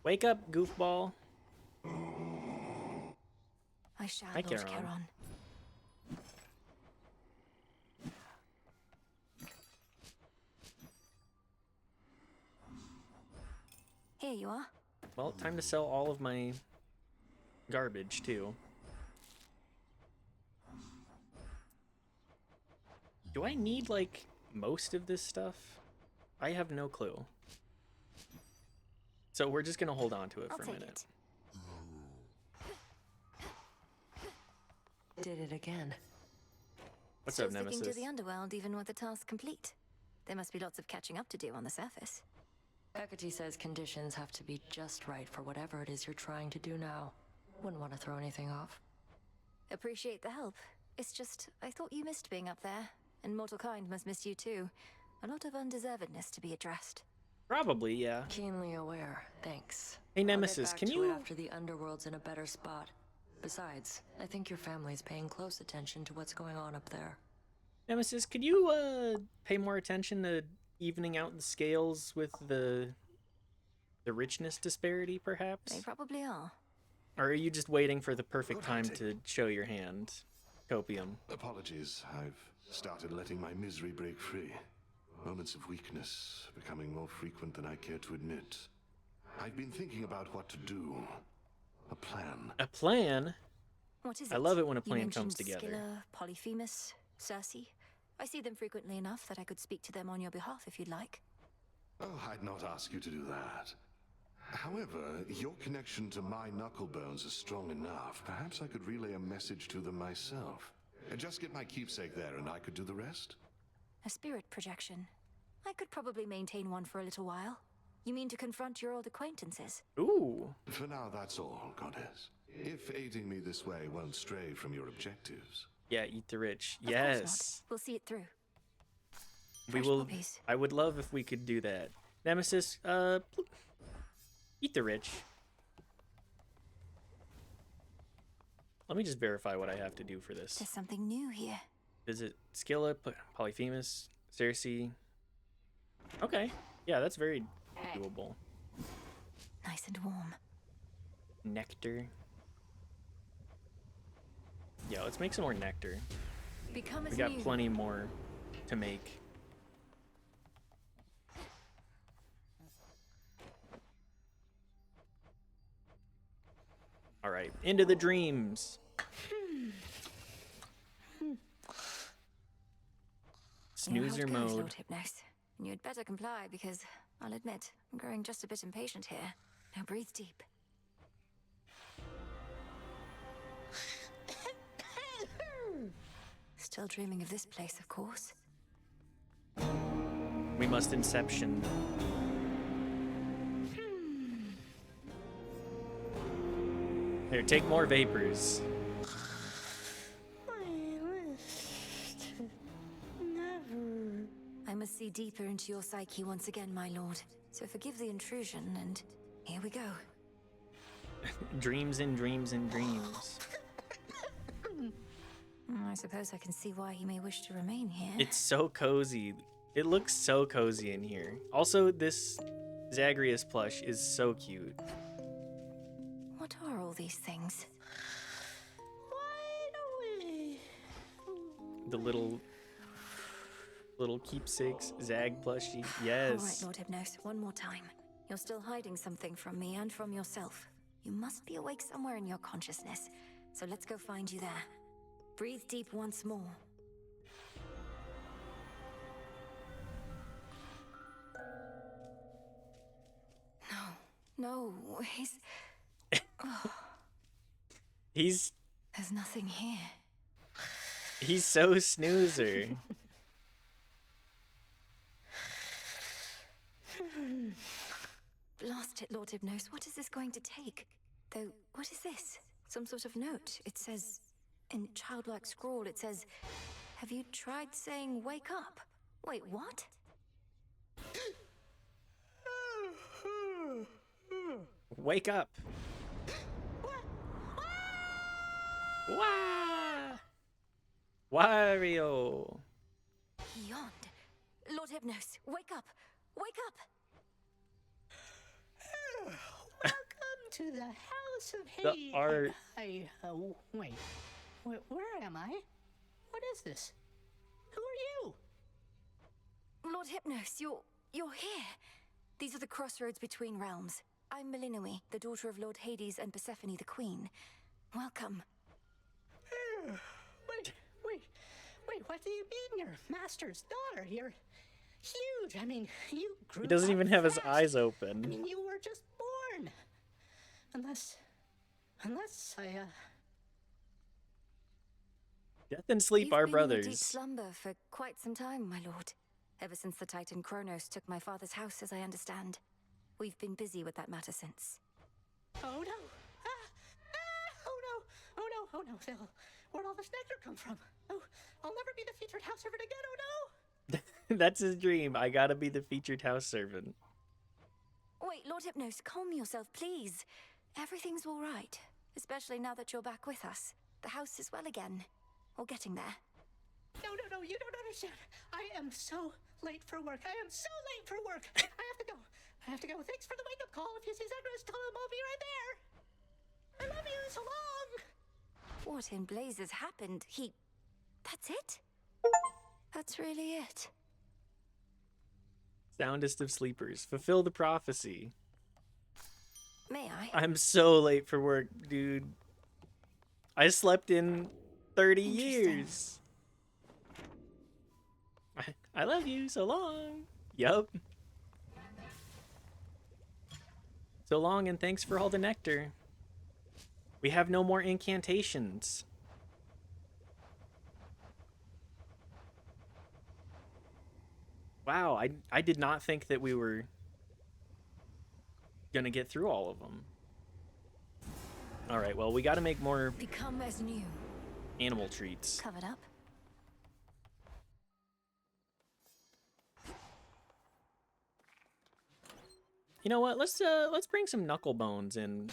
Wake up, goofball. I shall, Hi, Lord Charon. Charon. Here you are. Well, time to sell all of my garbage, too. Do I need, like, most of this stuff? I have no clue. So we're just gonna hold on to it for a minute. Did it again. What's Still up, sticking Nemesis? to the underworld even with the task complete. There must be lots of catching up to do on the surface. Hecate says conditions have to be just right for whatever it is you're trying to do now. Wouldn't want to throw anything off. Appreciate the help. It's just, I thought you missed being up there, and mortal kind must miss you too. A lot of undeservedness to be addressed. Probably, yeah. Keenly aware, thanks. Hey, Nemesis, I'll get back can to you- it after the underworld's in a better spot. Besides, I think your family's paying close attention to what's going on up there. Nemesis, could you pay more attention to evening out the scales with the richness disparity, perhaps? They probably are. Or are you just waiting for the perfect time to show your hand? Copium. Apologies, I've started letting my misery break free. Moments of weakness becoming more frequent than I care to admit. I've been thinking about what to do. A plan. A plan? What is it? I love it when a You plan mentioned comes together. Scylla, Polyphemus, Circe. I see them frequently enough that I could speak to them on your behalf if you'd like. Oh, I'd not ask you to do that. However, your connection to my knucklebones is strong enough. Perhaps I could relay a message to them myself. Just get my keepsake there and I could do the rest? A spirit projection. I could probably maintain one for a little while. You mean to confront your old acquaintances? Ooh. For now, that's all, Goddess. If aiding me this way won't stray from your objectives. Yeah, eat the rich. Of course Yes. not. We'll see it through. We Fresh will. puppies. I would love if we could do that. Nemesis, eat the rich. Let me just verify what I have to do for this. There's something new here. Visit Scylla, Polyphemus, Circe. Okay. Yeah, that's very doable. Nice and warm. Nectar. Yeah, let's make some more nectar. Become as We got new. plenty more to make. All right, into the dreams. Snoozer You're held goes, mode. Lord Hypnos, and you'd better comply because I'll admit I'm growing just a bit impatient here. Now breathe deep. Still dreaming of this place, of course. We must inception. Here, take more vapors. I must see deeper into your psyche once again, my lord. So forgive the intrusion, and here we go. Dreams and dreams and dreams. I suppose I can see why he may wish to remain here. It's so cozy. It looks so cozy in here. Also, this Zagreus plush is so cute. What are all these things? The little keepsakes, Zag plushie. All right, Yes. Lord Hypnos, one more time. You're still hiding something from me and from yourself. You must be awake somewhere in your consciousness. So let's go find you there. Breathe deep once more. No, He's There's nothing here. so snoozer. Blast it, Lord Hypnos. What is this going to take? Though, what is this? Some sort of note. It says, in childlike scrawl, it says, "Have you tried saying wake up?" Wait, what? Wake up. Wah! Wario. Beyond. Lord Hypnos, wake up! Wake up! Welcome to the House of The Hades. art. Wait. Where am I? What is this? Who are you? Lord Hypnos, you're here. These are the crossroads between realms. I'm Melinoi, the daughter of Lord Hades and Persephone the Queen. Welcome. Wait, what do you mean you're Master's daughter? You're huge. I mean, you grew He doesn't up even have his fast. eyes I open. mean, you were just born. Unless I, Death and sleep You've are been in a deep brothers. slumber for quite some time, my lord. Ever since the Titan Kronos took my father's house, as I understand. We've been busy with that matter since. Oh no! Oh no! Phil, where'd all this nectar come from? Oh, I'll never be the featured house servant again. Oh no! That's his dream. I gotta be the featured house servant. Wait, Lord Hypnos, calm yourself, please. Everything's all right, especially now that you're back with us. The house is well again. Or getting there. No, you don't understand. I am so late for work. I am so late for work. I have to go. Thanks for the wake-up call. If you see Zagreus, tell him I'll be right there. I love you. So long. What in blazes happened? That's it? That's really it. Soundest of sleepers. Fulfill the prophecy. May I? I'm so late for work, dude. I slept in 30 years. I love you. So long. Yup. So long, and thanks for all the nectar. We have no more incantations. Wow, I did not think that we were gonna get through all of them. All right, well, we got to make more Become as new. animal treats. Covered up. You know what? Let's bring some knuckle bones in.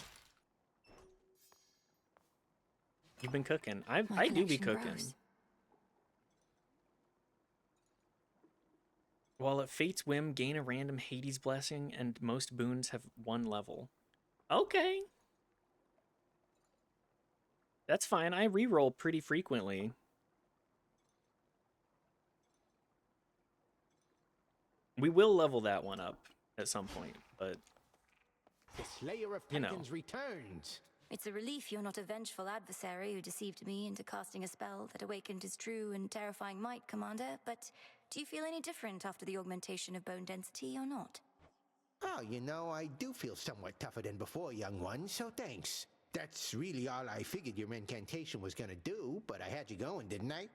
You've been cooking. I do be connection cooking. grows. While at Fate's whim, gain a random Hades blessing, and most boons have 1 level. Okay. That's fine. I reroll pretty frequently. We will level that one up at some point, but The Slayer of you know. Titans returns. It's a relief you're not a vengeful adversary who deceived me into casting a spell that awakened his true and terrifying might, Commander, but do you feel any different after the augmentation of bone density or not? Oh, you know, I do feel somewhat tougher than before, young one, so thanks. That's really all I figured your incantation was gonna do, but I had you going, didn't I?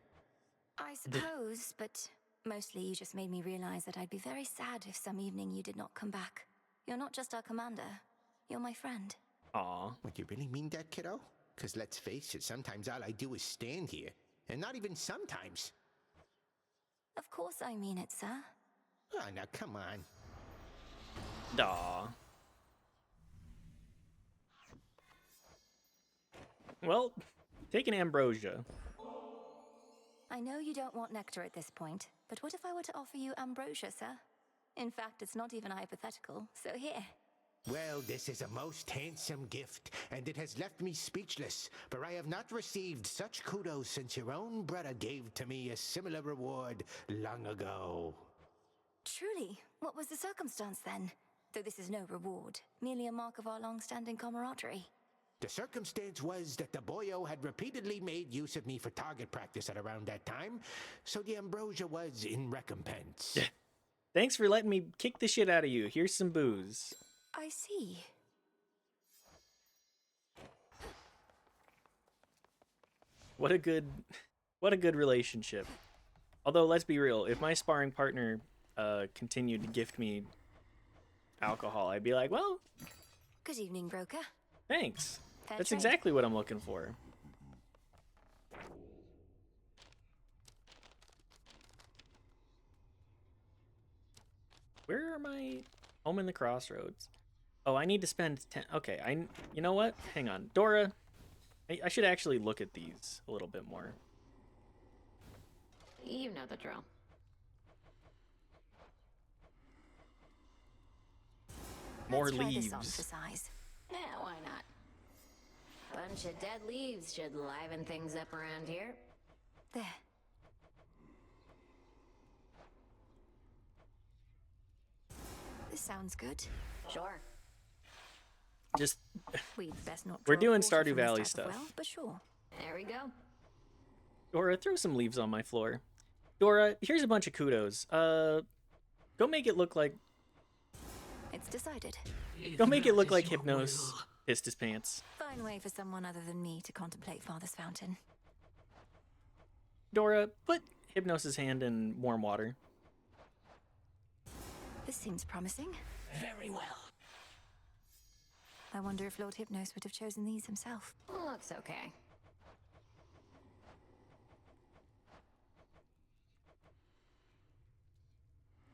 I suppose, but mostly you just made me realize that I'd be very sad if some evening you did not come back. You're not just our commander, you're my friend. Aw. Would you really mean that, kiddo? Because let's face it, sometimes all I do is stand here. And not even sometimes. Of course I mean it, sir. Oh, now come on. Aw. Well, take an ambrosia. I know you don't want nectar at this point, but what if I were to offer you ambrosia, sir? In fact, it's not even hypothetical, so here. Well, this is a most handsome gift, and it has left me speechless, for I have not received such kudos since your own brother gave to me a similar reward long ago. Truly, what was the circumstance then? Though this is no reward, merely a mark of our long-standing camaraderie. The circumstance was that the boyo had repeatedly made use of me for target practice at around that time, so the ambrosia was in recompense. Thanks for letting me kick the shit out of you. Here's some booze. I see. What a good relationship. Although, let's be real, if my sparring partner continued to gift me alcohol, I'd be like, well, Good evening, broker. thanks. Fair That's trade. exactly what I'm looking for. Where are my home in the crossroads? Oh, I need to spend 10. Okay, you know what? Hang on. Dora, I should actually look at these a little bit more. You know the drill. More Let's try this on leaves. for size. Yeah, why not? Bunch of dead leaves should liven things up around here. There. This sounds good. Sure. Just We'd best not. We're draw doing water Stardew from this Valley type of stuff. well, but sure. There we go. Dora, throw some leaves on my floor. Dora, here's a bunch of kudos. Go make it look like It's decided. Go make it look like Hypnos pissed his pants. Fine way for someone other than me to contemplate Father's fountain. Dora, put Hypnos' hand in warm water. This seems promising. Very well. I wonder if Lord Hypnos would have chosen these himself. Looks okay.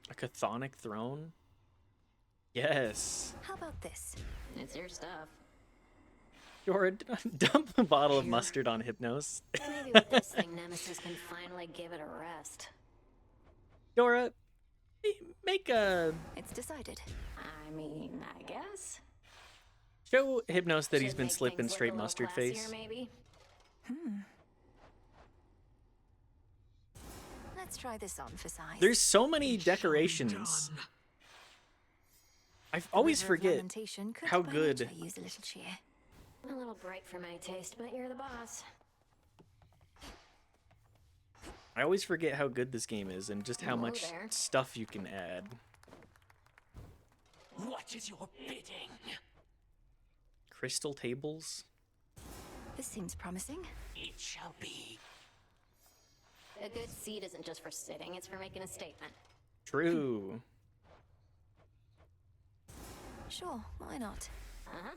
A chthonic throne? Yes. How about this? It's your stuff. Dora, dump a bottle of mustard on Hypnos. Maybe with this thing, Nemesis can finally give it a rest. Dora, make a... It's decided. I mean, I guess. Show Hypnos that he's Should been make slipping things look straight a little mustard classier, face. Maybe. Let's try this on for size. There's so many decorations. I always River of forget Lamentation could how by good... nature use a little cheer. A little break for my taste, but you're the boss. I always forget how good this game is and just how Hello much there. stuff you can add. What is your bidding? Crystal tables? This seems promising. It shall be. A good seat isn't just for sitting, it's for making a statement. True. Sure, why not? Uh-huh.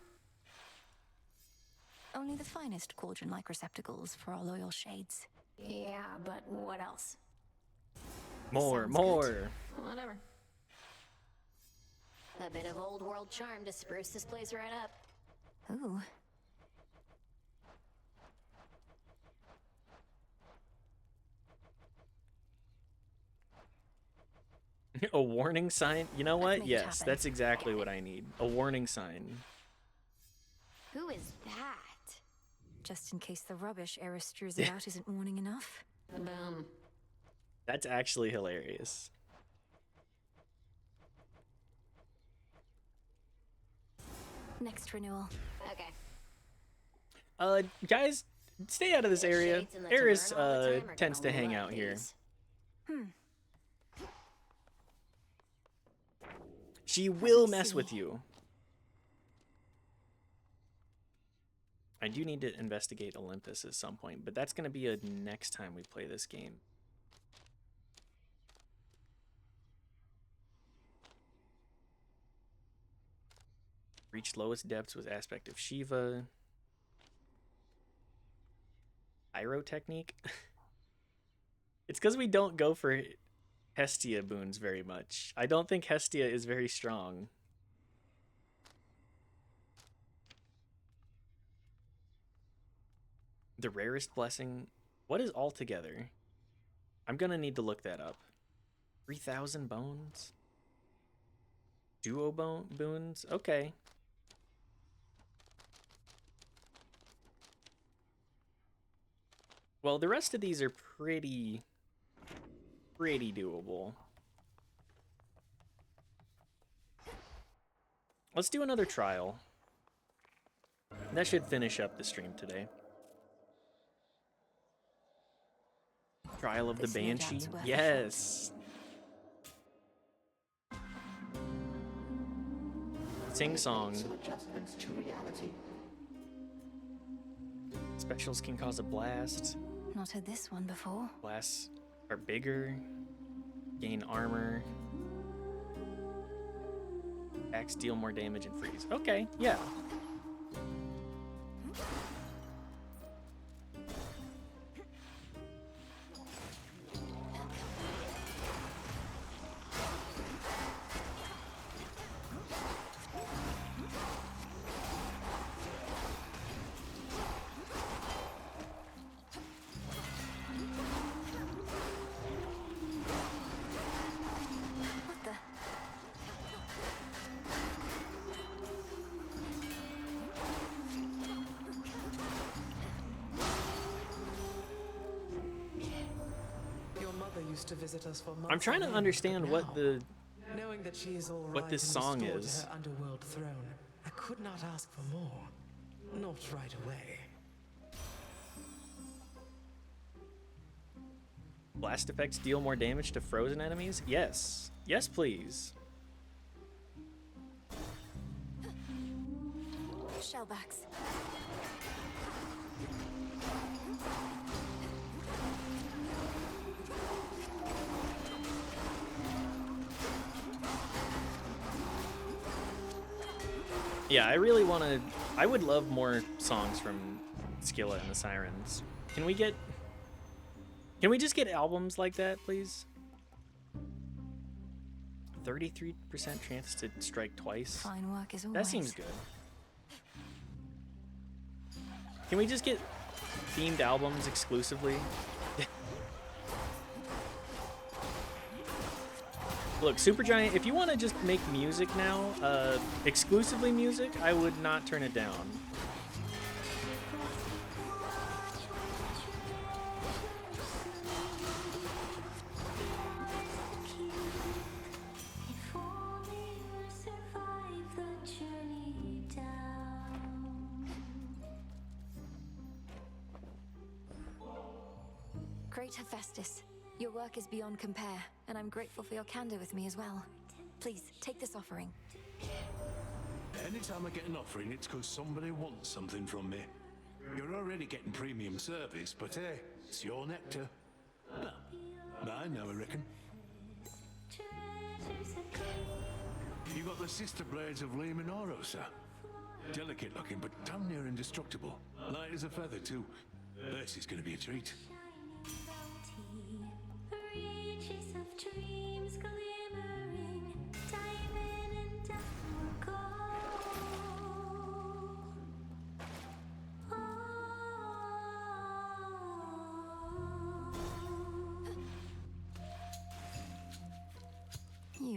Only the finest cauldron-like receptacles for our loyal shades. Yeah, but what else? More, Sounds more. Whatever. A bit of old world charm to spruce this place right up. Ooh. A warning sign? You know Let's what? make it Yes, happen. that's exactly what I need. A warning sign. Who is that? Just in case the rubbish Eris strews about isn't warning enough. Boom. That's actually hilarious. Next renewal. Okay. Guys, stay out of this area. Shades in the Eris tavern all the time are tends to gonna hang love out here. these. She will mess with you. I do need to investigate Olympus at some point, but that's going to be a next time we play this game. Reached lowest depths with aspect of Shiva. Pyro technique? It's because we don't go for Hestia boons very much. I don't think Hestia is very strong. The rarest blessing? What is altogether? I'm gonna need to look that up. 3,000 bones? Duo boons? Okay. Well, the rest of these are pretty doable. Let's do another trial. That should finish up the stream today. Trial of the This no doubt's Banshee? worth a Yes! Sing song. Some adjustments to reality. Specials can cause a blast. Not had this one before. Blasts are bigger. Gain armor. Attacks deal more damage and freeze. Okay, yeah. What the? Your mother used to visit us for months. I'm trying to on end, understand but what now, the knowing that she is all what right this and song restored is. to her underworld throne, I could not ask for more. Not right away. blast effects deal more damage to frozen enemies? Yes. Yes, please. Shellbacks. Yeah, I really want to... I would love more songs from Skilla and the Sirens. Can we get... Can we just get albums like that, please? 33% chance to strike twice. Fine work as always. That seems good. Can we just get themed albums exclusively? Look, Supergiant, if you want to just make music now, exclusively music, I would not turn it down. Great Hephaestus, your work is beyond compare, and I'm grateful for your candor with me as well. Please, take this offering. Anytime I get an offering, it's because somebody wants something from me. You're already getting premium service, but hey, it's your nectar. Ah, mine now, I reckon. You got the sister blades of Liminoro, sir. Delicate looking, but damn near indestructible. Light as a feather, too. This is gonna be a treat. Reaches of dreams glimmering, diamond and down go.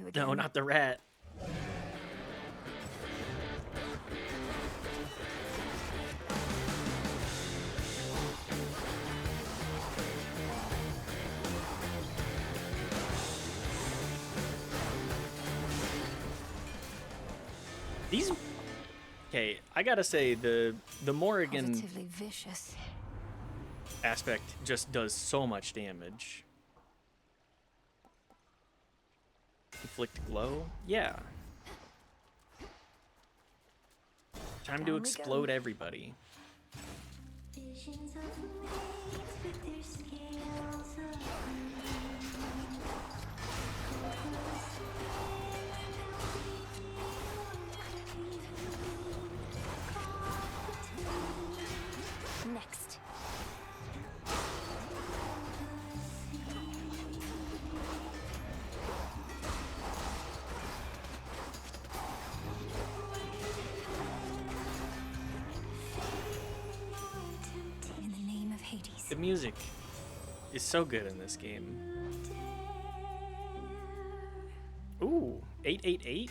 you again. No, not the rat. These, okay, I gotta say the Morrigan Positively vicious. aspect just does so much damage. Inflict glow? Yeah. Time to Down we explode go. everybody. Visions of mates with their scales of Next. In the name of Hades. The music is so good in this game. Ooh, 888?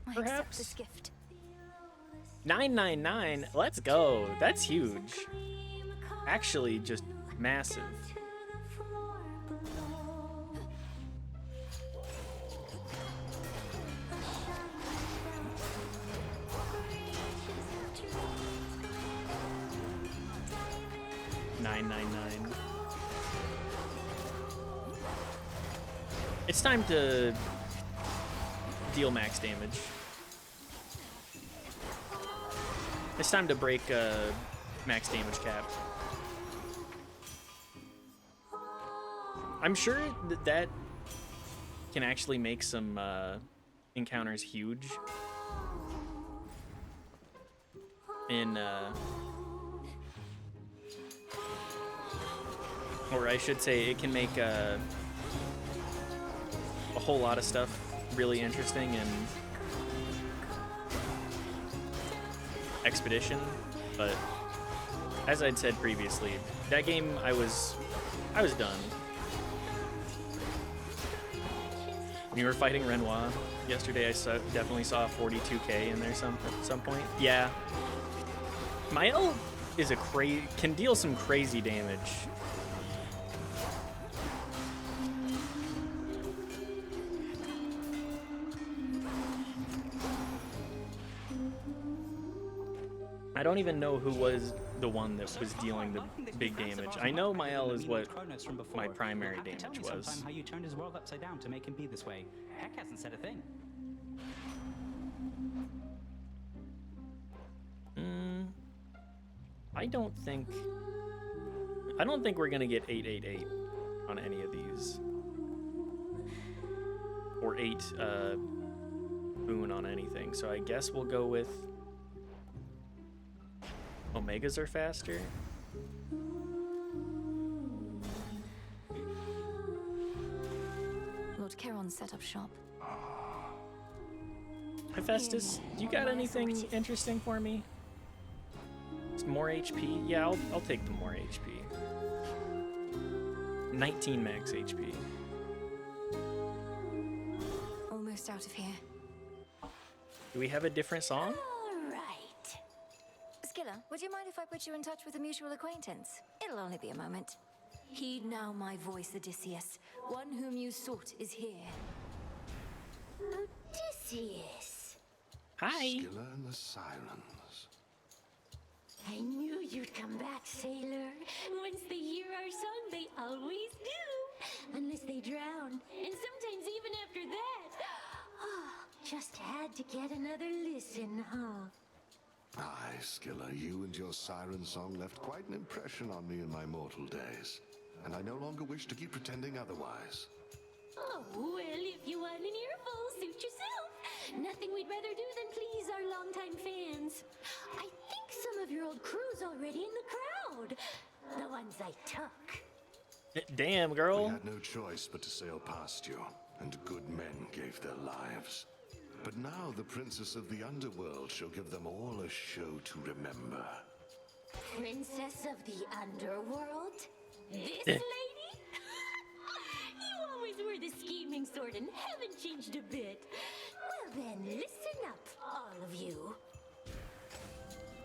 I accept Perhaps? this gift. 999? Let's go. That's huge. Actually, just massive. $999. It's time to deal max damage. It's time to break max damage cap. I'm sure that can actually make some encounters huge. In or I should say, it can make a whole lot of stuff really interesting in Expedition, but as I'd said previously, that game I was done. When you were fighting Renoir yesterday, I definitely saw 42k in there some point. Yeah, Mael is can deal some crazy damage. I don't even know who was the one that was dealing the big damage. I know Mael is what my primary damage was. How you turned his world upside down to make him be this way. Heck hasn't said a thing. I don't think we're gonna get 888 on any of these, or 8 boon on anything. So I guess we'll go with Omegas are faster. Lord Charon set up shop. Hephaestus, do you got anything interesting for me? It's more HP? Yeah, I'll take the more HP. 19 max HP. Almost out of here. Do we have a different song? All right. Skilla, would you mind if I put you in touch with a mutual acquaintance? It'll only be a moment. Heed now my voice, Odysseus. One whom you sought is here. Odysseus. Hi. Skilla and the Sirens. I knew you'd come back, sailor. Once they hear our song, they always do. Unless they drown. And sometimes even after that. Just had to get another listen, huh? Aye, Skilla, you and your siren song left quite an impression on me in my mortal days. And I no longer wish to keep pretending otherwise. Oh, well, if you want an earful, suit yourself. Nothing we'd rather do than please our longtime fans. I think some of your old crew's already in the crowd. The ones I took. Damn, girl. We had no choice but to sail past you, and good men gave their lives. But now the Princess of the Underworld shall give them all a show to remember. Princess of the Underworld? This lady? You always always were the scheming sort and haven't changed a bit. Well then, listen up, all of you.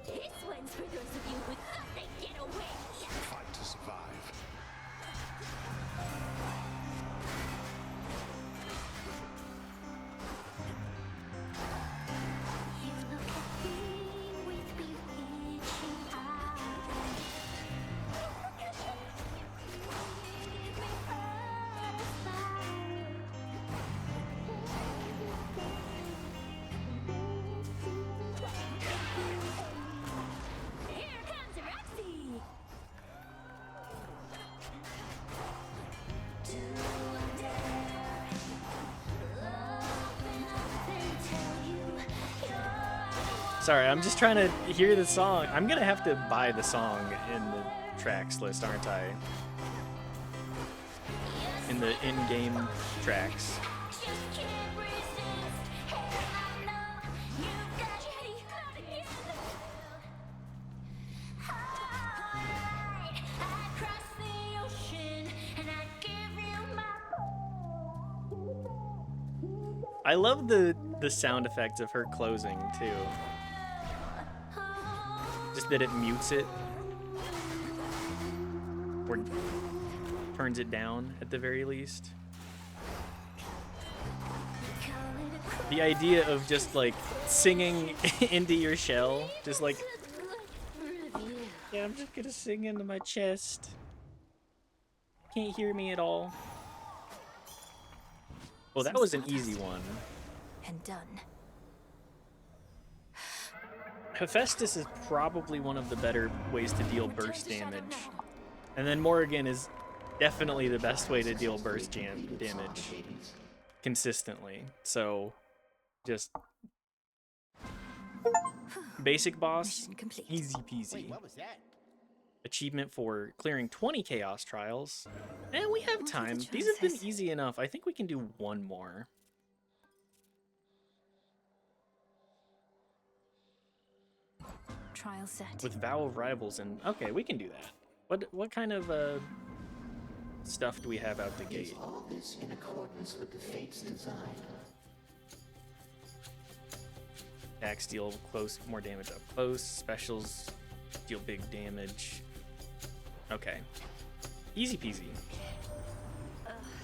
This one's for those of you who thought they'd get away. Fight to survive. You look at me with bewitching eyes. Give me Here comes Roxy! Sorry, I'm just trying to hear the song. I'm gonna have to buy the song in the tracks list, aren't I? In the in-game tracks. I love the sound effects of her closing too. Just that it mutes it or turns it down at the very least. The idea of just like singing into your shell, just like, yeah, I'm just gonna sing into my chest. Can't hear me at all. Well, that was an easy one. And done. Hephaestus is probably one of the better ways to deal burst damage. And then Morrigan is definitely the best way to deal burst damage consistently. So, just basic boss, easy peasy. Wait, what was that? Achievement for clearing 20 chaos trials. And we have time. These have been easy enough. I think we can do one more. Trial set. With Vow of Rivals and okay, we can do that. What kind of stuff do we have out the gate? All this in accordance with the fate's design. Attacks deal close, more damage up close. Specials deal big damage. Okay. Easy peasy.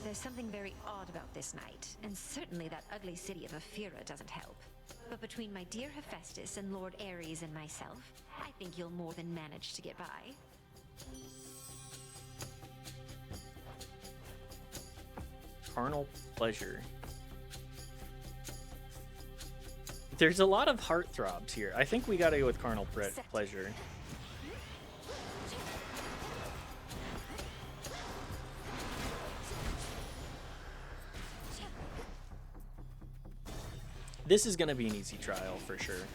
There's something very odd about this night, and certainly that ugly city of Ephira doesn't help. But between my dear Hephaestus and Lord Ares and myself, I think you'll more than manage to get by. Carnal pleasure. There's a lot of heartthrobs here. I think we gotta go with carnal pleasure. This is gonna be an easy trial for sure.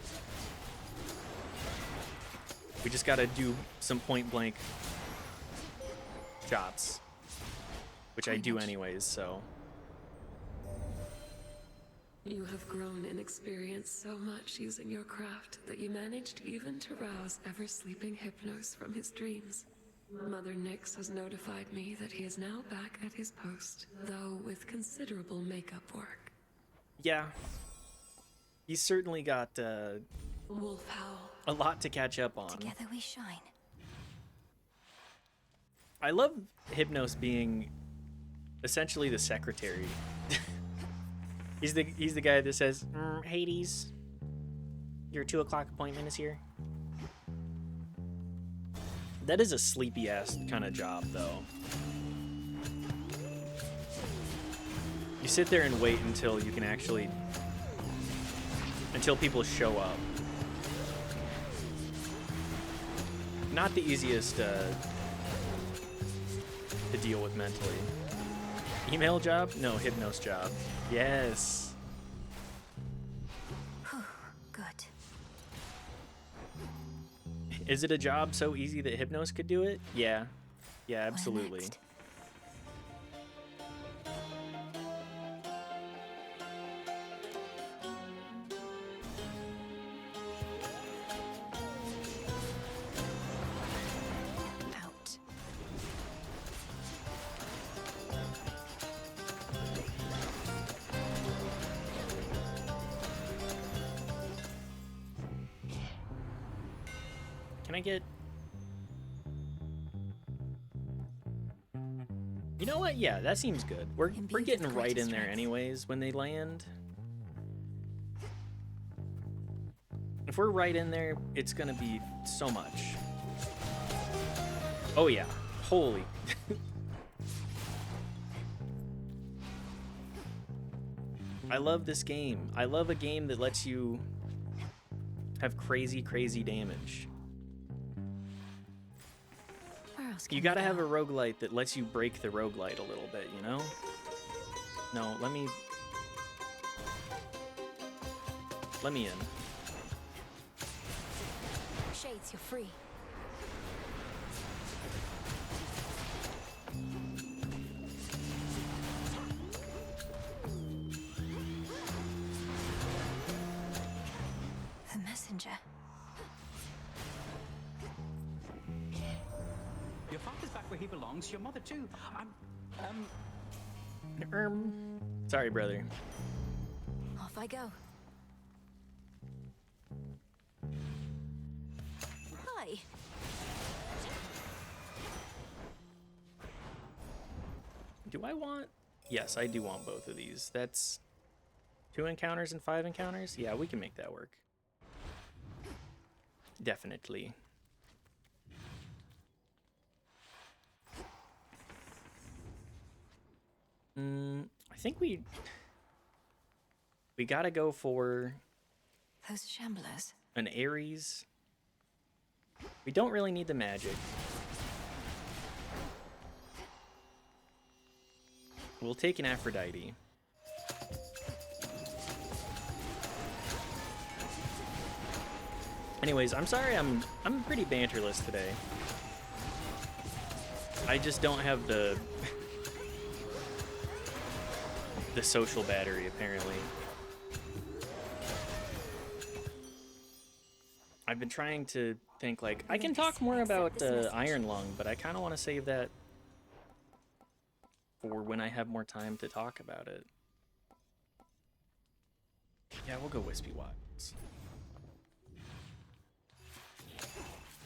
We just gotta do some point blank shots, which I do anyways, so. You have grown in experience so much using your craft that you managed even to rouse ever-sleeping Hypnos from his dreams. Mother Nyx has notified me that he is now back at his post, though with considerable makeup work. Yeah. He's certainly got Wolf Howl. a lot to catch up on. Together we shine. I love Hypnos being essentially the secretary. He's the guy that says, Hades, your 2 o'clock appointment is here. That is a sleepy ass kind of job though. You sit there and wait until you can actually, until people show up. Not the easiest to deal with mentally. Email job? No, Hypnos job. Yes. Good. Is it a job so easy that Hypnos could do it? Yeah. Yeah, absolutely. Can I get... You know what? Yeah, that seems good. We're getting right in there anyways when they land. If we're right in there, it's gonna be so much. Oh yeah. Holy. I love this game. I love a game that lets you have crazy, crazy damage. You gotta have a roguelite that lets you break the roguelite a little bit, you know? No, let me in. Shades, you're free. The messenger. Your father's back where he belongs. Your mother too. Sorry, brother. Off I go. Hi. Do I want... Yes, I do want both of these. That's 2 encounters and 5 encounters? Yeah, we can make that work. Definitely. I think we gotta go for those shamblers. An Ares. We don't really need the magic. We'll take an Aphrodite. Anyways, I'm sorry I'm pretty banterless today. I just don't have the social battery, apparently. I've been trying to think, like, I can talk more about Iron Lung, but I kind of want to save that for when I have more time to talk about it. Yeah, we'll go Wispy Watts.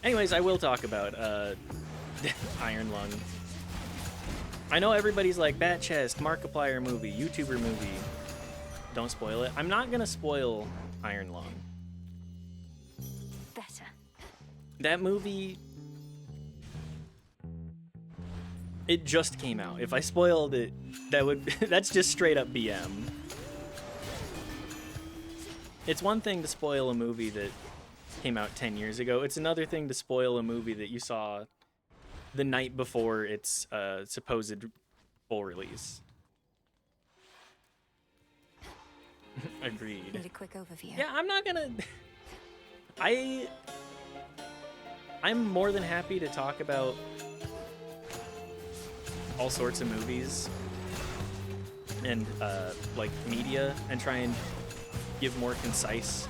Anyways, I will talk about Iron Lung. I know everybody's like, Bat Chest, Markiplier movie, YouTuber movie. Don't spoil it. I'm not gonna spoil Iron Lung. Better. That movie... It just came out. If I spoiled it, that's just straight up BM. It's one thing to spoil a movie that came out 10 years ago. It's another thing to spoil a movie that you saw the night before its supposed full release. Agreed. Need a quick overview. Yeah, I'm not gonna... I'm more than happy to talk about all sorts of movies and like media and try and give more concise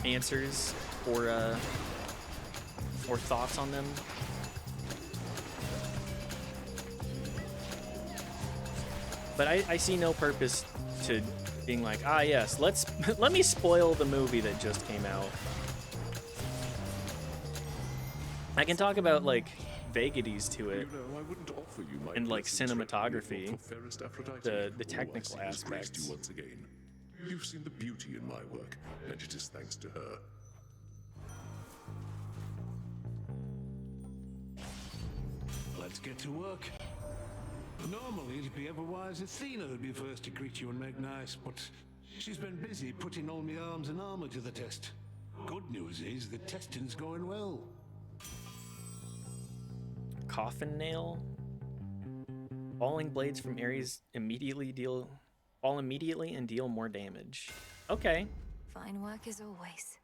answers or thoughts on them. But I see no purpose to being like, ah yes, let me spoil the movie that just came out. I can talk about like vagaries to it and like cinematography, the technical aspects. Once again. You've seen the beauty in my work, and it is thanks to her. Let's get to work. Normally it'd be otherwise Athena who'd be first to greet you and make nice, but she's been busy putting all my arms and armor to the test. Good news is the testing's going well. Coffin nail. Falling blades from Ares fall immediately and deal more damage. Okay. Fine work as always.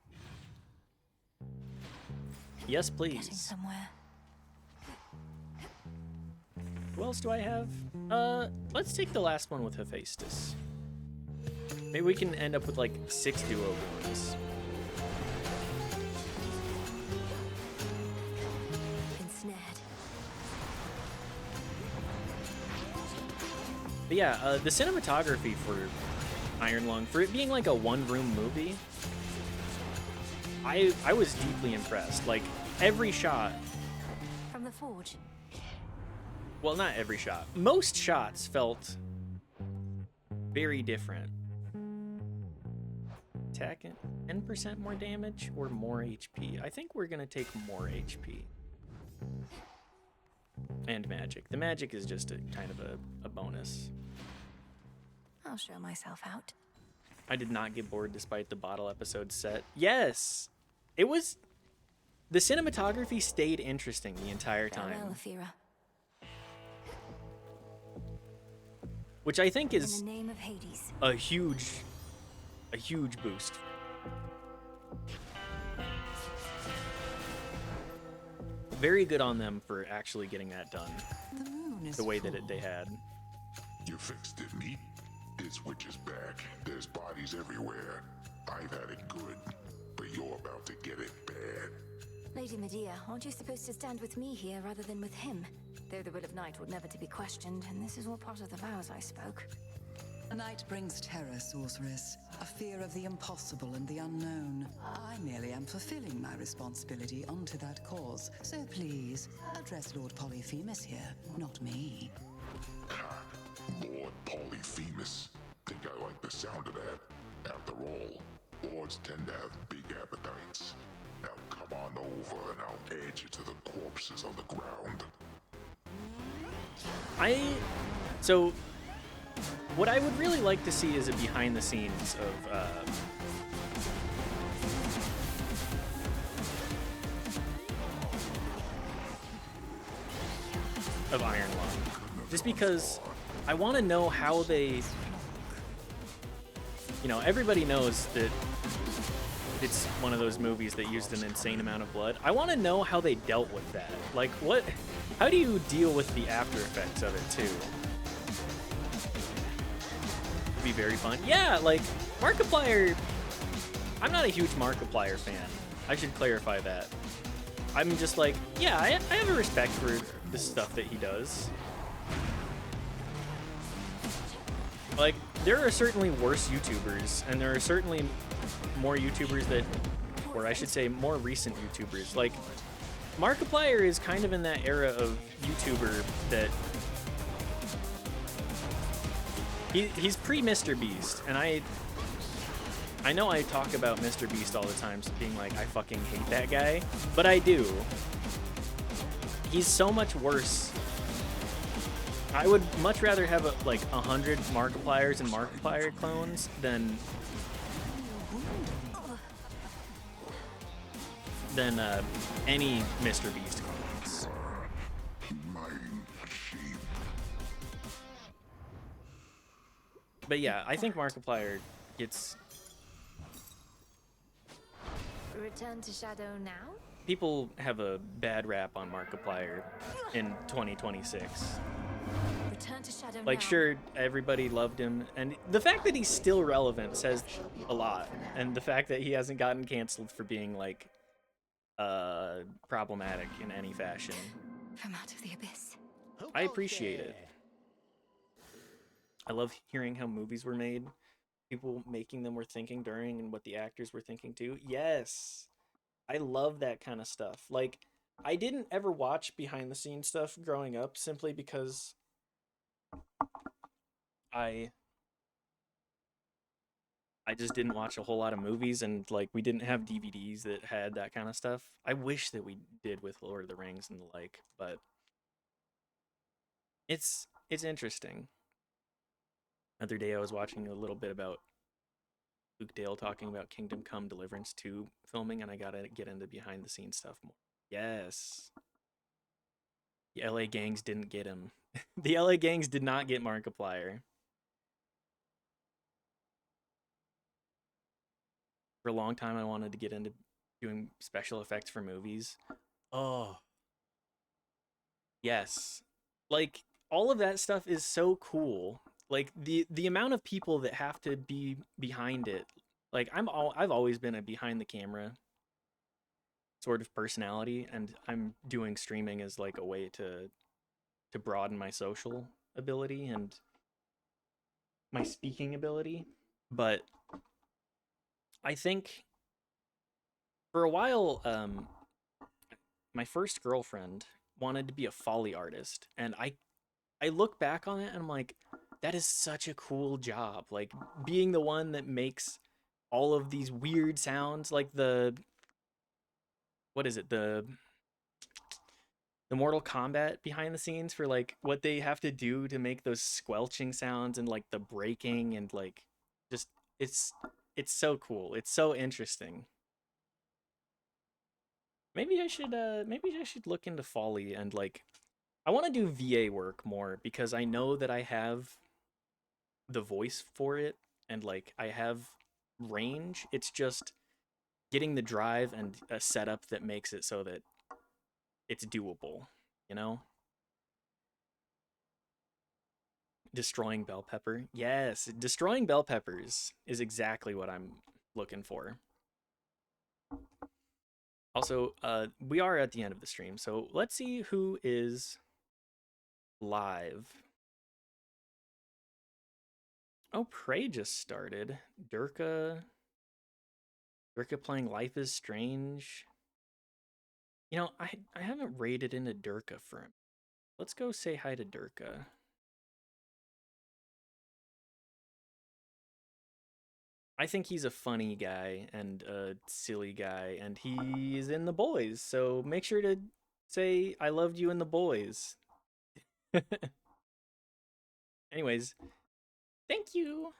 Yes, Getting please. somewhere. Who else do I have? Let's take the last one with Hephaestus. Maybe we can end up with like 6 do-over ones. Ensnared. But yeah, the cinematography for Iron Lung, for it being like a one-room movie, I was deeply impressed. Like, every shot, From the forge. well, not every shot, most shots felt very different. Attack 10% more damage or more HP? I think we're gonna take more HP. And magic. The magic is just a kind of a bonus. I'll show myself out. I did not get bored despite the bottle episode set. Yes! It was... The cinematography stayed interesting the entire time. Farewell, Athera. Which I think is In the name of Hades. a huge boost. Very good on them for actually getting that done the way that they had. You fixed it, meat. This witch is back. There's bodies everywhere. I've had it good, but you're about to get it bad. Lady Medea, aren't you supposed to stand with me here rather than with him? Though the will of Night would never to be questioned, and this is all part of the vows I spoke. A night brings terror, sorceress. A fear of the impossible and the unknown. I merely am fulfilling my responsibility unto that cause. So please, address Lord Polyphemus here, not me. Lord Polyphemus. Think I like the sound of that. After all, lords tend to have big appetites. Now come on over and I'll add you to the corpses on the ground. So what I would really like to see is a behind the scenes of Iron Lung. Just because I want to know how they, you know, everybody knows that it's one of those movies that used an insane amount of blood. I want to know how they dealt with that. Like, how do you deal with the after effects of it too? It'd be very fun. Yeah, like, Markiplier, I'm not a huge Markiplier fan. I should clarify that. I'm just like, yeah, I have a respect for the stuff that he does. Like, there are certainly worse YouTubers, and there are certainly more YouTubers that, or I should say more recent YouTubers. Like, Markiplier is kind of in that era of YouTuber that he's pre-Mr. Beast, and I know I talk about Mr. Beast all the time, being like, I fucking hate that guy, but I do. He's so much worse. I would much rather have like 100 Markipliers and Markiplier clones than any Mr. Beast clones. But yeah, I think Markiplier gets... Return to Shadow now? People have a bad rap on Markiplier in 2026. Return to Shadow Like, now. sure, everybody loved him, and the fact that he's still relevant says a lot. And the fact that he hasn't gotten canceled for being, like, problematic in any fashion. From out of the abyss. I appreciate it. I love hearing how movies were made. People making them were thinking during, and what the actors were thinking too. Yes! I love that kind of stuff. Like, I didn't ever watch behind the scenes stuff growing up simply because I just didn't watch a whole lot of movies, and like we didn't have DVDs that had that kind of stuff. I wish that we did with Lord of the Rings and the like, but it's interesting. Other day I was watching a little bit about Luke Dale talking about Kingdom Come Deliverance 2 filming, and I gotta get into behind the scenes stuff more. Yes. The LA gangs didn't get him. The LA gangs did not get Markiplier. For a long time I wanted to get into doing special effects for movies. Oh. Yes. Like, all of that stuff is so cool. Like, the amount of people that have to be behind it. Like, I've always been a behind the camera sort of personality, and I'm doing streaming as like a way to broaden my social ability and my speaking ability. But I think For a while, my first girlfriend wanted to be a Foley artist, and I look back on it and I'm like, that is such a cool job. Like being the one that makes all of these weird sounds, like the what is it, the Mortal Kombat behind the scenes for like what they have to do to make those squelching sounds and like the breaking and like just it's it's so cool. It's so interesting. Maybe I should look into Foley and like I want to do VA work more because I know that I have the voice for it and like I have range. It's just getting the drive and a setup that makes it so that it's doable, you know? Destroying bell pepper. Yes, destroying bell peppers is exactly what I'm looking for. Also, we are at the end of the stream, so let's see who is live. Oh, Prey just started. Durka playing Life is Strange. You know, I haven't raided into Durka for him. Let's go say hi to Durka. I think he's a funny guy and a silly guy, and he's in the boys, so make sure to say I loved you in the boys. Anyways, thank you.